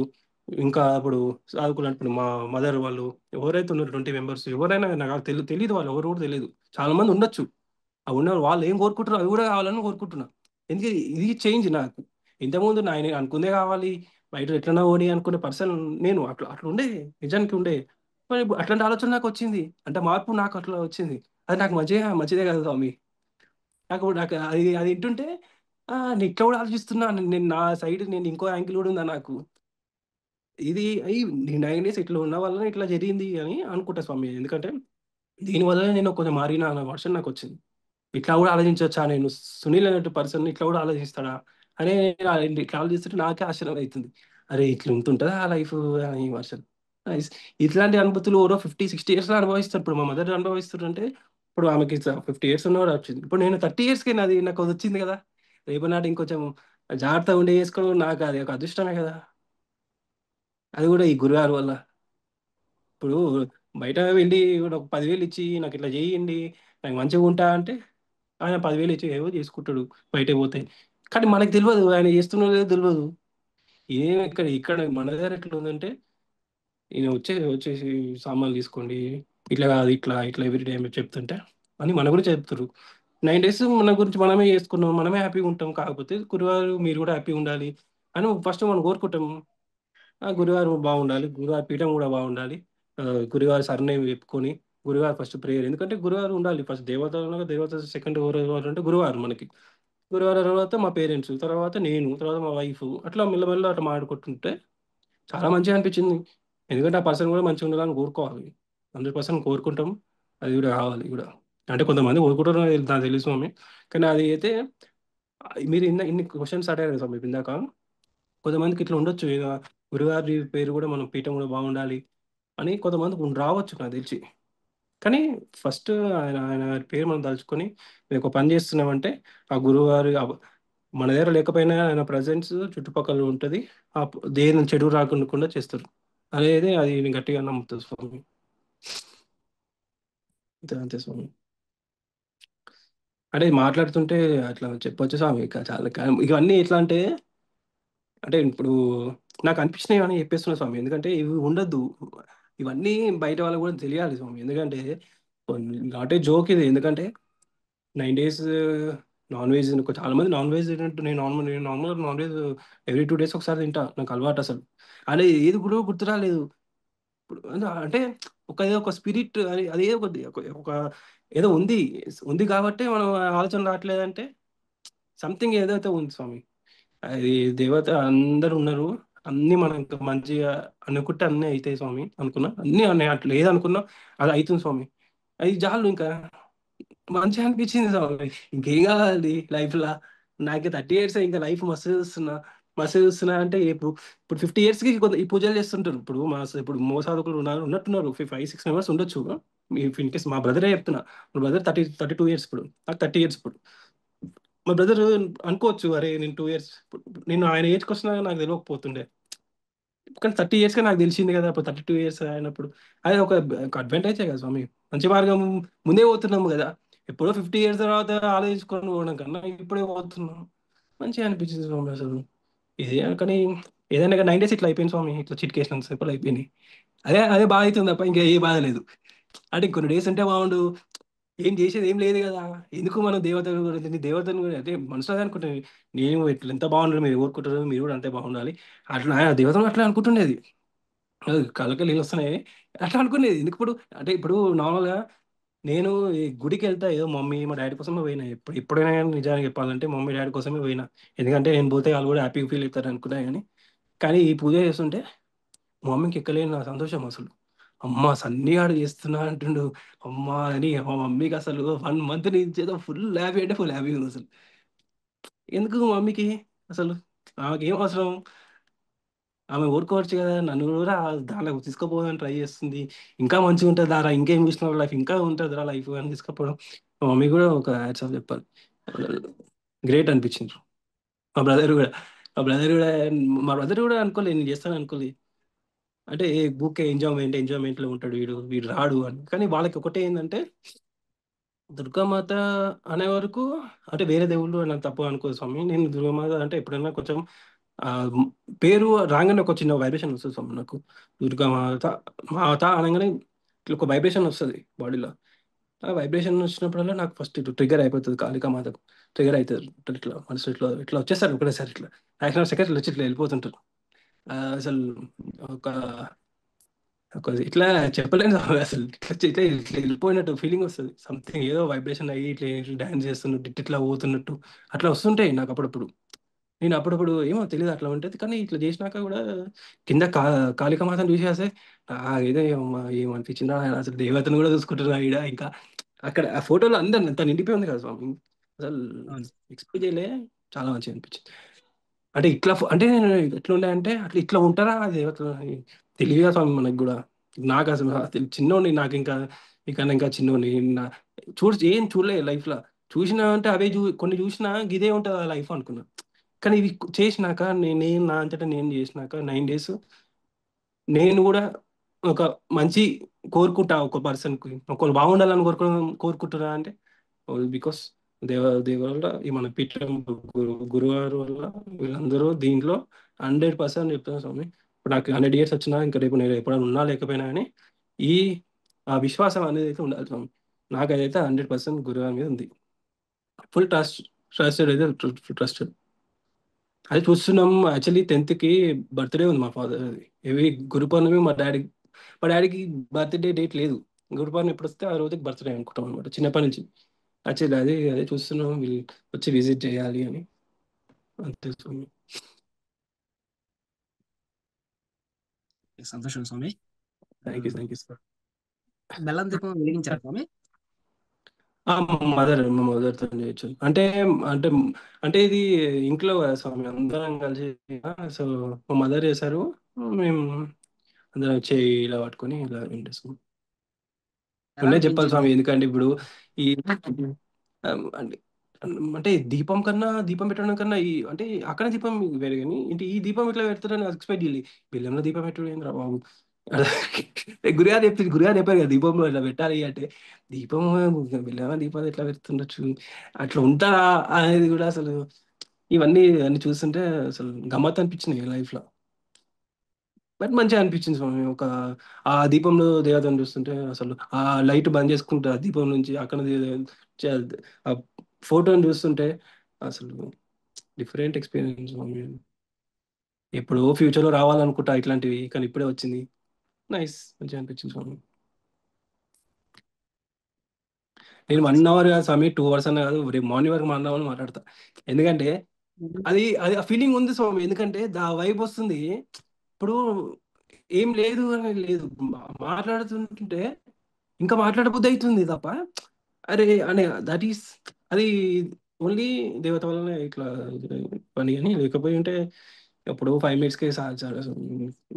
ఇంకా ఇప్పుడు సాధకులు అంటే ఇప్పుడు మా మదర్ వాళ్ళు ఎవరైతే ఉన్నారు 20 మెంబర్స్ ఎవరైనా నాకు తెలియదు వాళ్ళు ఎవరు కూడా తెలియదు. చాలా మంది ఉండొచ్చు. ఆ ఉన్న వాళ్ళు ఏం కోరుకుంటారో అది కూడా కావాలని కోరుకుంటున్నా. ఎందుకంటే ఇది చేంజ్ నాకు. ఇంతకుముందు నేను అనుకుందే కావాలి బయట ఎట్లన్నా పోనీ అనుకునే పర్సన్ నేను అట్లా అట్లా ఉండే నిజానికి ఉండే. మరి ఇప్పుడు అట్లాంటి ఆలోచన నాకు వచ్చింది. అంటే మార్పు నాకు అట్లా వచ్చింది. అది నాకు మంచిదే కదా స్వామి. నాకు అది అది వింటుంటే నేను ఇట్లా కూడా ఆలోచిస్తున్నా నేను నా సైడ్ నేను ఇంకో యాంగిల్ కూడా ఉందా నాకు. ఇది అయ్యి నేను 9 డేస్ ఇట్లా ఉన్న వల్ల ఇట్లా జరిగింది అని అనుకుంటా స్వామి. ఎందుకంటే దీనివల్ల నేను కొంచెం మారిన అన్న వర్షన్ నాకు వచ్చింది. ఇట్లా కూడా ఆలోచించవచ్చా నేను సునీల్ అనేటి పర్సన్ ఇట్లా కూడా ఆలోచిస్తాడా అనే ఇట్లా ఆలోచిస్తుంటే నాకే ఆశ్చర్యం అవుతుంది. అరే ఇట్లా ఉంటుంటుందా ఆ లైఫ్ ఈ వర్షన్. ఇట్లాంటి అనుభూతులు ఎవరో 50-60 ఇయర్స్ లో అనుభవిస్తారు. ఇప్పుడు మా మదర్ అనుభవిస్తుంటే ఇప్పుడు ఆమెకి 50 ఇయర్స్ ఉన్నవాడు వచ్చింది. ఇప్పుడు నేను 30 ఇయర్స్కి నాకు అది వచ్చింది కదా. రేపు నాటి ఇంకొంచెం జాగ్రత్తగా ఉండే చేసుకోవడం నాకు అది ఒక అదృష్టమే కదా. అది కూడా ఈ గురుగారు వల్ల. ఇప్పుడు బయట వెళ్ళి ఇప్పుడు ఒక 10,000 ఇచ్చి నాకు ఇట్లా చేయండి నాకు మంచిగా ఉంటా అంటే ఆయన 10,000 ఇచ్చి ఏవో చేసుకుంటాడు బయటకు పోతే. కానీ మనకు తెలియదు ఆయన చేస్తున్నదో లేదో తెలియదు. ఏం ఇక్కడ మన దగ్గర ఎట్లా ఉందంటే ఈయన వచ్చేసి సామాన్లు తీసుకోండి ఇట్లా కాదు ఇట్లా ఇట్లా ఎవ్రీ టైం చెప్తుంటే అని మన గురించి చెప్తారు. 9 డేస్ మన గురించి మనమే చేసుకున్నాం మనమే హ్యాపీగా ఉంటాం. కాకపోతే గురువారు మీరు కూడా హ్యాపీగా ఉండాలి అని ఫస్ట్ మనం కోరుకుంటాం. గురువారం బాగుండాలి. గురువారి పీఠం కూడా బాగుండాలి. గురువారి సర్నేమ్ చెప్పుకొని, గురువారం ఫస్ట్ ప్రేయర్. ఎందుకంటే గురువారం ఉండాలి. ఫస్ట్ దేవత సెకండ్ ఎవరు అంటే గురువారం మనకి. గురువారం తర్వాత మా పేరెంట్స్, తర్వాత నేను, తర్వాత మా వైఫ్. అట్లా మెల్లమెల్ల అట్లా మాట్లాడుకుంటుంటే చాలా మంచిగా అనిపించింది. ఎందుకంటే ఆ పర్సన్ కూడా మంచిగా ఉండాలని కోరుకోవాలి. 100% కోరుకుంటాం. అది కూడా కావాలి కూడా. అంటే కొంతమంది కోరుకుంటారో నాకు తెలుసు స్వామి. కానీ అది అయితే మీరు ఇన్ని క్వశ్చన్స్ అడిగారు కదా స్వామి ఇందాక. కొంతమందికి ఇట్లా ఉండొచ్చు. ఇక గురుగారి పేరు కూడా మనం పీఠం కూడా బాగుండాలి అని కొంతమందికి రావచ్చు నాకు తెలిసి. కానీ ఫస్ట్ ఆయన ఆయన పేరు మనం తలుచుకొని మేము ఒక పని చేస్తున్నామంటే ఆ గురువారి మన దగ్గర లేకపోయినా ఆయన ప్రజెన్స్ చుట్టుపక్కల ఉంటుంది. దేని చెడు రాకుండా చేస్తారు అనేది అది నేను గట్టిగా నమ్ముతుంది స్వామి. అంతే అంతే స్వామి. అంటే మాట్లాడుతుంటే అట్లా చెప్పొచ్చు స్వామి. ఇక చాలా ఇవన్నీ ఎట్లా అంటే ఇప్పుడు నాకు అనిపించినవి అని చెప్పేస్తున్నా స్వామి. ఎందుకంటే ఇవి ఉండద్దు. ఇవన్నీ బయట వాళ్ళకి కూడా తెలియాలి స్వామి. ఎందుకంటే నాట్ ఏ జోక్ ఇది. ఎందుకంటే 9 డేస్ నాన్ వెజ్ చాలా మంది నాన్ వెజ్ తింటూ నేను normal non veg every 2 days ఒకసారి తింటా. నాకు అలవాటు అసలు. అదే ఏది కూడా గుర్తు రాలేదు. ఇప్పుడు అంటే ఏదో ఒక స్పిరిట్ అని అదే ఒక ఏదో ఉంది కాబట్టి మనం ఆలోచన రావట్లేదంటే సంథింగ్ ఏదైతే ఉంది స్వామి. అది దేవత అందరు ఉన్నారు. అన్ని మనం ఇంకా మంచిగా అనుకుంటే అన్నీ అవుతాయి స్వామి. అనుకున్నా అన్ని అన్నీ అట్లా ఏదనుకున్నా అది అవుతుంది స్వామి. అది చాలు ఇంకా మంచిగా అనిపించింది స్వామి. ఇంకేం కావాలి లైఫ్ లా. నాకు 30 ఇయర్స్ ఇంకా లైఫ్ మస్తు చూస్తున్నా. మస్తు చూస్తున్నా అంటే ఇప్పుడు ఇప్పుడు 50 ఇయర్స్కి కొంత ఈ పూజలు చేస్తుంటారు. ఇప్పుడు ఇప్పుడు మోసాధకులు ఉన్నట్టున్నారు 5-6 మెంబర్స్ ఉండొచ్చు. మీ ఇన్ కేస్ మా బ్రదరే చెప్తున్నా. మా బ్రదర్ 32 ఇయర్స్ ఇప్పుడు, నాకు 30 ఇయర్స్ ఇప్పుడు. మా బ్రదర్ అనుకోవచ్చు, అరే నేను 2 ఇయర్స్, నేను ఆయన ఏజ్కి వస్తున్నా నాకు తెలియకపోతుండే. కానీ 30 ఇయర్స్గా నాకు తెలిసింది కదా, అప్పుడు 32 ఇయర్స్ అయినప్పుడు అది ఒక అడ్వాంటేజే కదా స్వామి. మంచి మార్గం ముందే పోతున్నాము కదా. ఎప్పుడో 50 ఇయర్స్ తర్వాత ఆలోచించుకొని పోవడం కన్నా ఇప్పుడే పోతున్నాం. మంచిగా అనిపించింది స్వామి అసలు ఇది. కానీ ఏదైనా 9 డేస్ ఇట్లా అయిపోయింది స్వామి, ఇట్లా చిటికేసినంత సేపు అయిపోయినాయి. అదే అదే బాధ అవుతుంది తప్ప ఇంకా ఏ బాధ లేదు. అంటే ఇంకొన్ని డేస్ ఉంటే బాగుండు, ఏం చేసేది ఏం లేదు కదా. ఎందుకు మనం దేవతలు గురించి దేవతను కూడా అంటే మనసులో అనుకుంటుంది. నేను ఇట్లా ఎంత బాగుండాలి, మీరు కోరుకుంటారు, మీరు కూడా అంతే బాగుండాలి. అట్లా ఆ దేవతలు అట్లా అనుకుంటుండేది. కళ్ళకి నీళ్ళు వస్తున్నాయి అట్లా అనుకునేది. ఎందుకు ఇప్పుడు అంటే ఇప్పుడు నార్మల్గా నేను ఈ గుడికి వెళ్తా ఏదో మమ్మీ మా డాడీ కోసమే పోయినా. ఎప్పుడైనా కానీ నిజానికి చెప్పాలంటే మమ్మీ డాడీ కోసమే పోయినా. ఎందుకంటే నేను పోతే వాళ్ళు కూడా హ్యాపీగా ఫీల్ అవుతారు అనుకున్నా. కానీ ఈ పూజ చేస్తుంటే మా మమ్మీకి ఎక్కలేని నా సంతోషం అసలు. అమ్మ సన్నిగాడు చేస్తున్నా అంటుండు. అమ్మ అని మా మమ్మీకి అసలు 1 మంత్ నుంచి ఏదో ఫుల్ హ్యాపీ అంటే ఫుల్ హ్యాపీ ఉంది అసలు. ఎందుకు మా మమ్మీకి అసలు ఆమెకి ఏం అవసరం, ఆమె ఊరుకోవచ్చు కదా. నన్ను కూడా దానిలో తీసుకుపోవాలని ట్రై చేస్తుంది. ఇంకా మంచిగా ఉంటుంది దారా, ఇంకేం చూసిన లైఫ్ ఇంకా ఉంటుంది రా లైఫ్ అని తీసుకుపోవడం. మా మమ్మీ కూడా ఒక హ్యాట్స్ ఆఫ్ చెప్పాలి. గ్రేట్ అనిపించింది. మా బ్రదర్ కూడా మా బ్రదర్ కూడా మా బ్రదర్ కూడా అనుకోలేదు నేను చేస్తాను అనుకోలేదు. అంటే బుక్ ఎంజాయ్మెంట్లో ఉంటాడు వీడు వీడు రాడు అని. కానీ వాళ్ళకి ఒకటే ఏంటంటే దుర్గామాత అనే వరకు అంటే వేరే దేవుళ్ళు నాకు తప్పు అనుకో స్వామి. నేను దుర్గామాత అంటే ఎప్పుడైనా కొంచెం ఆ, పేరు రాగానే ఒక చిన్న వైబ్రేషన్ వస్తుంది స్వామి నాకు. దుర్గామాత మాత అనగానే ఇట్లా ఒక వైబ్రేషన్ వస్తుంది బాడీలో. ఆ వైబ్రేషన్ వచ్చినప్పుడల్లా నాకు ఫస్ట్ ఇటు ట్రిగర్ అయిపోతుంది, కాళికా మాతకు ట్రిగర్ అవుతుంది. ఇట్లా మనసు ఇట్లా ఇట్లా వచ్చేస్తారు ఒకటేసారి ఇట్లా యాక్షన్ సెకండ్స్ వచ్చి ఇట్లా వెళ్ళిపోతుంటారు. అసలు ఒక ఇట్లా చెప్పలేను స్వామి. అసలు ఇట్లా వెళ్ళిపోయినట్టు ఫీలింగ్ వస్తుంది. సంథింగ్ ఏదో వైబ్రేషన్ అయ్యి ఇట్లా డాన్స్ చేస్తున్నట్టు ఇట్లా పోతున్నట్టు అట్లా వస్తుంటాయి నాకు అప్పుడప్పుడు. నేను అప్పుడప్పుడు ఏమో తెలియదు అట్లా ఉంటుంది. కానీ ఇట్లా చేసినాక కూడా కింద కాళిక మాతను చూసేస్తే ఏదో ఏమనిపించిందా, అసలు దేవతను కూడా చూసుకుంటున్నా ఈడ ఇంకా. అక్కడ ఆ ఫోటోలో అందరు అంత నిండిపోయి ఉంది కదా స్వామి. అసలు అవును. ఎక్స్పెక్ట్ చేయలే, చాలా మంచిగా అనిపించింది. అంటే ఇట్లా అంటే నేను ఎట్లుండే అంటే అట్లా ఇట్లా ఉంటారా దేవతలు అని తెలియదా స్వామి మనకు కూడా. నాకు అసలు చిన్నోడిని, నాకు ఇంకా ఇంకా ఇంకా చిన్నోడిని నా ఏం చూడలే లైఫ్లో. చూసినా అంటే అవే కొన్ని చూసినా ఇదే ఉంటుంది ఆ లైఫ్ అనుకున్నా. కానీ ఇవి చేసినాక నేను నా అంతటా నేను చేసినాక 9 డేస్ నేను కూడా ఒక మంచి కోరుకుంటా ఒక పర్సన్కి ఒకరు బాగుండాలని కోరుకుంటున్నా అంటే బికాస్ దేవ వల్ల ఈ మన పీఠం గురువారు వల్ల వీళ్ళందరూ దీంట్లో 100% చెప్తాను స్వామి. ఇప్పుడు నాకు 100 ఇయర్స్ వచ్చినా ఇంకా రేపు నేను ఎప్పుడైనా ఉన్నా లేకపోయినా కానీ ఈ ఆ విశ్వాసం అనేది అయితే ఉండాలి స్వామి. నాకు అదైతే 100% గురువారి మీద ఉంది. ఫుల్ ట్రస్టెడ్ అయితే ట్రస్టెడ్. అది చూస్తున్నాం. యాక్చువల్లీ 10th బర్త్డే ఉంది మా ఫాదర్. అది ఎవ్రీ గురు పౌర్ణమి మా డాడీకి బర్త్డే డేట్ లేదు. గురు పౌర్ణమి ఎప్పుడు వస్తే ఆ రోజుకి బర్త్డే అనుకుంటాం అనమాట చిన్నప్పటి నుంచి. యాక్చువల్లీ అదే అదే చూస్తున్నాం, వీళ్ళు వచ్చి విజిట్ చేయాలి అని. అంతే స్వామి. సంతోషం స్వామి. ఆ, థ్యాంక్ యూ సార్. బెల్లం దీపం వెలిగించారా స్వామి? మా మదర్తో చేయొచ్చు అంటే అంటే అంటే ఇది ఇంట్లో కదా స్వామి అందరం కలిసి. సో మా మదర్ చేశారు, మేము అందరం చేయి ఇలా పట్టుకొని ఇలా వింటేస్తాం. ఎలా ఉండే చెప్పాలి అనిపించింది? స్వామి. ఎందుకంటే ఇప్పుడు ఈ అంటే అంటే దీపం పెట్టడం కన్నా ఈ అంటే అక్కడ దీపం వేరే కానీ ఇంటి ఈ దీపం ఇట్లా పెడతారని ఎక్స్పెక్ట్ చేయాలి. బెల్లంలో దీపం పెట్టడం ఏంద్రా బాబు. గురుగారు చెప్పారు కదా దీపంలో ఇట్లా పెట్టాలి అంటే. దీపం బెల్లం దీపాలు ఎట్లా పెడుతుండొచ్చు, అట్లా ఉంటారా అనేది కూడా అసలు ఇవన్నీ అన్ని చూస్తుంటే అసలు గమ్మత్ అనిపించింది లైఫ్ లో. బట్ మంచిగా అనిపించింది స్వామి. ఆ దీపంలో దేవతను చూస్తుంటే అసలు ఆ లైట్ బంద్ చేసుకుంటే ఆ దీపం నుంచి అక్కడ ఆ ఫోటోని చూస్తుంటే అసలు డిఫరెంట్ ఎక్స్పీరియన్స్ స్వామి. ఎప్పుడో ఫ్యూచర్లో రావాలనుకుంటా ఇట్లాంటివి, కానీ ఇప్పుడే వచ్చింది. నైస్, మంచిగా అనిపించింది స్వామి. నేను ఓకే 1 అవర్ కాదు స్వామి, 2 అవర్స్ అన్న కాదు, రేపు మార్నింగ్ వరకు 1 అవర్ మాట్లాడతా. ఎందుకంటే అది ఆ ఫీలింగ్ ఉంది స్వామి. ఎందుకంటే వైబ్ వస్తుంది. ఇప్పుడు ఏం లేదు అని లేదు, మాట్లాడుతుంటే ఇంకా మాట్లాడబుద్ధి అవుతుంది తప్ప అరే అనే దట్ ఈస్ అది ఓన్లీ దేవత వల్లనే ఇట్లా పని అని లేకపోయి ఉంటే ఎప్పుడో 5 మినిట్స్‌కే సార్ సార్ అసలు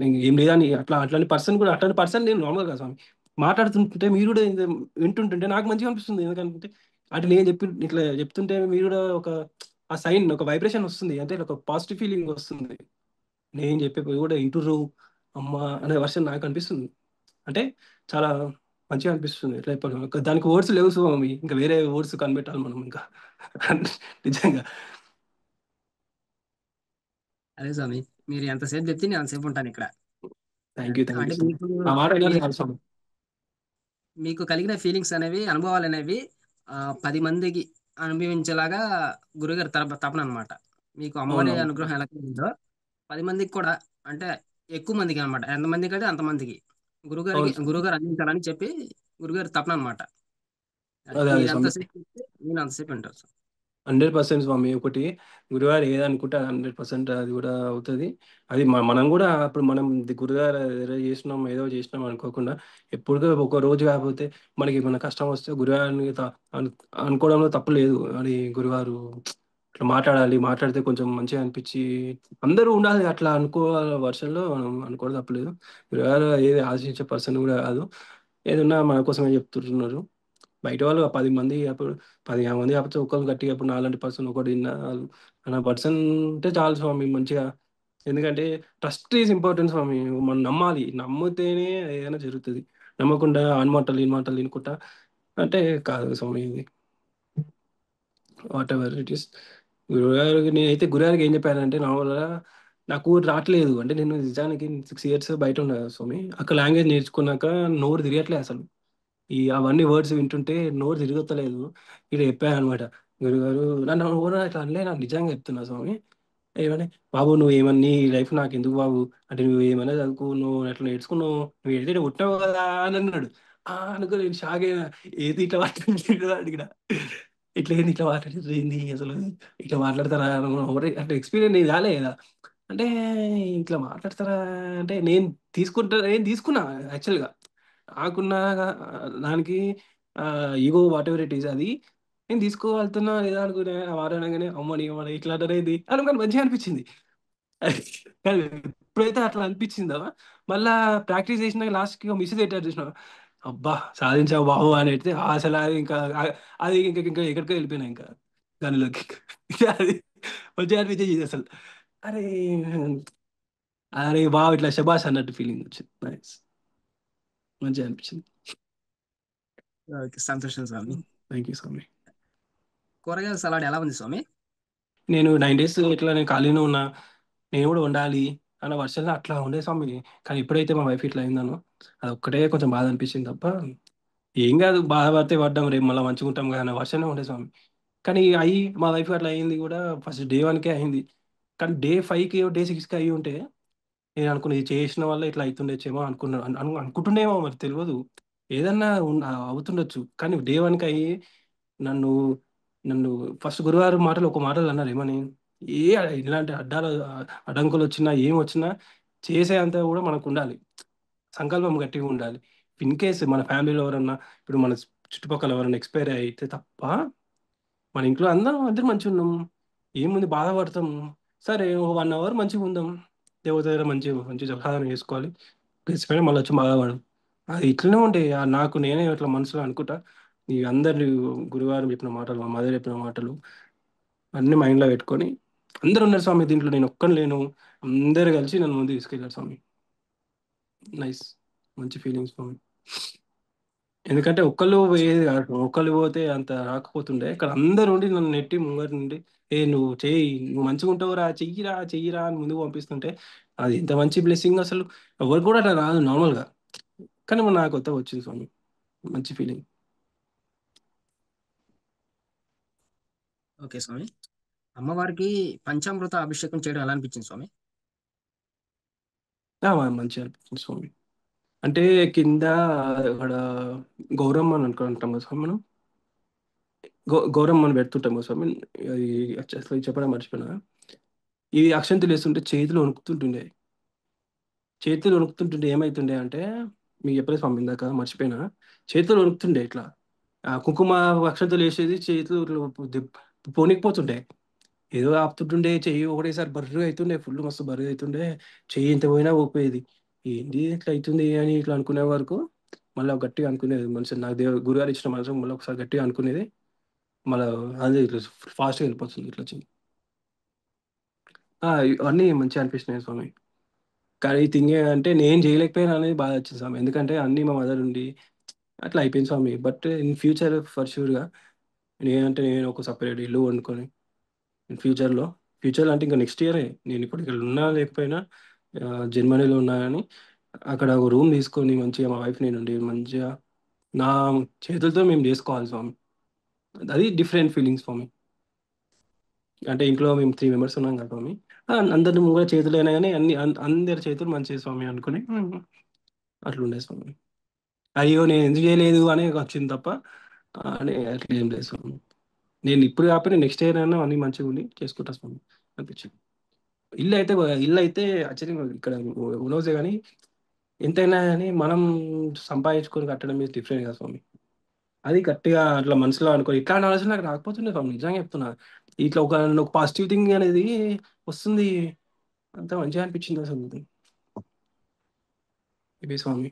నేను ఏం లేదని అట్లాంటి పర్సన్ నేను నార్మల్‌గా స్వామి. మాట్లాడుతుంటే మీరు కూడా వింటుంటుంటే నాకు మంచిగా అనిపిస్తుంది. ఎందుకంటే అంటే నేను ఇట్లా చెప్తుంటే మీరు కూడా ఆ సైన్ ఒక వైబ్రేషన్ వస్తుంది. అంటే ఒక పాజిటివ్ ఫీలింగ్ వస్తుంది. నేను చెప్పేవి కూడా ఇంటుర్రు అమ్మా అనే వర్షన్ నాకు అనిపిస్తుంది. అంటే చాలా మంచిగా అనిపిస్తుంది. ఎట్లా చెప్పాలి? దానికి వర్డ్స్ లేవు స్వామి. ఇంకా వేరే వర్డ్స్ కనిపెట్టాలి మనం ఇంకా. నిజంగా. అదే స్వామి, మీరు ఎంతసేపు చెప్తే నేను అంతసేపు ఉంటాను ఇక్కడ. థ్యాంక్ అంటే యూ స్వామి. మీకు ఆ మాట మీ వినాలి చాలు స్వామి. మీకు కలిగిన ఫీలింగ్స్ అనేవి, అనుభవాలు అనేవి 10 మందికి అనుభవించేలాగా గురుగారి తపన అనమాట. మీకు అమ్మవారి అవునవును. అనుగ్రహం ఎలా కలిగిందో 10 మందికి కూడా, అంటే ఎక్కువ మందికి అనమాట. ఎంతమందికి అయితే అంతమందికి అవును స్వామి. గురుగారు అందించాలని చెప్పి గురుగారి తపన అనమాట. అదే మీరు స్వామి. ఎంతసేపు చెప్తే నేను అంతసేపు వింటాను సార్. 100% స్వామి. ఒకటి గురువారు ఏదనుకుంటే 100% అది కూడా అవుతది. అది మనం కూడా అప్పుడు మనం గురుగారు ఏదో చేసినాం అనుకోకుండా ఎప్పుడుదో ఒక రోజు కాకపోతే మనకి మన కష్టం వస్తే గురువారిని అనుకోవడంలో తప్పు లేదు. అది గురువారు ఇట్లా మాట్లాడాలి. మాట్లాడితే కొంచెం మంచిగా అనిపించి అందరూ ఉండాలి అట్లా అనుకోవాలి వర్షన్‌లో మనం అనుకోవడం తప్పులేదు. గురువారు ఏది ఆశించే పర్సన్ కూడా కాదు. ఏదున్నా మన కోసమే చెప్తుంటున్నారు. బయట వాళ్ళు 10 మంది అప్పుడు 15 మంది కాకపోతే ఒకళ్ళు గట్టిగా ఇప్పుడు నాలాంటి పర్సన్ ఒకటి విన్నారు అన్న పర్సన్ ఉంటే చాలు స్వామి మంచిగా. ఎందుకంటే ట్రస్ట్ ఈజ్ ఇంపార్టెంట్ స్వామి. మనం నమ్మాలి. నమ్మితేనే ఏదైనా జరుగుతుంది. నమ్మకుండా ఈ మాటలు వినుకుంటా అంటే కాదు స్వామి ఇది. What ever it is. నేనైతే గురుగారికి ఏం చెప్పానంటే నార్మల్గా నాకు రావట్లేదు. అంటే నేను నిజానికి 6 ఇయర్స్ బయట ఉన్నా కదా స్వామి. అక్కడ లాంగ్వేజ్ నేర్చుకున్నాక నోరు తిరగట్లేదు అసలు. అవన్నీ వర్డ్స్ వింటుంటే నోరు తిరగతలేదు. ఇక్కడ చెప్పాననమాట. గురుగారు నన్ను ఎవరు ఇట్లా అనలే, నాకు నిజంగా చెప్తున్నా స్వామి. ఏమని, "బాబు నువ్వేమన్నా నీ లైఫ్ నాకెందుకు బాబు, అంటే నువ్వు ఏమైనా చదువుకో, నువ్వు అట్లా నేర్చుకున్నావు, నువ్వు ఏదైనా పుట్టావు కదా" అని అన్నాడు. అనుకో నేను షాక్ అయినా. ఏది ఇట్లా మాట్లాడుతుండ్రు అడిగిన. ఇట్లా ఏంది ఇట్లా మాట్లాడుతుంది ఏంది అసలు, ఇట్లా మాట్లాడతారా అంటే ఎక్స్పీరియన్స్ నేను కాలే కదా. అంటే ఇట్లా మాట్లాడతారా అంటే నేను తీసుకున్నా యాక్చువల్గా. నాకున్న దానికి ego what ever it is అది నేను తీసుకోగలుగుతున్నా లేదా అనుకునే వారనగానే అమ్మని అమ్మని ఇట్లా అనేది అనుకోని మంచిగా అనిపించింది. కానీ ఎప్పుడైతే అట్లా అనిపించిందో మళ్ళా ప్రాక్టీస్ చేసినాక లాస్ట్కి మిస్ పెట్టారు చూసిన, అబ్బా సాధించావు బాబు అని అయితే అసలు అది ఇంకా అది ఇంకా ఎక్కడికో వెళ్ళిపోయినా ఇంకా దానిలోకి. అది మంచిగా అనిపించేది అసలు. అరే అరే బాబు ఇట్లా శబాష్ అన్నట్టు ఫీలింగ్ వచ్చింది. నైస్. మంచిగా అనిపించింది. ఓకే, సంతోషం స్వామి. థ్యాంక్ యూ స్వామి. కూరగాయల సలాడ్ ఎలా ఉంది స్వామి? నేను 9 డేస్ ఇట్లా నేను ఖాళీనే ఉన్నా. నేను కూడా వండాలి అన్న వర్షంలో అట్లా ఉండే స్వామి. కానీ ఎప్పుడైతే మా వైఫ్ ఇట్లా అయిందనో అది ఒక్కటే కొంచెం బాధ అనిపించింది తప్ప ఏం కాదు, బాధపడితే పడ్డాం రేపు మళ్ళీ మంచిగా ఉంటాం కదా అన్న వర్షనే ఉండే స్వామి. కానీ మా వైఫ్ అట్లా అయింది కూడా ఫస్ట్ డే 1కే అయింది. కానీ డే 5కి డే 6కి అయ్యి ఉంటే నేను అనుకున్నా ఇది చేసిన వల్ల ఇట్లా అవుతుండొచ్చేమో అనుకున్నాను. అనుకుంటుండేమో మరి తెలియదు. ఏదన్నా అవుతుండొచ్చు. కానీ డే 1కి అయ్యి నన్ను నన్ను ఫస్ట్ గురువారం మాటలు ఒక మాటలు అన్నారు ఏమని, ఏ ఇలాంటి అడ్డంకులు వచ్చినా ఏం వచ్చినా చేసే అంత కూడా మనకు ఉండాలి. సంకల్పం గట్టిగా ఉండాలి. ఇన్ కేస్ మన ఫ్యామిలీలో ఎవరన్నా ఇప్పుడు మన చుట్టుపక్కల ఎవరైనా ఎక్స్పైర్ అయితే తప్ప మన ఇంట్లో అందరం మంచిగా ఉన్నాం. ఏముంది బాధపడతాం. సరే ఒక 1 అవర్ మంచిగా ఉందాం. దేవత దగ్గర మంచి మంచి జపసాధన చేసుకోవాలి. కలిసిపోయినా మళ్ళీ వచ్చి బాధపడడం. అది ఇట్లనే ఉంటే నాకు నేనే ఇట్లా మనసులో అనుకుంటా. ఈ అందరి గురువారం చెప్పిన మాటలు, మా మదర్ చెప్పిన మాటలు అన్ని మైండ్లో పెట్టుకొని అందరు ఉన్నారు స్వామి దీంట్లో, నేను ఒక్కని లేను. అందరు కలిసి నన్ను ముందు తీసుకెళ్ళారు స్వామి. నైస్. మంచి ఫీలింగ్స్ స్వామి. ఎందుకంటే ఒక్కళ్ళు పోతే అంత రాకపోతుండే. ఇక్కడ అందరు ఉండి నన్ను నెట్టి ముంగటి నుండి నువ్వు చెయ్యి, నువ్వు మంచిగా ఉంటావురా, చెయ్యిరా చెయ్యిరా అని ముందుకు పంపిస్తుంటే అది ఎంత మంచి బ్లెస్సింగ్ అసలు. ఎవరు కూడా అట్లా రాదు నార్మల్గా. కానీ మన నాకు కొత్తగా వచ్చింది స్వామి. మంచి ఫీలింగ్. ఓకే స్వామి. అమ్మవారికి పంచామృత అభిషేకం చేయడం ఎలా అనిపించింది స్వామి? మంచిగా అనిపించింది స్వామి. అంటే కింద అక్కడ గౌరమ్మ అని అనుకుంటాం కదా స్వామి మనం. గౌరమ్మని పెడుతుంటాం కదా స్వామి. అది అసలు చెప్పడం మర్చిపోయినా. ఈ అక్షంతలు వేస్తుంటే చేతులు వణుకుతుంటుండే ఏమైతుండే అంటే మీకు చెప్పలేదు స్వామి ఇందాక మర్చిపోయినా. చేతులు వణుకుతుండే ఇట్లా కుంకుమ అక్షంతలు వేసేది చేతులు ఇట్లా పొనికిపోతుండే. ఏదో ఆపుతుంటుండే, చెయ్యి ఒకటేసారి బర్రెగా అవుతుండే, ఫుల్ మస్తు బర్రెగా అవుతుండే, చెయ్యి ఇంత పోయినా ఊపేది. ఏంటి ఇట్లా అవుతుంది అని ఇట్లా అనుకునే వరకు మళ్ళీ గట్టిగా అనుకునేది మనసు, నాకు గురుగారు ఇచ్చిన మనసు మళ్ళీ ఒకసారి గట్టిగా అనుకునేది. మళ్ళీ అదే ఇట్లా ఫాస్ట్గా వెళ్ళిపోతుంది ఇట్లా వచ్చింది. అన్నీ మంచిగా అనిపిస్తున్నాయి స్వామి. కానీ థింగ్ అంటే నేను చేయలేకపోయాను అనేది బాధ వచ్చింది స్వామి. ఎందుకంటే అన్నీ మా మదర్ ఉండి అట్లా అయిపోయింది స్వామి. బట్ ఇన్ ఫ్యూచర్ ఫర్ షూర్గా నేనంటే నేను ఒక సపరేట్ ఇల్లు వండుకొని ఫ్యూచర్లో, ఫ్యూచర్లో అంటే ఇంకా నెక్స్ట్ ఇయరే, నేను ఇప్పుడు ఇక్కడ ఉన్నా లేకపోయినా జర్మనీలో ఉన్నా కానీ అక్కడ ఒక రూమ్ తీసుకొని మంచిగా మా వైఫ్ నేను ఉండి మంచిగా నా చేతులతో మేము చేసుకోవాలి స్వామి. అది డిఫరెంట్ ఫీలింగ్స్ స్వామి. అంటే ఇంట్లో మేము 3 మెంబర్స్ ఉన్నాం కదా స్వామి. అందరి ముంగర చేతులు అయినా కానీ అందరి చేతులు మంచిది స్వామి అనుకుని అట్లా ఉండే స్వామి. అయ్యో నేను ఎందుకు చేయలేదు అని వచ్చింది తప్ప అని అట్లా ఏం లేదు స్వామి. నేను ఇప్పుడు కాకపోయినా నెక్స్ట్ ఇయర్ అయినా అన్ని మంచిగా ఉండి చేసుకుంటా స్వామి అనిపించింది. ఇల్లు అయితే ఆశ్చర్యంగా ఇక్కడ ఉన్నోసే కానీ ఎంతైనా కానీ మనం సంపాదించుకొని కట్టడం మీద డిఫరెంట్ కదా స్వామి. అది గట్టిగా అట్లా మనసులో అనుకో ఇట్లాంటి ఆలోచన నాకు రాకపోతుండే స్వామి, నిజంగా చెప్తున్నా. ఇట్లా ఒక పాజిటివ్ థింగ్ అనేది వస్తుంది. అంత మంచిగా అనిపించింది అసలు ఇవి స్వామి.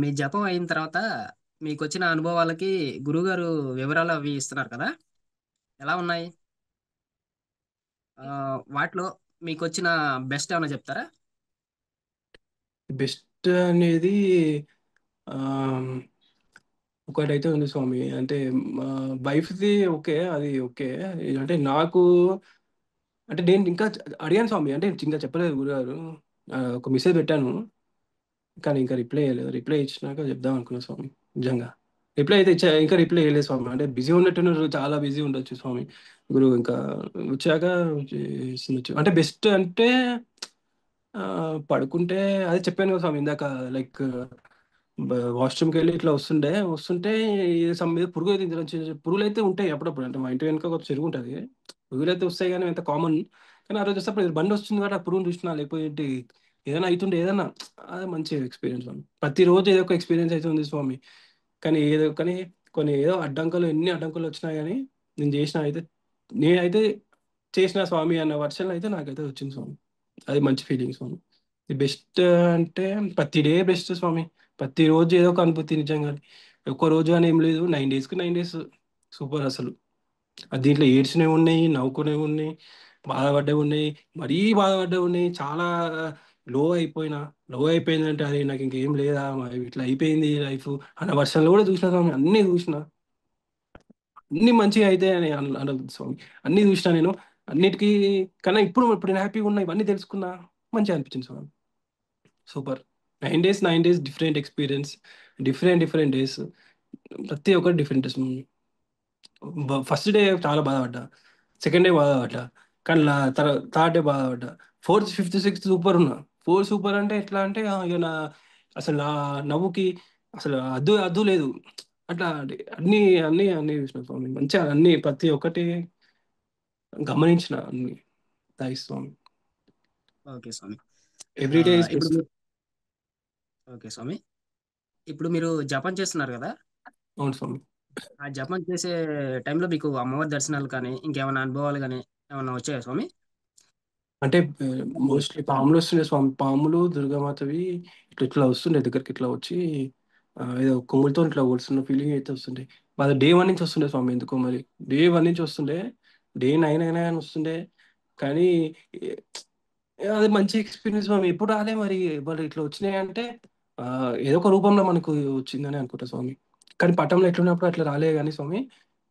మీ జపం అయిన తర్వాత మీకు వచ్చిన అనుభవాలకి గురువుగారు వివరాలు అవి ఇస్తున్నారు కదా, ఎలా ఉన్నాయి? వాటిలో మీకు వచ్చిన బెస్ట్ ఏమైనా చెప్తారా? బెస్ట్ అనేది ఆ, ఒకటైతే ఉంది స్వామి. అంటే మా వైఫ్ది ఓకే, అది ఓకే. అంటే నాకు అంటే నేను ఇంకా అడిగాను స్వామి, అంటే ఇంకా చెప్పలేదు గురుగారు. ఒక మెసేజ్ పెట్టాను కానీ ఇంకా రిప్లై చేయలేదు. రిప్లై ఇచ్చినాక చెప్దాం అనుకున్నా స్వామి. నిజంగా రిప్లై అయితే ఇచ్చా, ఇంకా రిప్లై చేయలేదు స్వామి. అంటే బిజీ ఉన్నట్టున్నారు, చాలా బిజీ ఉండొచ్చు స్వామి. గురువు ఇంకా వచ్చాక చేస్తుండొచ్చు. అంటే బెస్ట్ అంటే ఆ, పడుకుంటే అదే చెప్పాను కదా స్వామి ఇందాక. లైక్ వాష్రూమ్కి వెళ్ళి ఇట్లా వస్తుంటే సమ్ మీద పురుగు అయితే ఇందులో పురుగులు అయితే ఉంటాయి అప్పుడప్పుడు. అంటే మా ఇంటి వెనుక ఒక చెరువు ఉంటుంది, పురుగులు అయితే వస్తాయి కానీ ఎంత కామన్. కానీ ఆ రోజు వస్తే అప్పుడు బండి వస్తుంది కాబట్టి ఆ పురుగును చూసినా, లేకపోతే ఏంటి ఏదైనా అవుతుండే ఏదైనా, అది మంచి ఎక్స్పీరియన్స్ స్వామి. ప్రతిరోజు ఏదో ఒక ఎక్స్పీరియన్స్ అయితే ఉంది స్వామి. కానీ కొన్ని ఏదో అడ్డంకులు, ఎన్ని అడ్డంకులు వచ్చినా కానీ నేను చేసిన అయితే, నేనైతే చేసిన స్వామి అన్న వర్షన్ అయితే నాకైతే వచ్చింది స్వామి. అది మంచి ఫీలింగ్ స్వామి. ది బెస్ట్ అంటే ప్రతి డే బెస్ట్ స్వామి. ప్రతిరోజు ఏదో ఒక అనుభూతి నిజంగా. ఒక్క రోజు అని ఏం లేదు, 9 డేస్కి 9 డేస్ సూపర్ అసలు. దీంట్లో ఏడ్చినవి ఉన్నాయి, నవ్వుకునేవి ఉన్నాయి, బాధపడ్డవి ఉన్నాయి, మరీ బాధపడ్డవి ఉన్నాయి. చాలా లో అయిపోయిందంటే అది నాకు ఇంకేం లేదా మరి ఇట్లా అయిపోయింది లైఫ్ అన్న వర్షన్లో కూడా చూసిన స్వామి. అన్నీ చూసిన, అన్ని మంచిగా అయితే అని అనదు స్వామి. అన్ని చూసిన నేను, అన్నిటికీ కన్నా ఇప్పుడు నేను హ్యాపీగా ఉన్నా, ఇవన్నీ తెలుసుకున్నా, మంచిగా అనిపించింది స్వామి. Super. 9 days different experience, different different days, ప్రతి ఒక్కటి డిఫరెంట్ డేస్. ఫస్ట్ డే చాలా బాధపడ్డా, సెకండ్ డే బాధపడ్డా, కానీ థర్డ్ డే బాధపడ్డా, ఫోర్త్ ఫిఫ్త్ సిక్స్త్ సూపర్ ఉన్నా. ఫోర్ సూపర్ అంటే ఎట్లా అంటే ఇక అసలు నా నవ్వుకి అసలు అద్దు అద్దు లేదు. అట్లా అన్ని అన్ని అన్ని చూసిన స్వామి, మంచిగా అన్ని ప్రతి ఒక్కటి గమనించిన అన్ని. థాంక్స్ స్వామి. ఓకే స్వామి. ఎవ్రీ డే ఇస్ ఇప్పుడు బెస్ట్. ఓకే స్వామి, ఇప్పుడు మీరు జపం చేస్తున్నారు కదా, అవును స్వామి. ఆ జపం చేసే టైంలో మీకు అమ్మవారి దర్శనాలు కానీ ఇంకేమైనా అనుభవాలు కానీ ఏమైనా వచ్చాయా స్వామి? అంటే మోస్ట్లీ పాములు వస్తుండే స్వామి. పాములు దుర్గామాతవి ఇట్లా ఇట్లా వస్తుండే దగ్గరికి, ఇట్లా వచ్చి ఏదో కొమ్ములతో ఇట్లా వస్తున్న ఫీలింగ్ అయితే వస్తుండే. బాగా డే 1 నుంచి వస్తుండే స్వామి, ఎందుకో మరి. డే 1 నుంచి వస్తుండే, డే 9 అయినా కానీ వస్తుండే. కానీ ఏ- అది మంచి ఎక్స్పీరియన్స్ స్వామి. ఎప్పుడు రాలే మరి, మరి ఇట్లా వచ్చినాయి అంటే ఆ, ఏదో ఒక రూపంలో మనకు వచ్చిందని అనుకుంటా స్వామి. కానీ పట్టంలో ఎట్లున్నప్పుడు అట్లా రాలే కానీ స్వామి,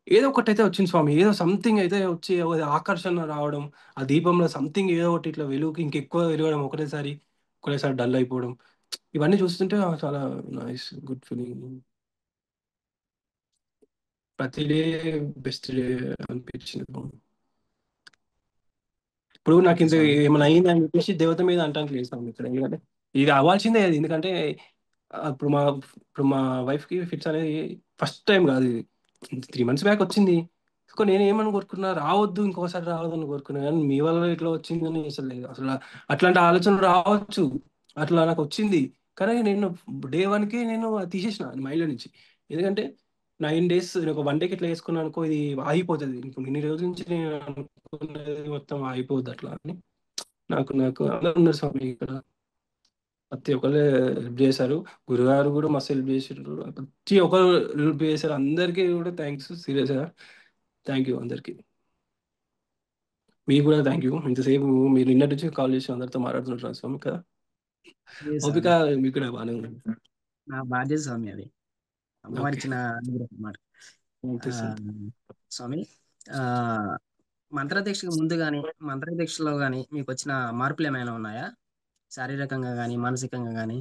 ఏదో ఒకటి అయితే వచ్చింది స్వామి. ఏదో సంథింగ్ అయితే వచ్చి ఓ ఆకర్షణ రావడం, ఆ దీపంలో సంథింగ్ ఏదో ఒకటి ఇట్లా వెలుగుకి ఇంకెక్కువ వెలగడం, ఒకటేసారి డల్ అయిపోవడం, ఇవన్నీ చూస్తుంటే చాలా నైస్, గుడ్ ఫీలింగ్. ప్రతి డే బెస్ట్ డే అనిపించింది. ఇప్పుడు నాకు ఓకే ఇంత స్వామి. ఏమైనా అయింది అని చెప్పేసి దేవత మీద అంటానికి లేదు స్వామి ఇక్కడ. ఎందుకంటే ఇది అవ్వాల్సిందే అది. ఎందుకంటే ఇప్పుడు మా వైఫ్కి ఫిట్స్ అనేది ఫస్ట్ టైం కాదు ఇది, 3 మంత్స్ బ్యాక్ వచ్చింది. సో నేను ఏమని కోరుకున్నా, రావద్దు ఇంకోసారి రావద్దని కోరుకున్నా. కానీ మీ వల్ల ఇట్లా వచ్చిందని అసలు లేదు. అసలు అట్లాంటి ఆలోచన రావచ్చు, అట్లా నాకు వచ్చింది. కానీ నేను డే 1కి నేను అది తీసేసిన మైండ్లో నుంచి. ఎందుకంటే 9 డేస్ నేను ఒక 1 డేకి ఇట్లా వేసుకున్నాను అనుకో, ఇది ఆగిపోతుంది. ఇప్పుడు ఇన్ని రోజుల నుంచి నేను అనుకున్నది మొత్తం ఆగిపోద్ది అట్లా అని. నాకు అందరు ఉన్నారు స్వామి ఇక్కడ. ప్రతి ఒక్కరు హెల్ప్ చేశారు. గురుగారు కూడా మస్తు హెల్ప్ చేసారు. ప్రతి ఒక్కరు హెల్ప్ చేశారు. అందరికీ కూడా థ్యాంక్స్, సీరియస్గా థ్యాంక్ యూ అందరికీ. మీకు కూడా థ్యాంక్ యూ. ఇంతసేపు మీరు నిన్నటి నుంచి కాల్ చేసి అందరితో మాట్లాడుతుంటారు స్వామి కదా. లేదు ఓపిక స్వామి, మీకు కూడా బాగానే ఉంది. నా బాధ్యత స్వామి అది. అమ్మవారి ఓకే, ఇచ్చిన అనుగ్రహం అన్నమాట. ఓకే ఆ, సార్. స్వామి, ఆ, మంత్రదీక్షకు ముందు కానీ మంత్రదీక్షలో కానీ మీకు వచ్చిన మార్పులు ఏమైనా ఉన్నాయా? శారీరకంగా కానీ మానసికంగా కానీ?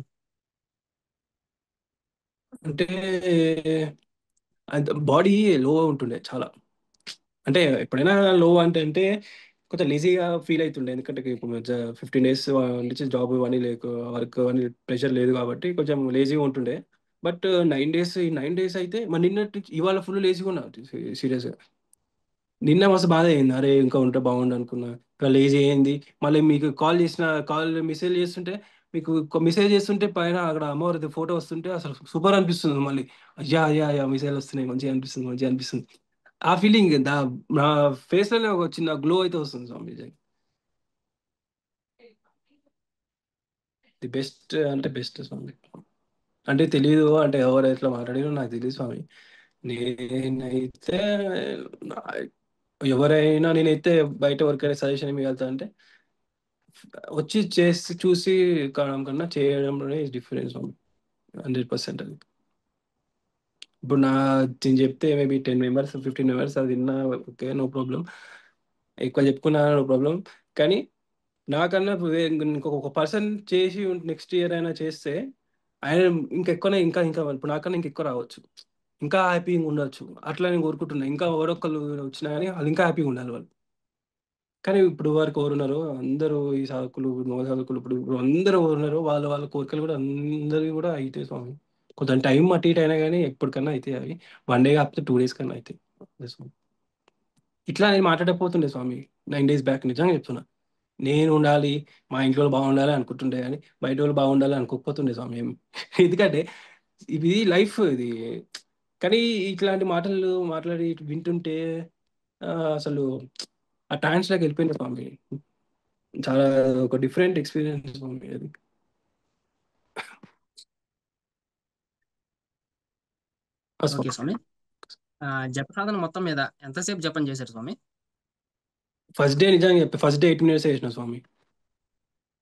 అంటే అంత బాడీ లో ఉంటుండే చాలా. అంటే ఎప్పుడైనా లో అంటే కొంచెం లేజీగా ఫీల్ అవుతుండే. ఎందుకంటే ఇప్పుడు 15 డేస్ నుంచి జాబ్ అని లేక వర్క్ అని ప్రెషర్ లేదు కాబట్టి కొంచెం లేజీగా ఉంటుండే. బట్ 9 డేస్, ఈ 9 డేస్ అయితే మరి నిన్నటి నుంచి ఇవాళ ఫుల్ లేజీగా ఉన్నా. సీరియస్గా నిన్న మస్తు బాధ అయింది. అరే ఇంకా ఉంటే బాగుండు అనుకున్నా. ఇంకా లేజీ అయింది. మళ్ళీ మీకు కాల్ మెసేజ్ చేస్తుంటే, మీకు మెసేజ్ చేస్తుంటే పైన అక్కడ అమ్మవారి ఫోటో వస్తుంటే అసలు సూపర్ అనిపిస్తుంది. మళ్ళీ అయ్యా అయ్యా అయ్యా మెసేజ్ వస్తున్నాయి, మంచిగా అనిపిస్తుంది, మంచిగా అనిపిస్తుంది. ఆ ఫీలింగ్ నా ఫేస్ లోనే ఒక చిన్న గ్లో అయితే వస్తుంది స్వామి. ది బెస్ట్ అంటే బెస్ట్ స్వామి. అంటే తెలియదు, అంటే ఎవరు ఎట్లా మాట్లాడారో నాకు తెలియదు స్వామి. నేనైతే నా- ఎవరైనా నేనైతే బయట ఎవరికైనా సజెషన్ ఏమి వెళ్తా అంటే వచ్చి చేసి చూసి కావడం కన్నా చేయడంలోనే డిఫరెన్స్ 100% అది. ఇప్పుడు నేను చెప్తే మేబీ 10 మెంబర్స్ 15 మెంబర్స్ అది విన్నా ఓకే, నో ప్రాబ్లం. ఎక్కువ చెప్పుకున్నా నో ప్రాబ్లం. కానీ నాకన్నా ఇంకొక పర్సన్ చేసి నెక్స్ట్ ఇయర్ అయినా చేస్తే ఆయన ఇంకెక్కువనే, ఇంకా ఇంకా ఇప్పుడు నాకన్నా ఇంకెక్కువ రావచ్చు, ఇంకా హ్యాపీగా ఉండొచ్చు. అట్లా నేను కోరుకుంటున్నా. ఇంకా ఎవరొక్కరు వచ్చినా కానీ వాళ్ళు ఇంకా హ్యాపీగా ఉండాలి వాళ్ళు. కానీ ఇప్పుడు వరకు ఎవరున్నారు అందరూ ఈ సాధకులు, నవ సాధకులు, ఇప్పుడు అందరూ ఎవరున్నారు వాళ్ళ వాళ్ళ కోరికలు కూడా అందరివి కూడా అయితే స్వామి. కొంచెం టైం అటు ఇటు అయినా కానీ ఎప్పటికన్నా అయితే అవి 1 డే కాకపోతే 2 డేస్ కన్నా అయితే. అదే స్వామి. ఇట్లా నేను మాట్లాడకపోతుండే స్వామి 9 డేస్ బ్యాక్, నిజంగా చెప్తున్నా. నేను ఉండాలి, మా ఇంట్లో వాళ్ళు బాగుండాలి అనుకుంటుండే కానీ బయట వాళ్ళు బాగుండాలి అనుకోకపోతుండే స్వామి ఏమి. ఎందుకంటే ఇది లైఫ్ ఇది. కానీ ఇట్లాంటి మాటలు మాట్లాడి వింటుంటే ఆ, అసలు ఆ ట్రాన్స్లోకి వెళ్ళిపోయింది స్వామి. చాలా ఒక డిఫరెంట్ ఎక్స్పీరియన్స్ స్వామి అది. ఆ ఓకే స్వామి. స్వామి. జప సాధన మొత్తం మీద ఎంతసేపు జపం చేశారు స్వామి? ఫస్ట్ డే నిజంగా చెప్పి ఫస్ట్ డే 8 మినిట్స్ వేసిన స్వామి.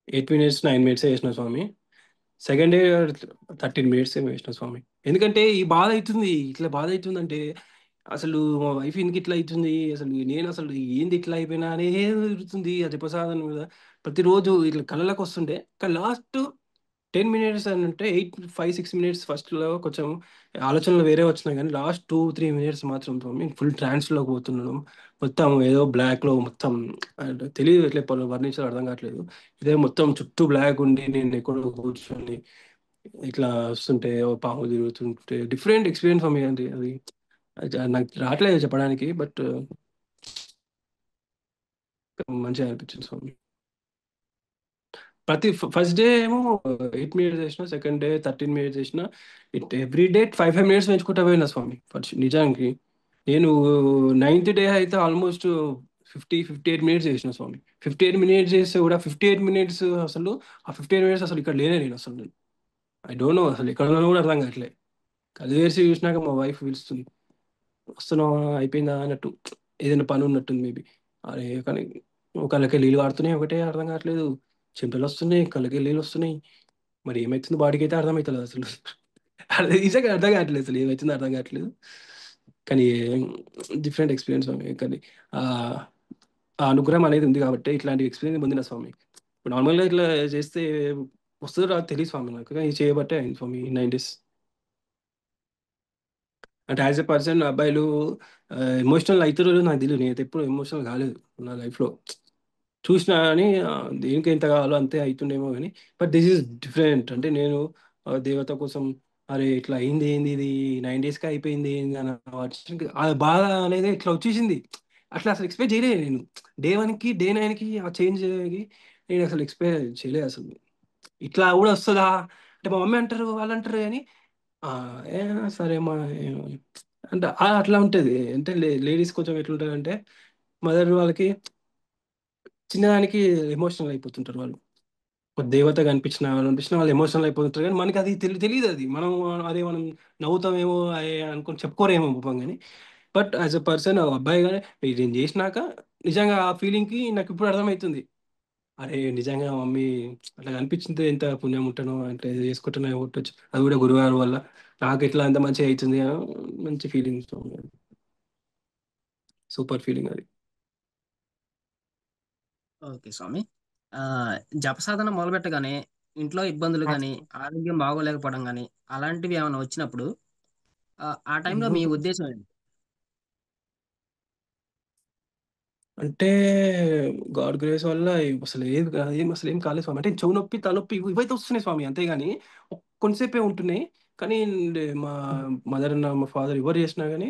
8 మినిట్స్ 9 మినిట్స్ వేసిన స్వామి. సెకండ్ డే 13 మినిట్స్ ఏమో వేసిన స్వామి. ఎందుకంటే ఈ బాధ అవుతుంది, ఇట్లా బాధ అవుతుందంటే అసలు మా వైఫ్ ఎందుకు ఇట్లా అవుతుంది, అసలు నేను అసలు ఏంది ఇట్లా అయిపోయినా అనేది జరుగుతుంది ఆ జపసాధన మీద. ప్రతిరోజు ఇట్లా కళ్ళకి వస్తుంటే కానీ లాస్ట్ 10 మినిట్స్ అని అంటే 5 6 మినిట్స్ ఫస్ట్లో కొంచెం ఆలోచనలు వేరే వచ్చినాయి కానీ లాస్ట్ 2 3 మినిట్స్ మాత్రం ఫుల్ ట్రాన్స్లోకి పోతున్నాను. మొత్తం ఏదో బ్లాక్లో మొత్తం అంటే తెలియదు ఎట్లా వర్ణించాలో అర్థం కావట్లేదు. ఇదే మొత్తం చుట్టూ బ్లాక్ ఉండి నేను ఎక్కడో కూర్చొని ఇట్లా వస్తుంటే ఓ పాము తిరుగుతుంటే డిఫరెంట్ ఎక్స్పీరియన్స్ ఫర్ మీ అండి అది. నాకు రావట్లేదు చెప్పడానికి, బట్ మంచిగా అనిపించింది స్వామి. ఫస్ట్ డే ఏమో 8 మినిట్స్ చేసిన, సెకండ్ డే 13 మినిట్స్ చేసిన. ఎవ్రీ డే 5 5 మినిట్స్ పెంచుకుంటా పోయినా స్వామి. నిజానికి నేను 9th డే అయితే ఆల్మోస్ట్ 58 మినిట్స్ చేసిన స్వామి. 58 మినిట్స్ చేస్తే కూడా 58 మినిట్స్ అసలు ఆ 58 మినిట్స్ అసలు ఇక్కడ లేనే నేను అసలు. ఐ డోంట్ నో అసలు ఎక్కడ ఉన్నానో కూడా అర్థం కావట్లేదు. కళ్ళు తెరిచి చూసినాక మా వైఫ్ పిలుస్తుంది, వస్తున్నావా అయిపోయిందా అన్నట్టు. ఏదైనా పని ఉన్నట్టుంది మేబీ. అరే కానీ కళ్ళకి నీళ్ళు కారుతున్నాయి, ఒకటే అర్థం కావట్లేదు. చెమటలు వస్తున్నాయి, కళ్ళకి నీళ్ళు వస్తున్నాయి. మరి ఏమవుతుంది బాడీకి అయితే అర్థమవుతలేదు అసలు. అది నిజంగా అర్థం కావట్లేదు అసలు ఏమవుతుందో అర్థం కావట్లేదు. కానీ డిఫరెంట్ ఎక్స్పీరియన్స్ స్వామి. కానీ ఆ ఆ అనుగ్రహం అనేది ఉంది కాబట్టి ఇట్లాంటి ఎక్స్పీరియన్స్ పొందిన స్వామి. ఇప్పుడు నార్మల్గా ఇట్లా చేస్తే వస్తుందో రాదు తెలియదు స్వామి నాకు, కానీ ఇది చేయబట్టే అయింది స్వామి 9 డేస్. అంటే యాజ్ ఎ పర్సన్ అబ్బాయిలు ఎమోషనల్ అవుతారో నాకు తెలియదు. నేనైతే ఎప్పుడు ఎమోషనల్ కాలేదు నా లైఫ్లో. చూసినా కానీ దేనికి ఎంత కావాలో అంతే అవుతుండేమో కానీ బట్ దిస్ ఈస్ డిఫరెంట్. అంటే నేను దేవత కోసం అరే ఇట్లా అయింది ఏంది ఇది 9 డేస్కి అయిపోయింది ఏంది అని ఆ బాధ అనేది ఇట్లా వచ్చేసింది. అట్లా అసలు ఎక్స్పెక్ట్ చేయలేదు నేను. డే 1కి డే 9కి ఆ చేంజ్ నేను అసలు ఎక్స్పెక్ట్ చేయలేదు అసలు. ఇట్లా కూడా వస్తుందా అంటే మా మమ్మీ అంటారు వాళ్ళు అంటారు కానీ ఆ, ఏ సరే మా అంటే అట్లా ఉంటుంది. అంటే లేడీస్ కొంచెం ఎట్లుంటారంటే మదర్ వాళ్ళకి చిన్నదానికి ఎమోషనల్ అయిపోతుంటారు వాళ్ళు. ఒక దేవత కనిపించిన వాళ్ళు ఎమోషనల్ అయిపోతుంటారు, కానీ మనకి అది తెలియదు. అది మనం అదే మనం నవ్వుతామేమో అనుకొని చెప్పుకోరేమో పాపం కానీ. బట్ యాజ్ అ పర్సన్ అబ్బాయి కానీ ఇది నేను చేసినాక నిజంగా ఆ ఫీలింగ్కి నాకు ఇప్పుడు అర్థమవుతుంది. అరే నిజంగా మమ్మీ అట్లా కనిపించింది ఎంత పుణ్యం ఉంటానో అంటే చేసుకుంటున్నా కొట్టొచ్చు, అది కూడా గురువారం వల్ల నాకు ఎట్లా అంత మంచిగా అవుతుంది మంచి ఫీలింగ్. సూపర్ ఫీలింగ్ అది. ఓకే స్వామి. ఆ, జపసాధన మొదలుపెట్టగానే ఇంట్లో ఇబ్బందులు కానీ ఆరోగ్యం బాగోలేకపోవడం కానీ అలాంటివి ఏమైనా వచ్చినప్పుడు ఆ టైంలో మీ ఉద్దేశం ఏంటి? అంటే గాడ్ గ్రేస్ వల్ల అసలు అసలు ఏం కాలేదు స్వామి. అంటే చెవు నొప్పి తలనొప్పి ఇవైతే వస్తున్నాయి స్వామి, అంతేగాని కొంతసేపే ఉంటున్నాయి. కానీ మా మదర్ అన్న మా ఫాదర్ ఎవరు చేసినా కానీ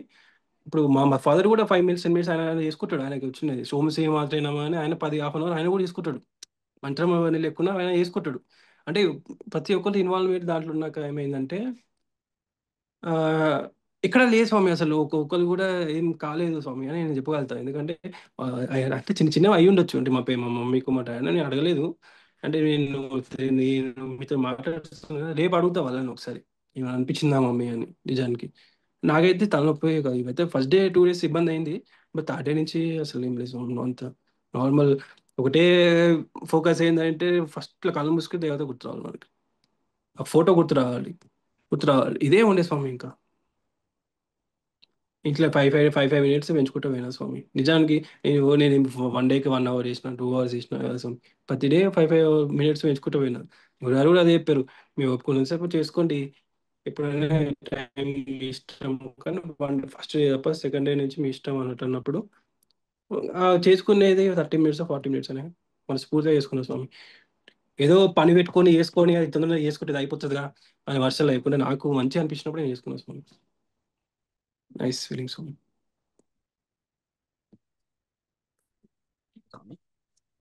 ఇప్పుడు మా ఫాదర్ కూడా 5 మినిట్స్ 10 మినిట్స్ ఆయన చేసుకుంటాడు. ఆయనకి వచ్చినది సోమసేమ మాత్రమేనమా అని ఆయన 10 హాఫ్ అన్ అవర్ ఆయన కూడా చేసుకుంటాడు. మంత్రం అవన్నీ లేకున్నా ఆయన చేసుకుంటాడు. అంటే ప్రతి ఒక్కరి ఇన్వాల్వ్మెంట్ దాంట్లో ఉన్నాక ఏమైందంటే ఆ, ఇక్కడ లేదు స్వామి. అసలు ఒక్కొక్కరు కూడా ఏం కాలేదు స్వామి అని నేను చెప్పగలుగుతాను. ఎందుకంటే ఆ, అంటే చిన్న చిన్నవి అయి ఉండొచ్చు. అంటే మా మమ్మీకు మా డాడీ నేను అడగలేదు. అంటే నేను మీతో మాట్లాడుతున్నా రేపు అడుగుతా వాళ్ళని ఒకసారి ఏమైనా అనిపించిందా మమ్మీ అని. నిజానికి నాకైతే తలనొప్పి కాదు. ఇవైతే ఫస్ట్ డే 2 డేస్ ఇబ్బంది అయింది. బట్ థర్డ్ డే నుంచి అసలు ఏం లేదు స్వామి. అంత నార్మల్. ఒకటే ఫోకస్ ఏంటంటే ఫస్ట్ కళ్ళు మూసుకుని దేవత గుర్తు రావాలి మనకి. ఆ ఫోటో గుర్తు రావాలి, గుర్తు రావాలి. ఇదే ఉండే స్వామి ఇంకా. ఇట్లా 5 5 5 5 మినిట్స్ పెంచుకుంటూ పోయినా స్వామి. నిజానికి నేను 1 డేకి 1 అవర్ చేసిన 2 అవర్స్ చేసిన కదా స్వామి. ప్రతి డే 5 5 మినిట్స్ పెంచుకుంటూ పోయినా. గురుగారు కూడా అదే చెప్పారు, మీ ఒప్పుకున్నంతసేపు చేసుకోండి, ఎప్పుడైనా టైం మీ ఇష్టం. కానీ ఫస్ట్ డే తప్ప సెకండ్ డే నుంచి మీ ఇష్టం అన్నట్టు అన్నప్పుడు చేసుకునేది 30 మినిట్స్ 40 మినిట్స్ అనే మనస్ఫూర్తిగా చేసుకున్నాం స్వామి. ఏదో పని పెట్టుకొని చేసుకొని అది తొందరగా చేసుకుంటే ఇది అయిపోతుందిగా అని వర్షాలు లేకుండా నాకు మంచిగా అనిపించినప్పుడు నేను చేసుకున్నాను స్వామి. నైస్ ఫీలింగ్ స్వామి. స్వామి,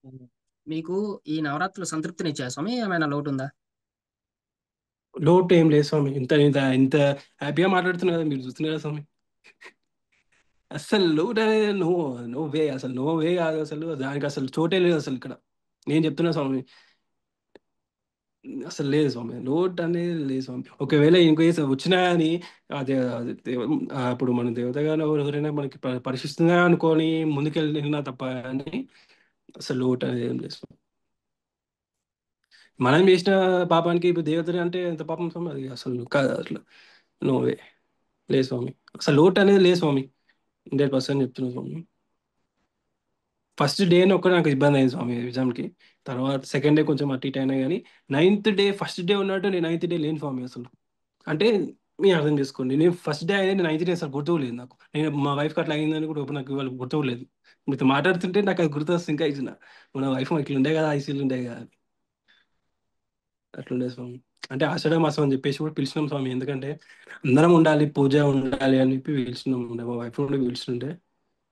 ఉమ్, మీకు ఈ నవరాత్రులు సంతృప్తినిచ్చాయా స్వామి? ఏమైనా లోటు ఉందా? లోటు ఏం లేదు స్వామి. ఇంత ఇంత ఇంత హ్యాపీగా మాట్లాడుతున్నా కదా మీరు చూస్తున్నారు కదా స్వామి. అసలు లోటు అనేది నో వే, అసలు నో వే కాదు. అసలు దానికి అసలు చోటే లేదు అసలు ఇక్కడ. నేను చెప్తున్నా స్వామి, అసలు లేదు స్వామి. లోటు అనేది లేదు స్వామి. ఒకవేళ ఇంకేస్ వచ్చినా అని అదే అదే అప్పుడు మన దేవత గారు ఎవరైనా మనకి పరిశిస్తుందా అనుకొని ముందుకెళ్ళినా తప్ప అని అసలు లోటు అనేది ఏం లేదు స్వామి. మనం చేసిన పాపానికి ఇప్పుడు దేవతని అంటే ఎంత పాపం స్వామి, అది అసలు కాదు అట్లా. నో వే, లేదు స్వామి. అసలు లోటు అనేది లేదు స్వామి. 100% చెప్తున్నా స్వామి. ఫస్ట్ డే ఒక్కటి నాకు ఇబ్బంది అయింది స్వామి ఎగ్జామ్కి. తర్వాత సెకండ్ డే కొంచెం అటు ఇటు అయినా కానీ నైన్త్ డే ఫస్ట్ డే ఉన్నట్టు నేను నైన్త్ డే లేని స్వామి అసలు. అంటే మీరు అర్థం చేసుకోండి, నేను ఫస్ట్ డే అనేది నైన్త్ డే అసలు గుర్తు లేదు నాకు. నేను మా వైఫ్కి అట్లా అయిందని కూడా ఇప్పుడు నాకు ఇవాళ గుర్తు లేదు. మీతో మాట్లాడుతుంటే నాకు అది గుర్తు వస్తుంది ఇంకా ఇచ్చిన మన వైఫ్ ఇట్లా ఉండే కదా, ఐసీలు ఉండే కదా అని. అట్లుండే స్వామి. అంటే ఆషాఢ మాసం అని చెప్పేసి కూడా పిలిచినాం స్వామి. ఎందుకంటే అందరం ఉండాలి, పూజ ఉండాలి అని చెప్పి పిలిచినాం. మా వైఫ్ నుండి పిలిచింటే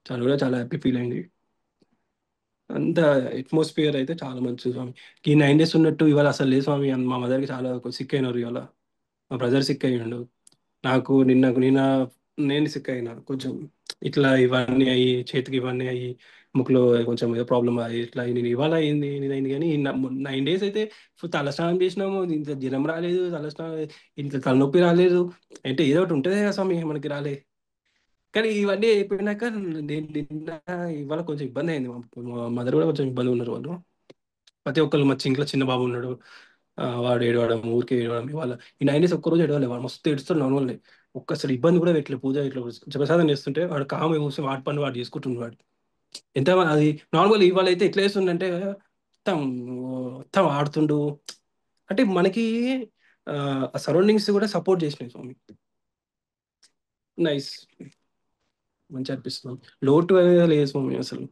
చాలా కూడా చాలా హ్యాపీ ఫీల్ అయింది. అంత అట్మాస్ఫియర్ అయితే చాలా మంచిది స్వామి. ఈ 9 డేస్ ఉన్నట్టు ఇవాళ అసలు లేదు స్వామి. మా మదర్కి చాలా సిక్ అయినారు ఇవాళ. మా బ్రదర్ సిక్ అయ్యిండు. నాకు నిన్న నేను సిక్ అయినా కొంచెం. ఇట్లా ఇవన్నీ అయ్యి చేతికి ఇవన్నీ అయ్యి ముక్కులో కొంచెం ఏదో ప్రాబ్లం అయ్యి ఇట్లా నేను ఇవాళ అయింది నేను అయింది కానీ 9 డేస్ అయితే ఫుల్ తలస్నానం చేసినాము. ఇంత జ్వరం రాలేదు, తలస్నానం ఇంత తలనొప్పి రాలేదు. అంటే ఏదో ఒకటి ఉంటుందే కదా స్వామి మనకి రాలే. కానీ ఇవన్నీ అయిపోయినాక నేను నిన్న ఇవాళ కొంచెం ఇబ్బంది అయింది. మా మదర్ కూడా కొంచెం ఇబ్బంది ఉన్నారు వాళ్ళు. ప్రతి ఒక్కరు మా ఇంట్లో చిన్న బాబు ఉన్నాడు. వాడు ఏడవడం ఊరికే ఏడవడం. ఇవాళ ఈ 9 డేస్ ఒక్కరోజు ఏడవలే, వాడు మస్తు ఏడుస్తాడు నార్మల్. ఒక్కసారి ఇబ్బంది కూడా పెట్టలేదు. పూజ ఇట్లా జపసాధన చేస్తుంటే వాడు కామ కూర్చొని వాడి పని వాడు చేసుకుంటున్నాడు వాడు. ఎంత అది నార్మల్. ఇవాళ అయితే ఎట్లా చేస్తుండంటే మొత్తం మొత్తం ఆడుతుండు. అంటే మనకి ఆ సరౌండింగ్స్ కూడా సపోర్ట్ చేసినాయి స్వామి. నైస్, మంచి అనిపిస్తుంది. లోటు అనేది లేదు స్వామి అసలు.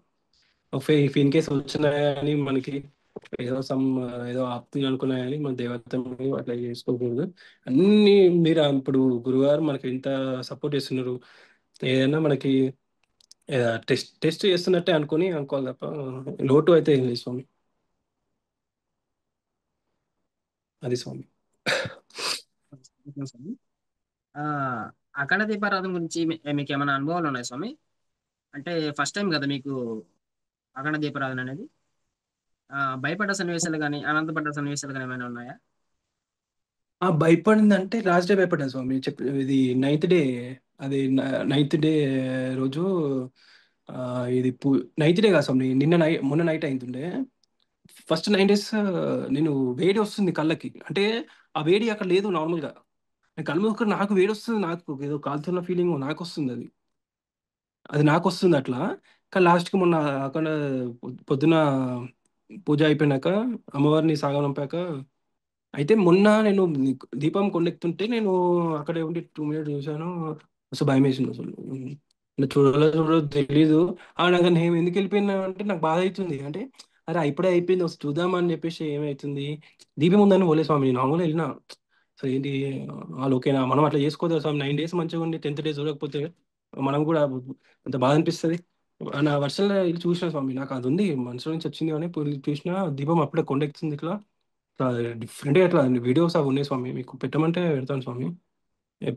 ఇఫ్ ఇన్ కేస్ వచ్చినా కానీ మనకి ఏదో ఏదో ఆప్తుంది అనుకున్నా కానీ మన దేవత అట్లా చేసుకోకూడదు. అన్ని మీరు ఇప్పుడు గురువారు మనకి ఇంత సపోర్ట్ చేస్తున్నారు. ఏదైనా మనకి టెస్ట్ టెస్ట్ చేస్తున్నట్టే అనుకోవాలి తప్ప లోటు అయితే ఏం లేదు స్వామి. అది స్వామి. స్వామి. ఆ, అఖండ దీపారాధన గురించి మీకు ఏమైనా అనుభవాలు ఉన్నాయి స్వామి? అంటే ఫస్ట్ టైం కదా మీకు అఖండ దీపారాధన అనేది? భయపడ్డ సన్నివేశాలు కానీ ఆనందపడ్డ సన్నివేశాలు కానీ ఏమైనా ఉన్నాయా? భయపడిందంటే లాస్ట్ డే భయపడ్డాను స్వామి. ఇది నైన్త్ డే, అది నైన్త్ డే రోజు. ఆ, ఇది నైన్త్ డే కాదు స్వామి, మొన్న నైట్ అయింటుండే. ఫస్ట్ 9 డేస్ నేను వేడి వస్తుంది కళ్ళకి, అంటే ఆ వేడి అక్కడ లేదు నార్మల్గా. నేను కళ్ళు మూసుకొని నాకు వేడి వస్తుంది, నాకు ఏదో కాలుతున్న ఫీలింగ్ నాకు వస్తుంది, అది అది నాకు వస్తుంది అట్లా. కానీ లాస్ట్కి మొన్న అక్కడ పొద్దున పూజ అయిపోయినాక అమ్మవారిని సాగనంపాక, అయితే మొన్న నేను దీపం కొండెక్కుతుంటే నేను అక్కడే ఉండి 2 మినిట్స్ చూశాను. అసలు భయం వేసింది అసలు. ఇలా చూడాలో తెలీదు. నాకు నేను ఎందుకు వెళ్ళిపోయినా అంటే నాకు బాధ అవుతుంది. అంటే అరే ఇప్పుడే అయిపోయింది, వస్తే చూద్దామని చెప్పేసి ఏమవుతుంది, దీపం ఉందని పోలే స్వామి. నేను నార్మల్గా వెళ్ళినా. సో ఏంటి, వాళ్ళు ఓకేనా, మనం అట్లా చేసుకోవద్దు స్వామి. 9 డేస్ మంచిగా ఉండి 10th డే చూడకపోతే మనం కూడా అంత బాధ అనిపిస్తుంది. నా వర్షంలో వెళ్ళి చూసిన స్వామి, నాకు అది ఉంది మనసులో నుంచి వచ్చింది. కానీ పోయి చూసిన దీపం అప్పుడే కొండెక్కుతుంది ఇట్లా. డిఫరెంట్గా అట్లా వీడియోస్ అవి ఉన్నాయి స్వామి, మీకు పెట్టమంటే పెడతాను స్వామి.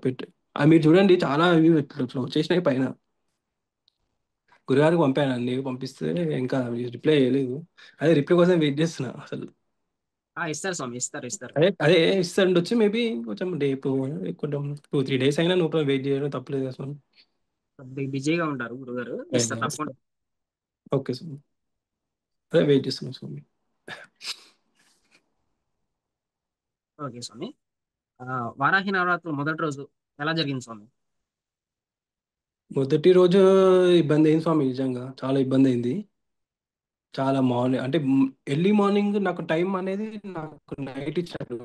పెట్టి అది మీరు చూడండి, చాలా ఇవి ఇట్లా ఇట్లా వచ్చేసినాయి పైన. గురుగారికి పంపాను అండి, పంపిస్తే ఇంకా రిప్లై చేయలేదు. అదే రిప్లై కోసం వెయిట్ చేస్తున్నా అసలు. ఇస్తారు స్వామి, ఇస్తారు ఇస్తారు. అదే అదే ఇస్తుండొచ్చు మేబీ, కొంచెం రేపు కొంచెం 2-3 డేస్ అయినా నూపల వెయిట్ చేయడం తప్పలేదు అసలు. బిజీగా ఉంటారు గురుగారు, ఇస్తారు తప్పకుండా. ఓకే స్వామి, అదే వెయిట్ చేస్తున్నాం స్వామి. ఓకే స్వామి. ఆ, వారాహి నవరాత్రులు మొదటి రోజు ఎలా జరిగింది స్వామి? మొదటి రోజు ఇబ్బంది అయింది స్వామి, నిజంగా చాలా ఇబ్బంది అయింది. చాలా మార్నింగ్ అంటే ఎర్లీ మార్నింగ్ నాకు టైం అనేది నాకు నైట్ ఇచ్చారు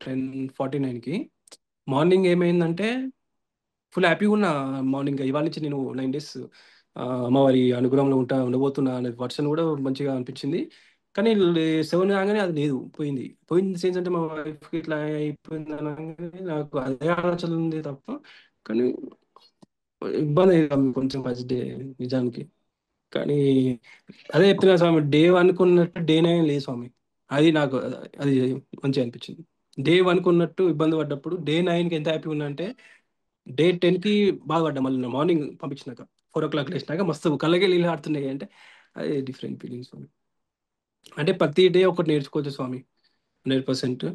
10:49కి. మార్నింగ్ ఏమైందంటే ఫుల్ హ్యాపీగా ఉన్నా. మార్నింగ్ ఇవాళ నుంచి నేను 9 డేస్ అమ్మవారి అనుగ్రహంలో ఉండబోతున్నా అనే వర్షన్ కూడా మంచిగా అనిపించింది. కానీ 7 కాగానే అది లేదు, పోయింది. పోయింది సెన్స్ అంటే మా వైఫ్కి ఇట్లా అయిపోయింది అనగానే నాకు అదే ఆలోచన ఉంది తప్ప. కానీ ఇబ్బంది అయింది కొంచెం ఫస్ట్ డే నిజానికి. కానీ అదే చెప్తున్నా స్వామి, డే అనుకున్నట్టు డే 9 లేదు స్వామి. అది నాకు అది మంచిగా అనిపించింది. డే అనుకున్నట్టు ఇబ్బంది పడ్డప్పుడు డే 9కి ఎంత హ్యాపీ ఉన్నా అంటే డే 10కి బాధపడ్డా. మళ్ళీ మార్నింగ్ పంపించినాక 4 o'clock లేచినాక మస్తు కళ్ళకి నీళ్ళు ఆడుతున్నాయి. అంటే అది డిఫరెంట్ ఫీలింగ్స్ స్వామి. అంటే ప్రతి డే ఒకటి నేర్చుకోవచ్చు స్వామి, 100%.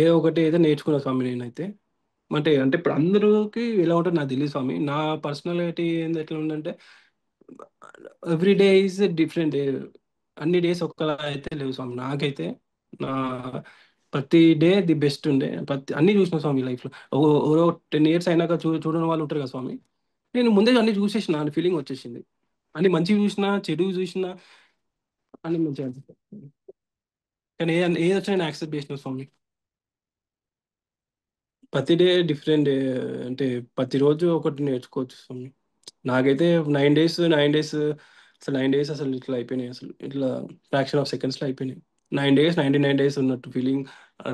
ఏదో ఒకటి అయితే నేర్చుకున్నా స్వామి నేనైతే. అంటే అంటే ఇప్పుడు అందరికి ఎలా ఉంటుందో నాకు తెలియదు స్వామి. నా పర్సనాలిటీ ఏంది ఎట్లా ఉందంటే ఎవ్రీ డే ఈజ్ డిఫరెంట్. అన్ని డేస్ ఒక్కలా అయితే లేవు స్వామి నాకైతే. నా ప్రతి డే ది బెస్ట్ ఉండే, అన్ని చూసిన స్వామి లైఫ్లో. ఓ 10 years అయినాక చూడని వాళ్ళు ఉంటారు కదా స్వామి. నేను ముందే అన్ని చూసేసిన అని ఫీలింగ్ వచ్చేసింది. అన్ని మంచిగా చూసినా చెడు చూసినా అన్ని మంచిగా అనిపిస్తాయి. కానీ ఏది వచ్చినా నేను యాక్సెప్ట్ చేసిన స్వామి. ప్రతి డే డిఫరెంట్ డే, అంటే ప్రతిరోజు ఒకటి నేర్చుకోవచ్చు స్వామి. నాకైతే 9 డేస్ అసలు 9 డేస్ అసలు ఇట్లా అయిపోయినాయి, అసలు ఇట్లా ఫ్రాక్షన్ ఆఫ్ సెకండ్స్లో అయిపోయినాయి. 9 డేస్ 99 డేస్ ఉన్నట్టు ఫీలింగ్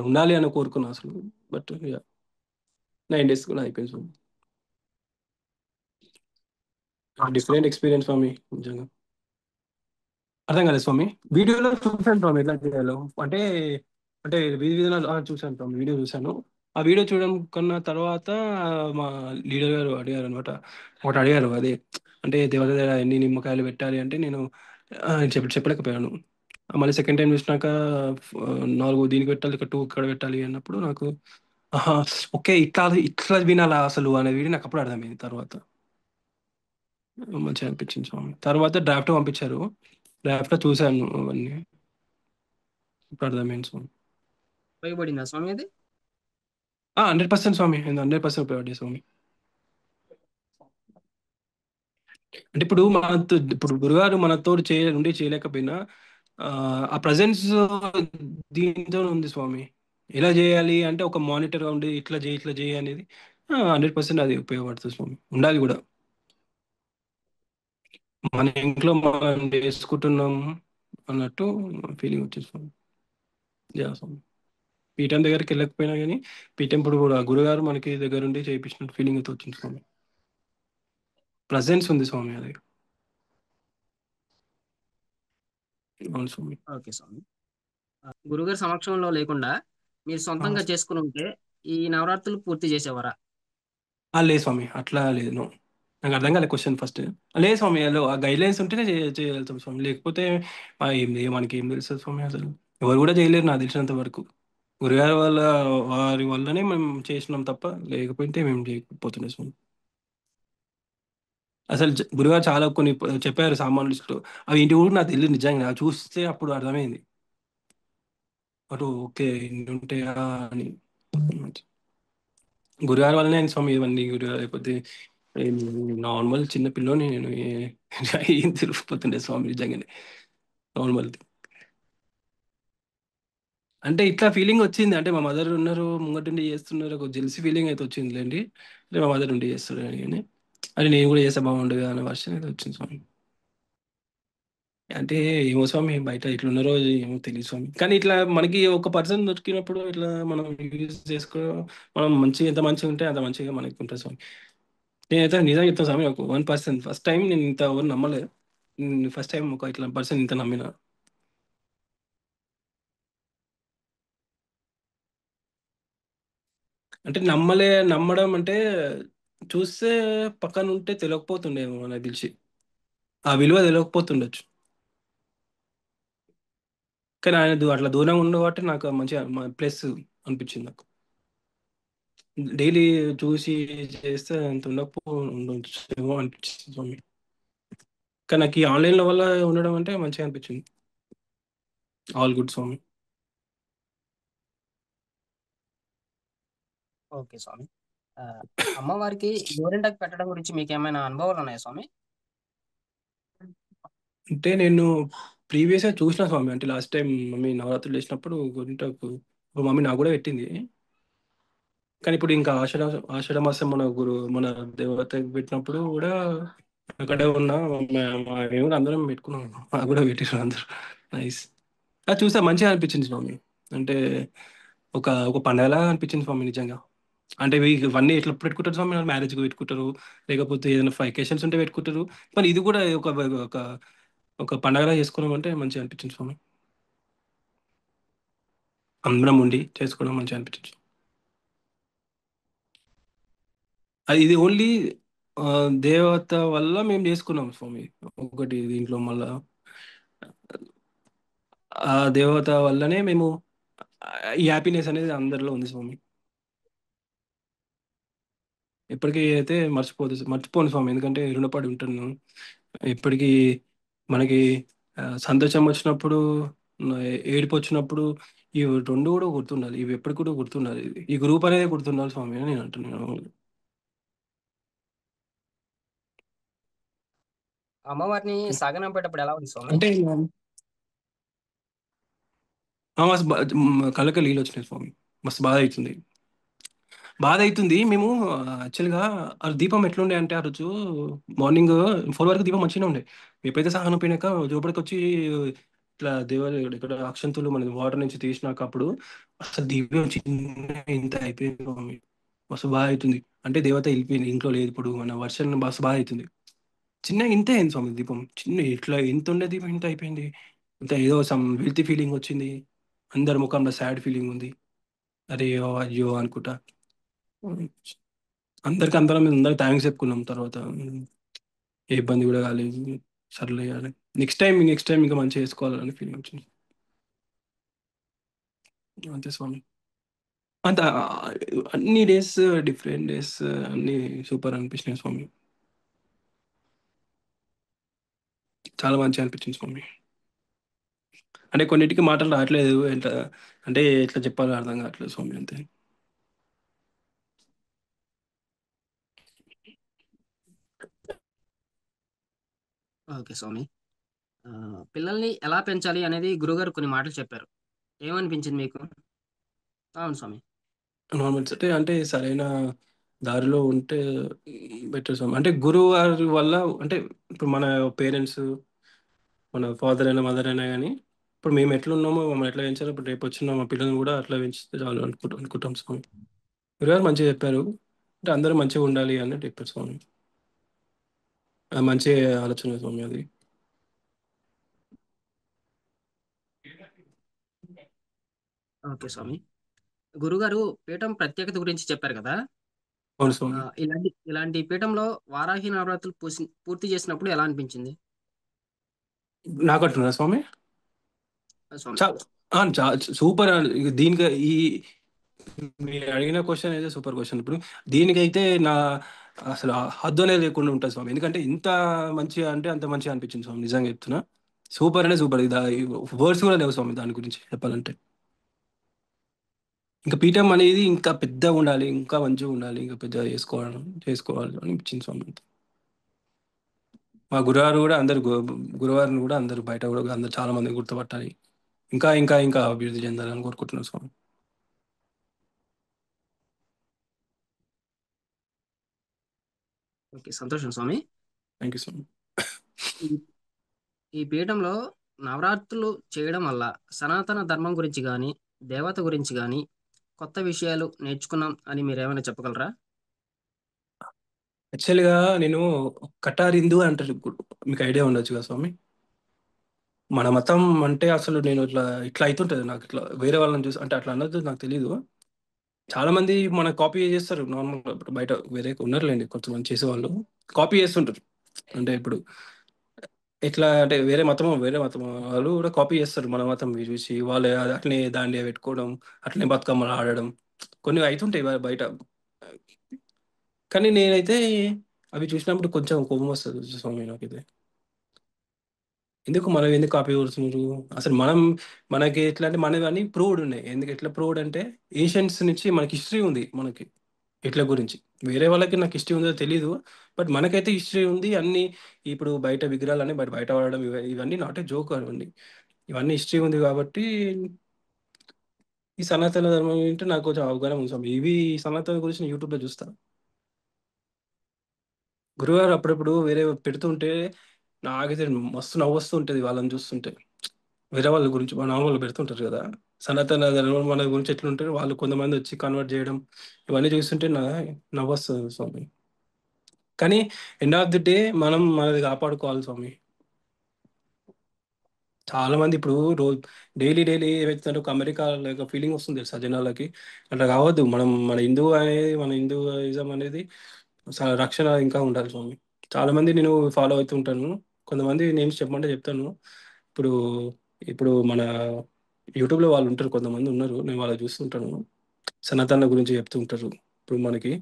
ఉండాలి అని కోరుకున్నా అసలు. బట్ 9 డేస్ కూడా అయిపోయింది స్వామి. ఓకే స్వామి. డిఫరెంట్ ఎక్స్పీరియన్స్ స్వామి నిజంగా. అర్థం కాలేదు స్వామి. వీడియోలో చూసాను స్వామి ఎట్లా చేయాలో. అంటే అంటే వీధి విధానాలు చూశాను స్వామి, వీడియో చూశాను. ఆ వీడియో చూడడం కన్నా తర్వాత మా లీడర్ గారు అడిగారు అనమాట. ఒకటి అడిగారు అదే, అంటే దేవత దగ్గర ఎన్ని నిమ్మకాయలు పెట్టాలి అంటే నేను చెప్పలేకపోయాను. మళ్ళీ సెకండ్ టైం చూసినాక 4 దీనికి పెట్టాలి, ఇక్కడ 2 ఇక్కడ పెట్టాలి అన్నప్పుడు నాకు ఆహా, ఓకే ఇట్లా ఇట్లా వినాలా అసలు అనేది నాకు అప్పుడు అర్థమైంది తర్వాత. మంచిగా అనిపించింది స్వామి. తర్వాత డ్రాఫ్ట్ పంపించారు, డ్రాఫ్ట్లో చూశాను అవన్నీ, ఇప్పుడు అర్థమైంది స్వామి. ఉపయోగపడిందా స్వామి అది? 100% స్వామి, 100% ఉపయోగపడే స్వామి. అంటే ఇప్పుడు ఇప్పుడు గురుగారు మనతో ఉండి చేయలేకపోయినా ఆ ఆ ప్రజెన్స్ దీంతో ఉంది స్వామి. ఎలా చేయాలి అంటే ఒక మానిటర్గా ఉండి ఇట్లా చేయి అనేది 100% అది ఉపయోగపడుతుంది స్వామి, ఉండాలి కూడా. మన ఇంట్లో మనం చేసుకుంటున్నాం అన్నట్టు ఫీలింగ్ వచ్చేది స్వామి. యా స్వామి. పీఠం దగ్గరికి వెళ్ళకపోయినా కానీ పీఠం ఇప్పుడు కూడా గురుగారు మనకి దగ్గరుండి చేయించినట్టు ఫీలింగ్ అయితే వచ్చింది స్వామి. ప్రజెన్స్ ఉంది స్వామి అది. అవును స్వామి. ఓకే స్వామి. గురుగారి సమక్షంలో లేకుండా మీరు సొంతంగా చేసుకుని ఉంటే ఈ నవరాత్రులు పూర్తి చేసేవారా? లేదు స్వామి అట్లా లేదు నో. నాకు అర్థం కాలే క్వశ్చన్ ఫస్ట్. లేదు స్వామి ఆ గైడ్ లైన్స్ ఉంటేనే చేయగలుగుతాం స్వామి, లేకపోతే మనకి ఏం తెలుస్తుంది స్వామి అసలు. ఎవరు కూడా చేయలేరు నాకు తెలిసినంత వరకు. గురుగారి వల్ల, వారి వల్లనే మేము చేసినాం తప్ప, లేకపోతే మేము చేయకపోతుండే స్వామి. అసలు గురుగారు చాలా కొన్ని చెప్పారు సామాన్లు లిస్టు. అవి ఇంటి కూడా నాకు తెలియదు నిజంగా, అవి చూస్తే అప్పుడు అర్థమైంది. అటు ఓకే ఇన్ని ఉంటాయా అని. గురుగారి వల్లనే అయింది స్వామి ఇవన్నీ. గురుగారు లేకపోతే నార్మల్ చిన్న పిల్లోని నేను ఏం తెలిసిపోతుండే స్వామి నిజంగానే. నార్మల్ అంటే ఇట్లా ఫీలింగ్ వచ్చింది. అంటే మా మదర్ ఉన్నారు ముంగటుండి చేస్తున్నారు, ఒక జెల్సీ ఫీలింగ్ అయితే వచ్చిందిలేండి. అంటే మా మదర్ ఉండి చేస్తారు అని, అది నేను కూడా చేస్తే బాగుండదు అనే వర్షన్ అయితే వచ్చింది స్వామి. అంటే ఏమో స్వామి బయట ఇట్లున్నారో ఏమో తెలియదు స్వామి, కానీ ఇట్లా మనకి ఒక పర్సన్ దొరికినప్పుడు ఇట్లా మనం యూజ్ చేసుకో, మనం మంచిగా ఎంత మంచిగా ఉంటే అంత మంచిగా మనకి ఉంటుంది స్వామి. నేనైతే నిజంగా చెప్తాను స్వామి, ఒక 1% ఫస్ట్ టైం నేను ఇంత ఎవరు నమ్మలేదు. ఫస్ట్ టైం ఒక ఇట్లా పర్సన్ ఇంత నమ్మిన. అంటే నమ్మడం అంటే చూస్తే పక్కన ఉంటే తెలియకపోతుండేమో నాకు తెలిసి, ఆ విలువ తెలియకపోతుండొచ్చు. కానీ ఆయన అట్లా దూరంగా ఉండు కాబట్టి నాకు మంచిగా ప్లస్ అనిపించింది నాకు. డైలీ చూసి చేస్తే అంత ఉండొచ్చు ఏమో అనిపించింది స్వామి. కానీ నాకు ఈ ఆన్లైన్ల వల్ల ఉండడం అంటే మంచిగా అనిపించింది. ఆల్ గుడ్ స్వామి. ఓకే స్వామి. ఆ, అమ్మవారికి గోరింటాకు పెట్టడం గురించి మీకు ఏమైనా అనుభవాలు ఉన్నాయా స్వామి? అంటే నేను ప్రీవియస్గా చూసిన స్వామి, అంటే లాస్ట్ టైం మమ్మీ నవరాత్రులు చేసినప్పుడు గురింటకు మమ్మీ నాకు కూడా పెట్టింది. కానీ ఇప్పుడు ఇంకా ఆషాఢ మాసం మన దేవతకి పెట్టినప్పుడు కూడా అక్కడే ఉన్నా, మేము కూడా అందరం పెట్టుకున్నాం, మాకు కూడా పెట్టినారు అందరూ. నైస్. అది చూస్తే మంచిగా అనిపించింది స్వామి. అంటే ఒక పండగలా అనిపించింది స్వామి నిజంగా. అంటే ఇవన్నీ ఎట్లా పెట్టుకుంటారు స్వామి, మ్యారేజ్కి పెట్టుకుంటారు, లేకపోతే ఏదైనా వెకేషన్స్ ఉంటే పెట్టుకుంటారు. కానీ ఇది కూడా ఒక ఒక పండగలా చేసుకున్నాం అంటే మంచిగా అనిపించింది స్వామి. అందరం ఉండి చేసుకోవడం మంచిగా అనిపించింది. అది ఇది ఓన్లీ దేవత వల్ల మేము చేసుకున్నాం స్వామి. ఒకటి దీంట్లో మళ్ళా ఆ దేవత వల్లనే మేము ఈ హ్యాపీనెస్ అనేది అందరిలో ఉంది స్వామి. ఎప్పటికీ అయితే మర్చిపోను స్వామి, ఎందుకంటే రుణపడి ఉంటాను ఎప్పటికీ. మనకి సంతోషం వచ్చినప్పుడు, ఏడుపు వచ్చినప్పుడు, ఈ రెండు కూడా గుర్తుండాలి, ఇవి ఎప్పటికి కూడా గుర్తుండాలి. ఈ గ్రూప్ అనేది గుర్తుండాలి స్వామి అని నేను అంటున్నాను. అమ్మవారిని సాగనంపేటప్పుడు ఎలా ఉంది స్వామి? అంటే మస్తు కళ్ళకి నీళ్ళు వచ్చినాయి స్వామి. మస్తు బాధ అవుతుంది. బాధ అవుతుంది. మేము యాక్చువల్గా ఆ దీపం ఎట్లుండే అంటే, ఆ రోజు మార్నింగ్ 4 వరకు దీపం మంచిగానే ఉండే. ఎప్పుడైతే సహనం పోయినాక లోపలికి వచ్చి ఇట్లా ఇక్కడ అక్షంతులు మన వాటర్ నుంచి తీసినాక అప్పుడు అసలు దీపం చిన్న ఇంత అయిపోయింది స్వామి. మస్తు బాధ అవుతుంది. అంటే దేవత వెళ్ళిపోయింది, ఇంట్లో లేదు ఇప్పుడు, మన వర్షం మస్తు బాధ అవుతుంది. చిన్న ఇంతే అయింది స్వామి దీపం, చిన్న ఇట్లా ఎంత ఉండే దీపం ఇంత అయిపోయింది. ఇంత ఏదో సమ్ వెల్తీ ఫీలింగ్ వచ్చింది. అందరి ముఖంలో సాడ్ ఫీలింగ్ ఉంది. అరే అయ్యో అనుకుంటా. అందరికి థ్యాంక్స్ చెప్పుకున్నాం తర్వాత. ఏ ఇబ్బంది కూడా కాలేదు. సర్లే అని నెక్స్ట్ టైం ఇంకా మంచిగా చేసుకోవాలని ఫీలింగ్ వచ్చింది. అంతే స్వామి. అంత అన్ని డేస్, డిఫరెంట్ డేస్ అన్ని సూపర్ అనిపించినాయి స్వామి. చాలా మంచిగా అనిపించింది స్వామి. అంటే కొన్నిటికి మాటలు రావట్లేదు ఎట్లా, అంటే ఎట్లా చెప్పాలో అర్థం కావట్లేదు స్వామి అంతే. ఓకే స్వామి. ఆ, పిల్లల్ని ఎలా పెంచాలి అనేది గురుగారు కొన్ని మాటలు చెప్పారు. ఏమనిపించింది మీకు? అవును స్వామి. నార్మల్స్ అంటే సరైన దారిలో ఉంటే బెటర్ స్వామి. అంటే గురువు గారి వల్ల, అంటే ఇప్పుడు మన పేరెంట్స్, మన ఫాదర్ అయినా మదర్ అయినా కానీ, ఇప్పుడు మేము ఎట్లా ఉన్నామో మమ్మల్ని ఎట్లా పెంచారో, ఇప్పుడు రేపు వచ్చిన మా పిల్లల్ని కూడా అట్లా పెంచితే చాలు అనుకుంటాం స్వామి. గురుగారు మంచిగా చెప్పారు. అంటే అందరూ మంచిగా ఉండాలి అన్నట్టు చెప్పారు స్వామి. అది మంచి ఆలోచన స్వామి అది. ఓకే స్వామి. గురుగారు పీఠం ప్రత్యేకత గురించి చెప్పారు కదా. అవును స్వామి. ఇలాంటి ఇలాంటి పీఠంలో వారాహి నవరాత్రులు పూర్తి చేసినప్పుడు ఎలా అనిపించింది నాకంటున్నా స్వామి. స్వామి? చా సూపర్. దీనికి ఈ మీరు అడిగిన క్వశ్చన్ అయితే సూపర్ క్వశ్చన్. ఇప్పుడు దీనికైతే నా అసలు హద్దు అనేది లేకుండా ఉంటుంది స్వామి. ఎందుకంటే ఇంత మంచిగా అంటే అంత మంచిగా అనిపించింది స్వామి, నిజంగా చెప్తున్నా. సూపర్ అంటే సూపర్. ఇది వర్డ్స్ కూడా లేవు స్వామి దాని గురించి చెప్పాలంటే. ఇంకా పీఠం అనేది ఇంకా పెద్దగా ఉండాలి, ఇంకా మంచిగా ఉండాలి, ఇంకా పెద్దగా చేసుకోవాలి అనిపించింది స్వామి. మా గురువారు కూడా అందరు గురువారిని కూడా అందరు బయట కూడా అందరు చాలా మంది గుర్తుపట్టాలి, ఇంకా ఇంకా ఇంకా అభివృద్ధి చెందాలని కోరుకుంటున్నాను స్వామి. ఓకే, సంతోషం స్వామి. థ్యాంక్ యూ స్వామి. ఈ ఈ పీఠంలో నవరాత్రులు చేయడం వల్ల సనాతన ధర్మం గురించి కానీ, దేవత గురించి కానీ కొత్త విషయాలు నేర్చుకున్నాం అని మీరేమైనా చెప్పగలరా? యాక్చువల్గా నేను కటార్ హిందూ అంటారు. మీకు ఐడియా ఉండొచ్చు కదా స్వామి. మన మతం అంటే అసలు నేను ఇట్లా ఇట్లా అవుతుంటుంది నాకు. ఇట్లా వేరే వాళ్ళని చూసి అంటే అట్లా అన్నది నాకు తెలియదు. చాలా మంది మన కాపీ చేస్తారు నార్మల్గా. ఇప్పుడు బయట వేరే ఉన్నారులేండి కొంతమంది చేసేవాళ్ళు, కాపీ చేస్తుంటారు. అంటే ఇప్పుడు ఎట్లా అంటే వేరే మతం వాళ్ళు కూడా కాపీ చేస్తారు మన మతం చూసి. వాళ్ళు అట్లనే దాండియా పెట్టుకోవడం, అట్లనే బతుకమ్మలు ఆడడం కొన్ని అవుతుంటాయి బయట. కానీ నేనైతే అవి చూసినప్పుడు కొంచెం కోపం వస్తుంది స్వామి నాకైతే. ఎందుకు మనం ఎందుకు కాపీ కొడుతున్నారు అసలు? మనకి ఎట్లా అంటే మనవి అన్ని ప్రూవ్డ్ ఉన్నాయి. ఎందుకు ఎట్లా ప్రూవ్డ్ అంటే ఏషియన్స్ నుంచి మనకి హిస్టరీ ఉంది మనకి ఇట్ల గురించి. వేరే వాళ్ళకి నాకు హిస్టరీ ఉందో తెలీదు, బట్ మనకైతే హిస్టరీ ఉంది అన్ని. ఇప్పుడు బయట విగ్రహాలన్నీ బయట బయట వాడడం ఇవన్నీ నాట్ ఏ జోక్ అండి. ఇవన్నీ హిస్టరీ ఉంది కాబట్టి ఈ సనాతన ధర్మం ఏంటంటే నాకు కొంచెం అవగాహన ఉంది స్వామి. ఇవి సనాతన గురించి నేను యూట్యూబ్లో చూస్తాను. గురుగారు అప్పుడప్పుడు వేరే పెడుతుంటే నాకైతే మస్తు నవ్వు వస్తూ ఉంటుంది వాళ్ళని చూస్తుంటే. వేరే వాళ్ళ గురించి మన వాళ్ళు పెడుతుంటారు కదా, సనాతన ధర్మం మన గురించి ఎట్లుంటారు వాళ్ళు, కొంతమంది వచ్చి కన్వర్ట్ చేయడం ఇవన్నీ చూస్తుంటే నవ్వు వస్తుంది స్వామి. కానీ ఎండ్ ఆఫ్ ది డే మనం మనది కాపాడుకోవాలి స్వామి. చాలా మంది ఇప్పుడు రోజు డైలీ డైలీ ఏమవుతుందంటే ఒక అమెరికా లేక ఫీలింగ్ వస్తుంది తెలుసా జనాలకి. అట్లా కావద్దు. మన హిందూయిజం అనేది రక్షణ ఇంకా ఉండాలి స్వామి. చాలా మంది నేను ఫాలో అవుతుంటాను. కొంతమంది నేమ్స్ చెప్పమంటే చెప్తాను. ఇప్పుడు ఇప్పుడు మన యూట్యూబ్లో వాళ్ళు ఉంటారు, కొంతమంది ఉన్నారు, నేను వాళ్ళు చూస్తుంటాను. సనాతన గురించి చెప్తుంటారు. ఇప్పుడు మనకి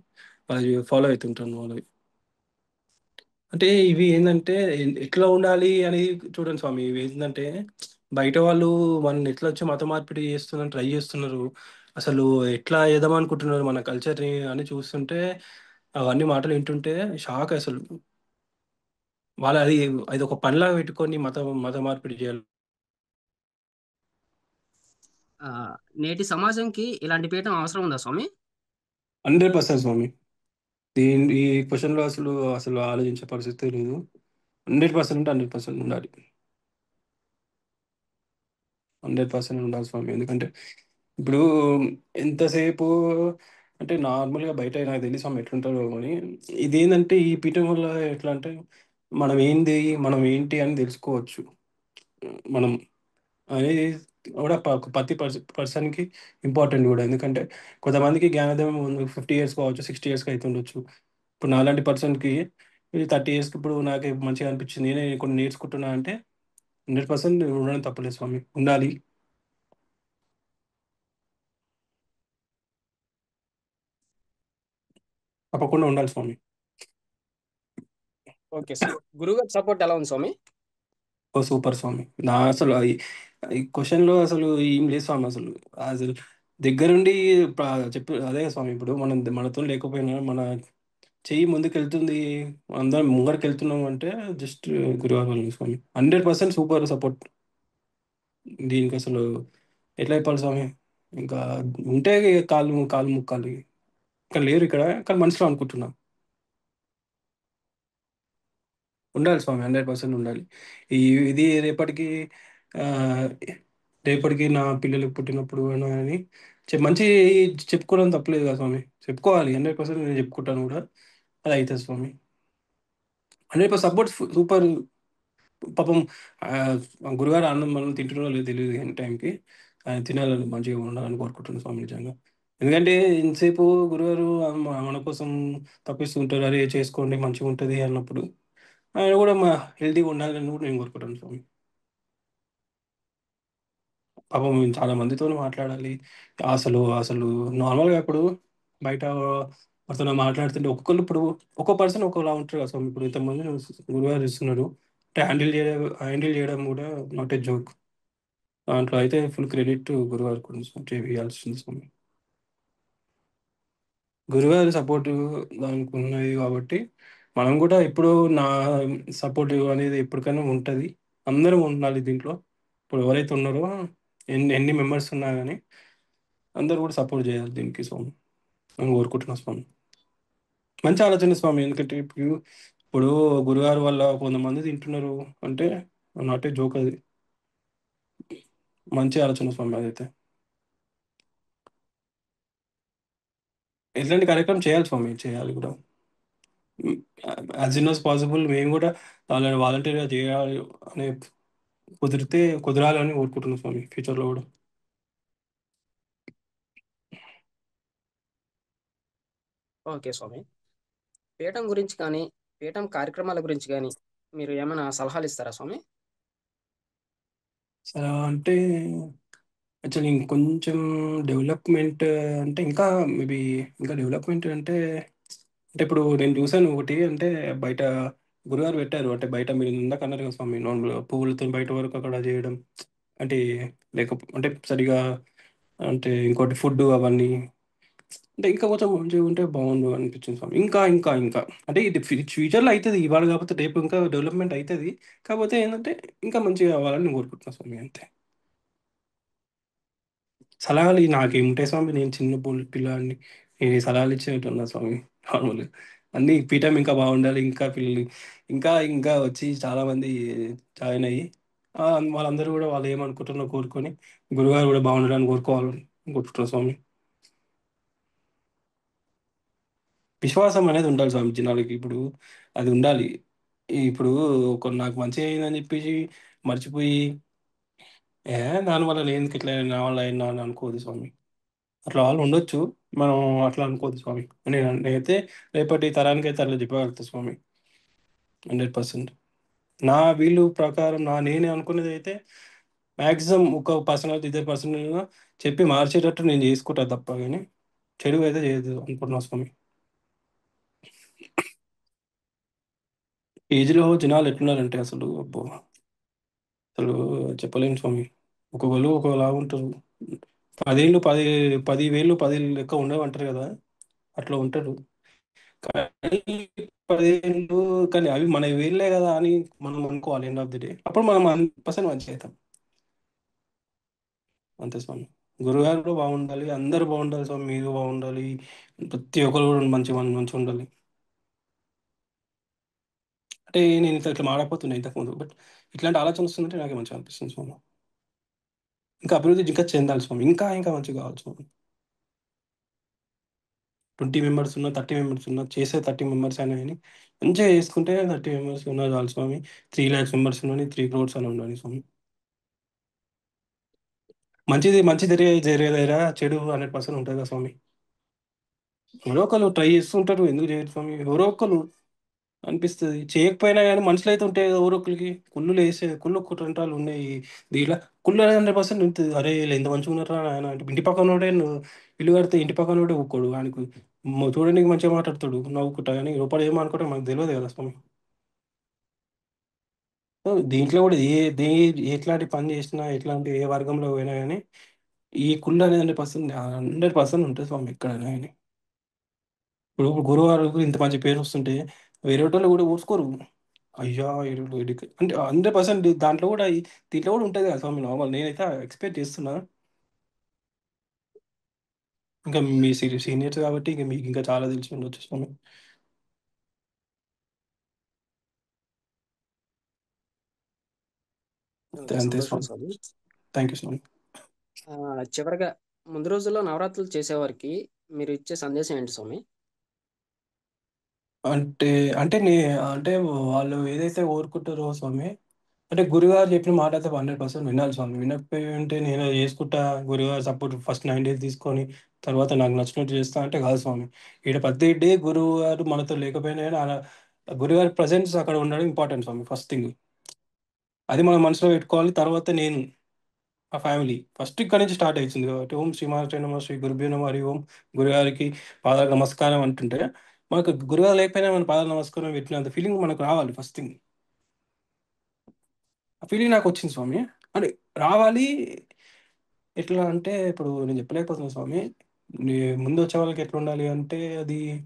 వాళ్ళు ఫాలో అవుతుంటాను వాళ్ళు. అంటే ఇవి ఏంటంటే ఎట్లా ఉండాలి అని చూడండి స్వామి. ఇవి ఏంటంటే బయట వాళ్ళు మనల్ని ఎట్లా వచ్చి మత మార్పిడి చేస్తున్నారు, ట్రై చేస్తున్నారు. అసలు ఎట్లా ఏదామనుకుంటున్నారు మన కల్చర్ని అని చూస్తుంటే, అవన్నీ మాటలు వింటుంటే షాక్ అసలు. వాళ్ళు అది ఒక పనిలాగా పెట్టుకొని మత మార్పిడి చేయాలి. ఆ, నేటి సమాజంకి ఇలాంటి పీఠం అవసరం ఉందా స్వామి? 100% స్వామి. ఈ క్వశ్చన్లో అసలు అసలు ఆలోచించే పరిస్థితి లేదు. 100% అంటే 100% ఉండాలి. 100% ఉండాలి స్వామి. ఎందుకంటే ఇప్పుడు ఎంతసేపు అంటే నార్మల్గా బయట నాకు తెలిసి స్వామి ఎట్లుంటారో కానీ, ఇదేంటంటే ఈ పీఠం వల్ల ఎట్లా అంటే మనం ఏంది, మనం ఏంటి అని తెలుసుకోవచ్చు. మనం అనేది కూడా ప్రతి పర్సన్కి ఇంపార్టెంట్ కూడా. ఎందుకంటే కొంతమందికి జ్ఞానోదయం 50 ఇయర్స్ కావచ్చు, 60 ఇయర్స్కి అవుతుండొచ్చు. ఇప్పుడు నాలాంటి పర్సన్కి ఇది 30 ఇయర్స్కి ఇప్పుడు నాకు మంచిగా అనిపించింది, నేను కొన్ని నేర్చుకుంటున్నా అంటే 100% ఉండడం తప్పలేదు స్వామి, ఉండాలి. తప్పకుండా ఉండాలి స్వామి. ఓకే స్వామి. గురుగారి సపోర్ట్ ఎలా ఉంది స్వామి? ఓ సూపర్ స్వామి. నా అసలు ఈ క్వశ్చన్లో అసలు ఏం లేదు స్వామి. అసలు దగ్గరుండి చెప్పు అదే స్వామి. ఇప్పుడు మనతో లేకపోయినా మన చెయ్యి ముందుకెళ్తుంది, అందరం ముంగరికి వెళ్తున్నాం అంటే జస్ట్ గురువారం వల్లనే స్వామి. 100% సూపర్ సపోర్ట్. దీనికి అసలు ఎట్లా చెప్పాలి స్వామి. ఇంకా ఉంటే కాళ్ళు కాళ్ళు ముక్కాలి. ఇక్కడ లేరు ఇక్కడ, కానీ మనసులో అనుకుంటున్నాం. ఉండాలి స్వామి, 100% ఉండాలి. ఈ ఇది ఆ, రేపటికి నా పిల్లలకు పుట్టినప్పుడు అయినా అని మంచి చెప్పుకోవడం తప్పలేదు కదా స్వామి. చెప్పుకోవాలి, 100% నేను చెప్పుకుంటాను కూడా. అది అవుతుంది స్వామి. 100% సపోర్ట్ సూపర్. పాపం ఆ, గురుగారు అన్నం మనం తింటున్నారో లేదో తెలియదు కానీ టైంకి ఆయన తినాలని మంచిగా ఉండాలని కోరుకుంటున్నాను స్వామి నిజంగా. ఎందుకంటే ఇంతసేపు గురుగారు మన కోసం తప్పిస్తుంటారు, అరే చేసుకోండి మంచిగా ఉంటుంది అన్నప్పుడు ఆయన కూడా మా హెల్తీగా ఉండాలని కూడా నేను కోరుకుంటాను స్వామి. పాపం మేము చాలా మందితో మాట్లాడాలి. అసలు అసలు నార్మల్గా ఇప్పుడు బయట వాళ్ళతో మాట్లాడుతుంటే ఒక్కొక్కరు ఇప్పుడు ఒక్కో పర్సన్ ఒక్కోలా ఉంటారు కదా స్వామి. ఇప్పుడు ఇంతమంది గురుగారు ఇస్తున్నారు అంటే హ్యాండిల్ చేయడం కూడా నాట్ ఏ జోక్. దాంట్లో అయితే ఫుల్ క్రెడిట్ గురుగారు కొంచెం చేయాల్సింది స్వామి. గురుగారి సపోర్ట్ దానికి ఉన్నది కాబట్టి మనం కూడా ఇప్పుడు నా సపోర్ట్ అనేది ఎప్పటికైనా ఉంటుంది. అందరం ఉండాలి దీంట్లో. ఇప్పుడు ఎవరైతే ఉన్నారో ఎన్ని మెంబర్స్ ఉన్నా కానీ అందరూ కూడా సపోర్ట్ చేయాలి దీనికి స్వామి. నేను కోరుకుంటున్నా స్వామి. మంచి ఆలోచన స్వామి. ఎందుకంటే ఇప్పుడు గురుగారు వల్ల కొంతమంది తింటున్నారు అంటే నాట్ ఏ జోక్ అది. మంచి ఆలోచన స్వామి అదైతే. ఇట్లాంటి కార్యక్రమం చేయాలి స్వామి, చేయాలి కూడా. యాజ్ సూన్ యాజ్ పాసిబుల్ మేము కూడా వాళ్ళని వాలంటీర్గా చేయాలి అనే కుదిరితే కుదరాలని కోరుకుంటున్నాం స్వామి ఫ్యూచర్లో కూడా. ఓకే స్వామి. పీఠం గురించి కానీ, పీఠం కార్యక్రమాల గురించి కానీ మీరు ఏమైనా సలహాలు ఇస్తారా స్వామి? సరే అంటే యాక్చువల్లీ ఇంకొంచెం డెవలప్మెంట్ అంటే ఇంకా మేబీ ఇంకా డెవలప్మెంట్ అంటే ఇప్పుడు నేను చూసాను ఒకటి అంటే బయట గురుగారు పెట్టారు అంటే బయట మీరు ఇందాక అన్నారు కదా స్వామి నార్మల్గా పువ్వులతో బయట వరకు అక్కడ చేయడం అంటే అంటే సరిగా అంటే ఇంకోటి ఫుడ్ అవన్నీ అంటే ఇంకా కొంచెం మంచిగా ఉంటే బాగుండు అనిపించింది స్వామి. ఇంకా అంటే ఇది ఫ్యూచర్లో అవుతుంది, ఇవాళ కాకపోతే రేపు ఇంకా డెవలప్మెంట్ అవుతుంది. కాకపోతే ఏంటంటే ఇంకా మంచిగా అవ్వాలని నేను కోరుకుంటున్నాను స్వామి అంతే. సలహాలు నాకేముంటాయి స్వామి, నేను చిన్న పిల్లాడిని. నేను ఈ సలహాలు ఇచ్చేట్టున్నా స్వామి నార్మల్. అన్ని పీఠం ఇంకా బాగుండాలి, ఇంకా పిల్లలు ఇంకా ఇంకా వచ్చి చాలామంది జాయిన్ అయ్యి ఆ, వాళ్ళందరూ కూడా వాళ్ళు ఏమనుకుంటున్నారో కోరుకొని గురుగారు కూడా బాగుండాలని కోరుకోవాలని కోరుకుంటున్నాను స్వామి. విశ్వాసం అనేది ఉండాలి స్వామి జనాలకి ఇప్పుడు. అది ఉండాలి. ఇప్పుడు నాకు మంచి అయిందని చెప్పేసి మర్చిపోయి ఏ దానివల్ల నేను ఎందుకు ఇట్లా నా వల్ల అయినా అని అనుకోదు స్వామి. అట్లా వాళ్ళు ఉండొచ్చు, మనం అట్లా అనుకోవద్దు స్వామి. నేనైతే రేపటి తరానికి అయితే అట్లా చెప్పగలుగుతా స్వామి. 100%. నా వీలు ప్రకారం నేనే అనుకునేది అయితే మ్యాక్సిమం ఒక పర్సనల్ ఇద్దరు పర్సనల్గా చెప్పి మార్చేటట్టు నేను చేసుకుంటా తప్ప కానీ చెడు అయితే చేయదు అనుకుంటున్నా స్వామి. ఏజ్లో జనాలు ఎట్లున్నారంటే అసలు అబ్బో, అసలు చెప్పలేము స్వామి. ఒక్కొక్కరు ఒక్కొక్కలా ఉంటారు. 10 ఏళ్ళు 10 వేలు 10 లెక్క ఉండవంటారు కదా, అట్లా ఉంటారు. కానీ 10 ఏళ్ళు కానీ అవి మన వేళ్ళే కదా అని మనం అనుకోవాలి ఎండ్ ఆఫ్ ది డే. అప్పుడు మనం 100% మంచిగా అవుతాం. అంతే స్వామి. గురుగారు కూడా బాగుండాలి, అందరూ బాగుండాలి స్వామి, మీరు బాగుండాలి, ప్రతి ఒక్కరు కూడా మంచిగా ఉండాలి. అంటే నేను ఇట్లా మాడకపోతున్నా ఇంతకుముందు, బట్ ఇట్లాంటి ఆలోచన వస్తుందంటే నాకే మంచిగా అనిపిస్తుంది స్వామి. ఇంకా అభివృద్ధి ఇంకా చెందాలి స్వామి, ఇంకా ఇంకా మంచిగా కావాలి స్వామి. 20 మెంబర్స్ ఉన్నా 30 మెంబర్స్ ఉన్నా చేసే 30 మెంబర్స్ అయినా కానీ మంచిగా చేసుకుంటే 30 మెంబర్స్ ఉన్నా చాలు స్వామి. 3 lakhs మెంబర్స్ ఉన్నాని 3 crores అని ఉండాలి స్వామి. మంచిది మంచి జరిగే దగ్గర చెడు 100% ఉంటుంది కదా స్వామి. ఎవరో ఒకరు ట్రై చేస్తుంటారు, ఎందుకు చేయరు స్వామి, ఎవరో ఒకరు అనిపిస్తుంది. చేయకపోయినా కానీ మనుషులు అయితే ఉంటాయి కదా ఎవరో ఒకరికి కుళ్ళు వేసే కుళ్ళు కుట్రంటాలు ఉన్నాయి దీంట్లో. కుళ్ళు 100% ఉంటుంది. అరే వీళ్ళు ఎంత మంచిగా ఉన్నారా ఆయన అంటే ఇంటి పక్కన వాడే ఇల్లు కడితే ఇంటి పక్కన వాడే ఊక్కోడు ఆయనకు. చూడడానికి మంచిగా మాట్లాడతాడు నవ్వుకుంటా, కానీ లోపల ఏమనుకుంటే మనకు తెలియదు కదా స్వామి. సో దీంట్లో కూడా ఎట్లాంటి పని చేసినా ఎట్లాంటి ఏ వర్గంలో పోయినా కానీ ఈ కుళ్ళు అనేది 100% ఉంటుంది స్వామి ఎక్కడైనా కానీ. ఇప్పుడు గురువారికి ఇంత మంచి పేరు వస్తుంటే వేరే వాళ్ళు కూడా ఊరుకోరు. అయ్యా అంటే 100% దాంట్లో కూడా దీంట్లో కూడా ఉంటుంది కదా స్వామి. నార్మల్ నేనైతే ఎక్స్పెక్ట్ చేస్తున్నా. ఇంకా మీ సీనియర్స్ కాబట్టి ఇంకా మీకు ఇంకా చాలా తెలిసి ఉండొచ్చు స్వామి. అంతే ఓకే, అంతే సంతోషం స్వామి. స్వామి. థ్యాంక్ యూ స్వామి. చివరగా ముందు రోజుల్లో నవరాత్రులు చేసేవారికి మీరు ఇచ్చే సందేశం ఏంటి స్వామి? అంటే అంటే అంటే వాళ్ళు ఏదైతే కోరుకుంటారో స్వామి అంటే గురుగారు చెప్పిన మాట అయితే 100% వినాలి స్వామి. వినకపోయి ఉంటే నేను అది చేసుకుంటా, గురుగారు సపోర్ట్ ఫస్ట్ 9 డేస్ తీసుకొని తర్వాత నాకు నచ్చినట్టు చేస్తా అంటే కాదు స్వామి. ఈడ ప్రతి డే గురువు గారు మనతో లేకపోయినా గానీ గురుగారి ప్రజెన్స్ అక్కడ ఉండడం ఇంపార్టెంట్ స్వామి ఫస్ట్ థింగ్. అది మనం మనసులో పెట్టుకోవాలి. తర్వాత నేను, ఆ ఫ్యామిలీ ఫస్ట్ ఇక్కడ నుంచి స్టార్ట్ అవుతుంది కాబట్టి ఓం శ్రీ మాత్రే నమః శ్రీ గురుభ్యో నమః హరి ఓం. గురుగారికి పాదాలకు నమస్కారం అంటుంటే మనకు గురుగారు లేకపోయినా మన పాదాలు నమస్కారం పెట్టినంత ఫీలింగ్ మనకు రావాలి ఫస్ట్ థింగ్. ఆ ఫీలింగ్ నాకు వచ్చింది స్వామి. అంటే రావాలి. ఎట్లా అంటే ఇప్పుడు నేను చెప్పలేకపోతున్నాను స్వామి. నీ ముందు వచ్చే వాళ్ళకి ఎట్లా ఉండాలి అంటే అది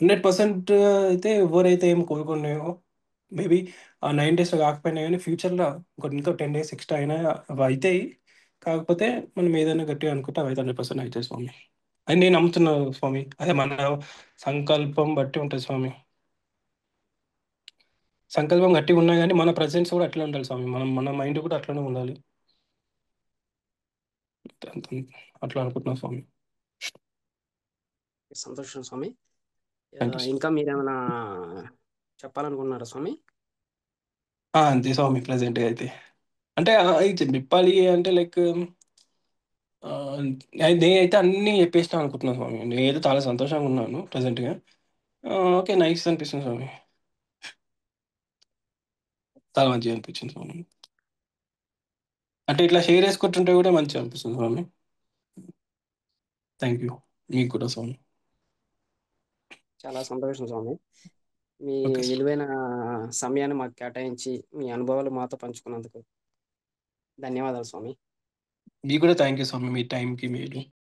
100% అయితే ఎవరైతే ఏం కోరుకున్నాయో మేబీ ఆ 9 డేస్లో కాకపోయినా కానీ ఫ్యూచర్లో ఇంకో 10 డేస్ ఎక్స్ట్రా అయినా అవి అవుతాయి. కాకపోతే మనం ఏదైనా గట్టిగా అనుకుంటే అవి 100% అవుతాయి స్వామి. అది నేను నమ్ముతున్నాను స్వామి. అదే మన సంకల్పం బట్టి ఉంటుంది స్వామి. సంకల్పం గట్టిగా ఉన్నా కానీ మన ప్రజెన్స్ కూడా అట్లే ఉండాలి స్వామి. మన మైండ్ కూడా అట్లనే ఉండాలి. అంత- అట్లా అనుకుంటున్నాను స్వామి. సంతోషం స్వామి. Thank you. ఇంకా మీరేమైనా చెప్పాలనుకుంటున్నారా స్వామి? అంతే స్వామి ప్రజెంట్ అయితే. అంటే ఇది చెప్పాలి అంటే లైక్ నేనైతే అన్నీ చెప్పేసిన అనుకుంటున్నాను స్వామి. నేనైతే చాలా సంతోషంగా ఉన్నాను ప్రజెంట్గా. ఓకే నైస్ అనిపిస్తుంది స్వామి. చాలా మంచిగా అనిపించింది స్వామి. అంటే ఇట్లా షేర్ చేసుకుంటుంటే కూడా మంచిగా అనిపిస్తుంది స్వామి. Thank you. మీకు కూడా స్వామి. చాలా సంతోషం స్వామి. మీ ఓకే స్వామి. విలువైన సమయాన్ని మాకు కేటాయించి మీ అనుభవాలు మాతో పంచుకున్నందుకు ధన్యవాదాలు స్వామి. మీకు కూడా థ్యాంక్ యూ స్వామి. మీ టైంకి మీరు